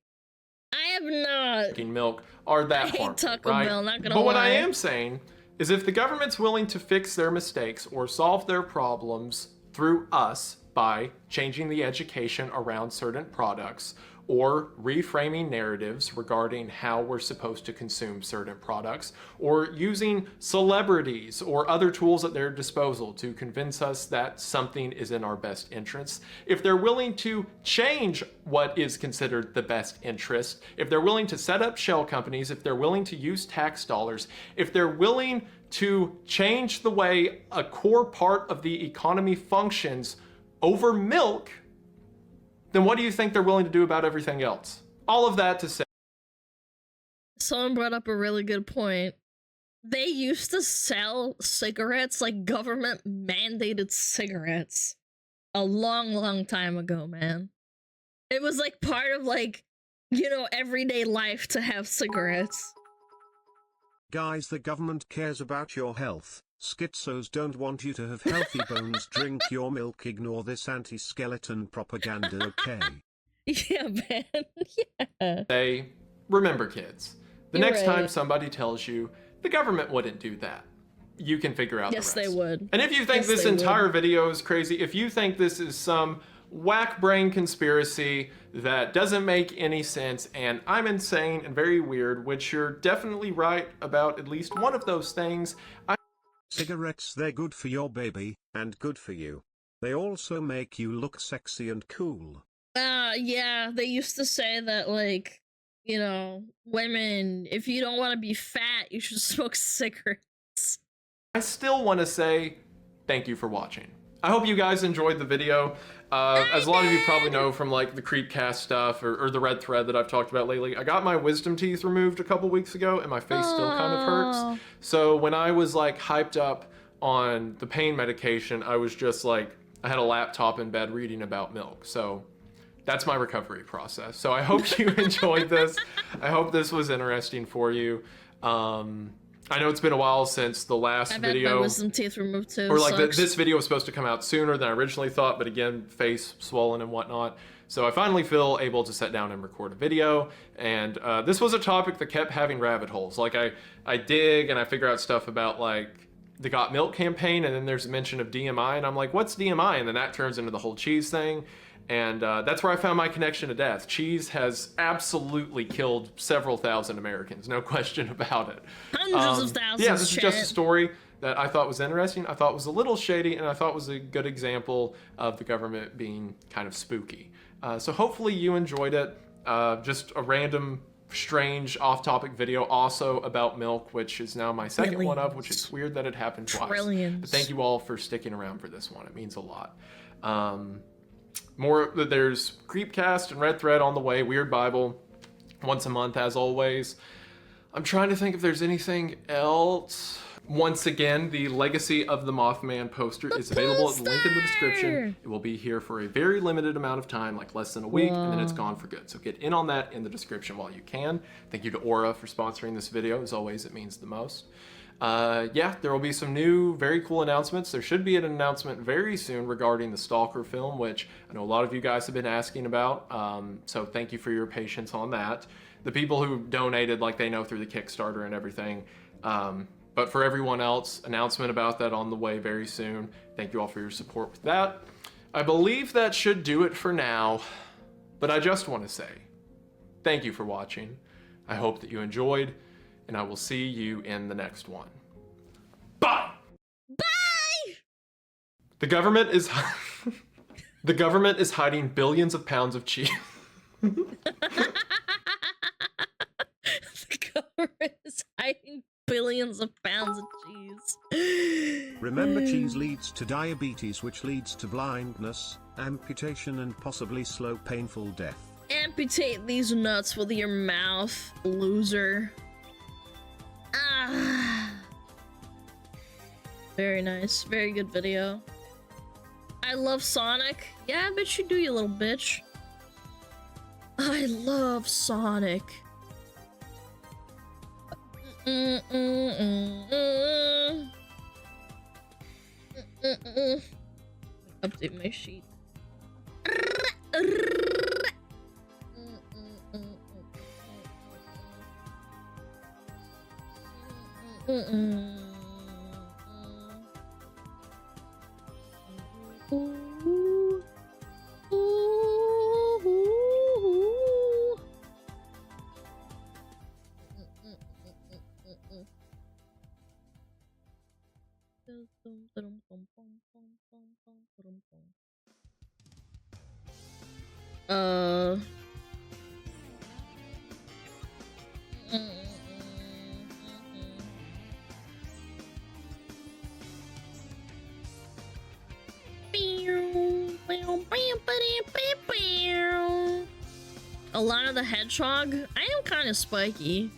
I have not. Drinking milk are that harmful, hate Taco right? Bell, not gonna But what lie. I am saying is if the government's willing to fix their mistakes or solve their problems through us by changing the education around certain products or reframing narratives regarding how we're supposed to consume certain products, or using celebrities or other tools at their disposal to convince us that something is in our best interest, if they're willing to change what is considered the best interest, if they're willing to set up shell companies, if they're willing to use tax dollars, if they're willing to change the way a core part of the economy functions over milk, then what do you think they're willing to do about everything else? All of that to say. Someone brought up a really good point. They used to sell cigarettes, like government mandated cigarettes, a long, long time ago, man. It was like part of like, you know, everyday life to have cigarettes. Guys, the government cares about your health. Schizos don't want you to have healthy bones. Drink your milk. Ignore this anti-skeleton propaganda, okay? Yeah, man. Yeah. Say, remember kids, the You're next right. time somebody tells you the government wouldn't do that, you can figure out Yes, the rest. they would. And if you think Yes, this they entire would. video is crazy, if you think this is some whack brain conspiracy that doesn't make any sense and I'm insane and very weird, which you're definitely right about at least one of those things, Cigarettes, they're good for your baby, and good for you. They also make you look sexy and cool. Yeah, they used to say that, like, you know, women, if you don't want to be fat, you should smoke cigarettes. I still want to say thank you for watching. I hope you guys enjoyed the video. As a lot of you probably know from like the Creepcast stuff or the red thread that I've talked about lately, I got my wisdom teeth removed a couple weeks ago and my face still kind of hurts. So when I was like hyped up on the pain medication, I was just like, I had a laptop in bed reading about milk. So that's my recovery process. So I hope you enjoyed this. I hope this was interesting for you. I know it's been a while since the last I've video. had my wisdom teeth removed too. Or like Sucks. this video was supposed to come out sooner than I originally thought, but again, face swollen and whatnot. So I finally feel able to sit down and record a video. And this was a topic that kept having rabbit holes. Like I dig and I figure out stuff about like the Got Milk campaign, and then there's a mention of DMI, and I'm like, what's DMI? And then that turns into the whole cheese thing. And that's where I found my connection to death. Cheese has absolutely killed several thousand Americans, no question about it. Hundreds of thousands. Yeah, this is just a chat. story that I thought was interesting, I thought was a little shady, and I thought was a good example of the government being kind of spooky. So hopefully you enjoyed it. Just a random, strange, off-topic video also about milk, which is now my second one of, which is weird that it happened twice. But thank you all for sticking around for this one. It means a lot. There's Creepcast and Red Thread on the way, Weird Bible, once a month as always. I'm trying to think if there's anything else. Once again, the Legacy of the Mothman poster is available at the link in the description. It will be here for a very limited amount of time, like less than a week, and then it's gone for good. So get in on that in the description while you can. Thank you to Aura for sponsoring this video. As always, it means the most. Yeah, there will be some new, very cool announcements. There should be an announcement very soon regarding the Stalker film, which I know a lot of you guys have been asking about. So thank you for your patience on that. The people who donated, like they know through the Kickstarter and everything. But for everyone else, announcement about that on the way very soon. Thank you all for your support with that. I believe that should do it for now, but I just want to say thank you for watching. I hope that you enjoyed, and I will see you in the next one. Bye! Bye! The government is the government is hiding billions of pounds of cheese. The government is hiding billions of pounds of cheese. Remember, cheese leads to diabetes, which leads to blindness, amputation, and possibly slow, painful death. Amputate these nuts with your mouth, loser. Ah. Very nice. Very good video. I love Sonic. Yeah, I bet you do, you little bitch. I love Sonic. Update my sheet. Pew, pew, pew, pew, pew, pew. Alana the Hedgehog. I am kind of spiky.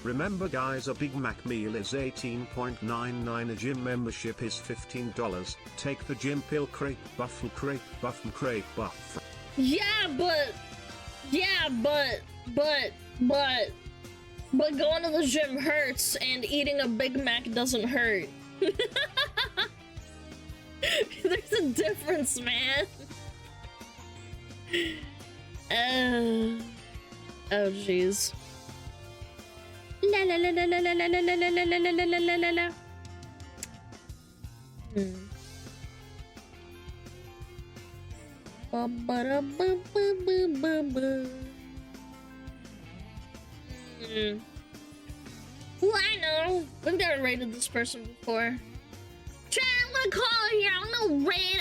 Remember guys, a Big Mac meal is $18.99, a gym membership is $15. Take the gym pill, crepe buff and crepe buff and crepe buff. Yeah, but going to the gym hurts and eating a Big Mac doesn't hurt. There's a difference, man. Oh jeez. La la la la la la la la la la la la la la la la. Well, I know. We've never rated this person before. Chat, I'm gonna call here. I'm gonna raid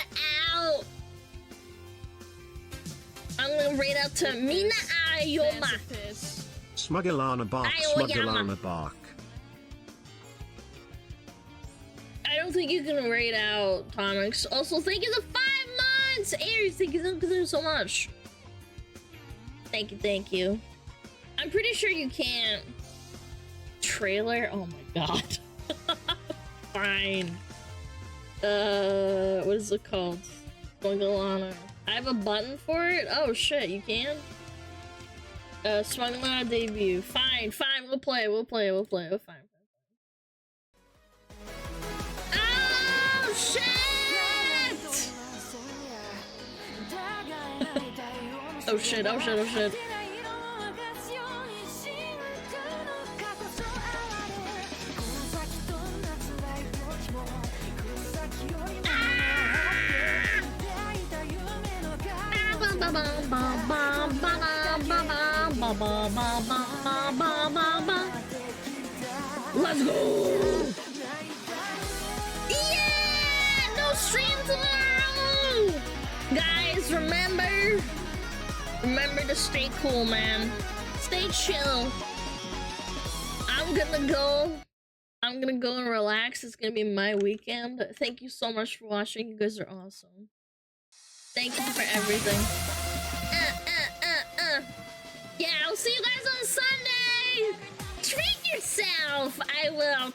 out. I'm gonna raid out to Mina Ayoma. SmugAlana bark, SmugAlana bark. I don't think you can raid out Tomix. Also, thank you for 5 months! Aries, thank you so much. Thank you. I'm pretty sure you can't. Trailer? Oh my god. Fine. What is it called? SmugAlana. I have a button for it? Oh shit, you can? SmugAlana debut. Fine, we'll play. We're fine. Oh shit! Oh shit. Let's go! Yeah! No stream tomorrow! Guys, remember to stay cool, man. Stay chill. I'm gonna go and relax. It's gonna be my weekend. Thank you so much for watching. You guys are awesome. Thank you for everything. Yeah, I'll see you guys on Sunday. Treat yourself. I will.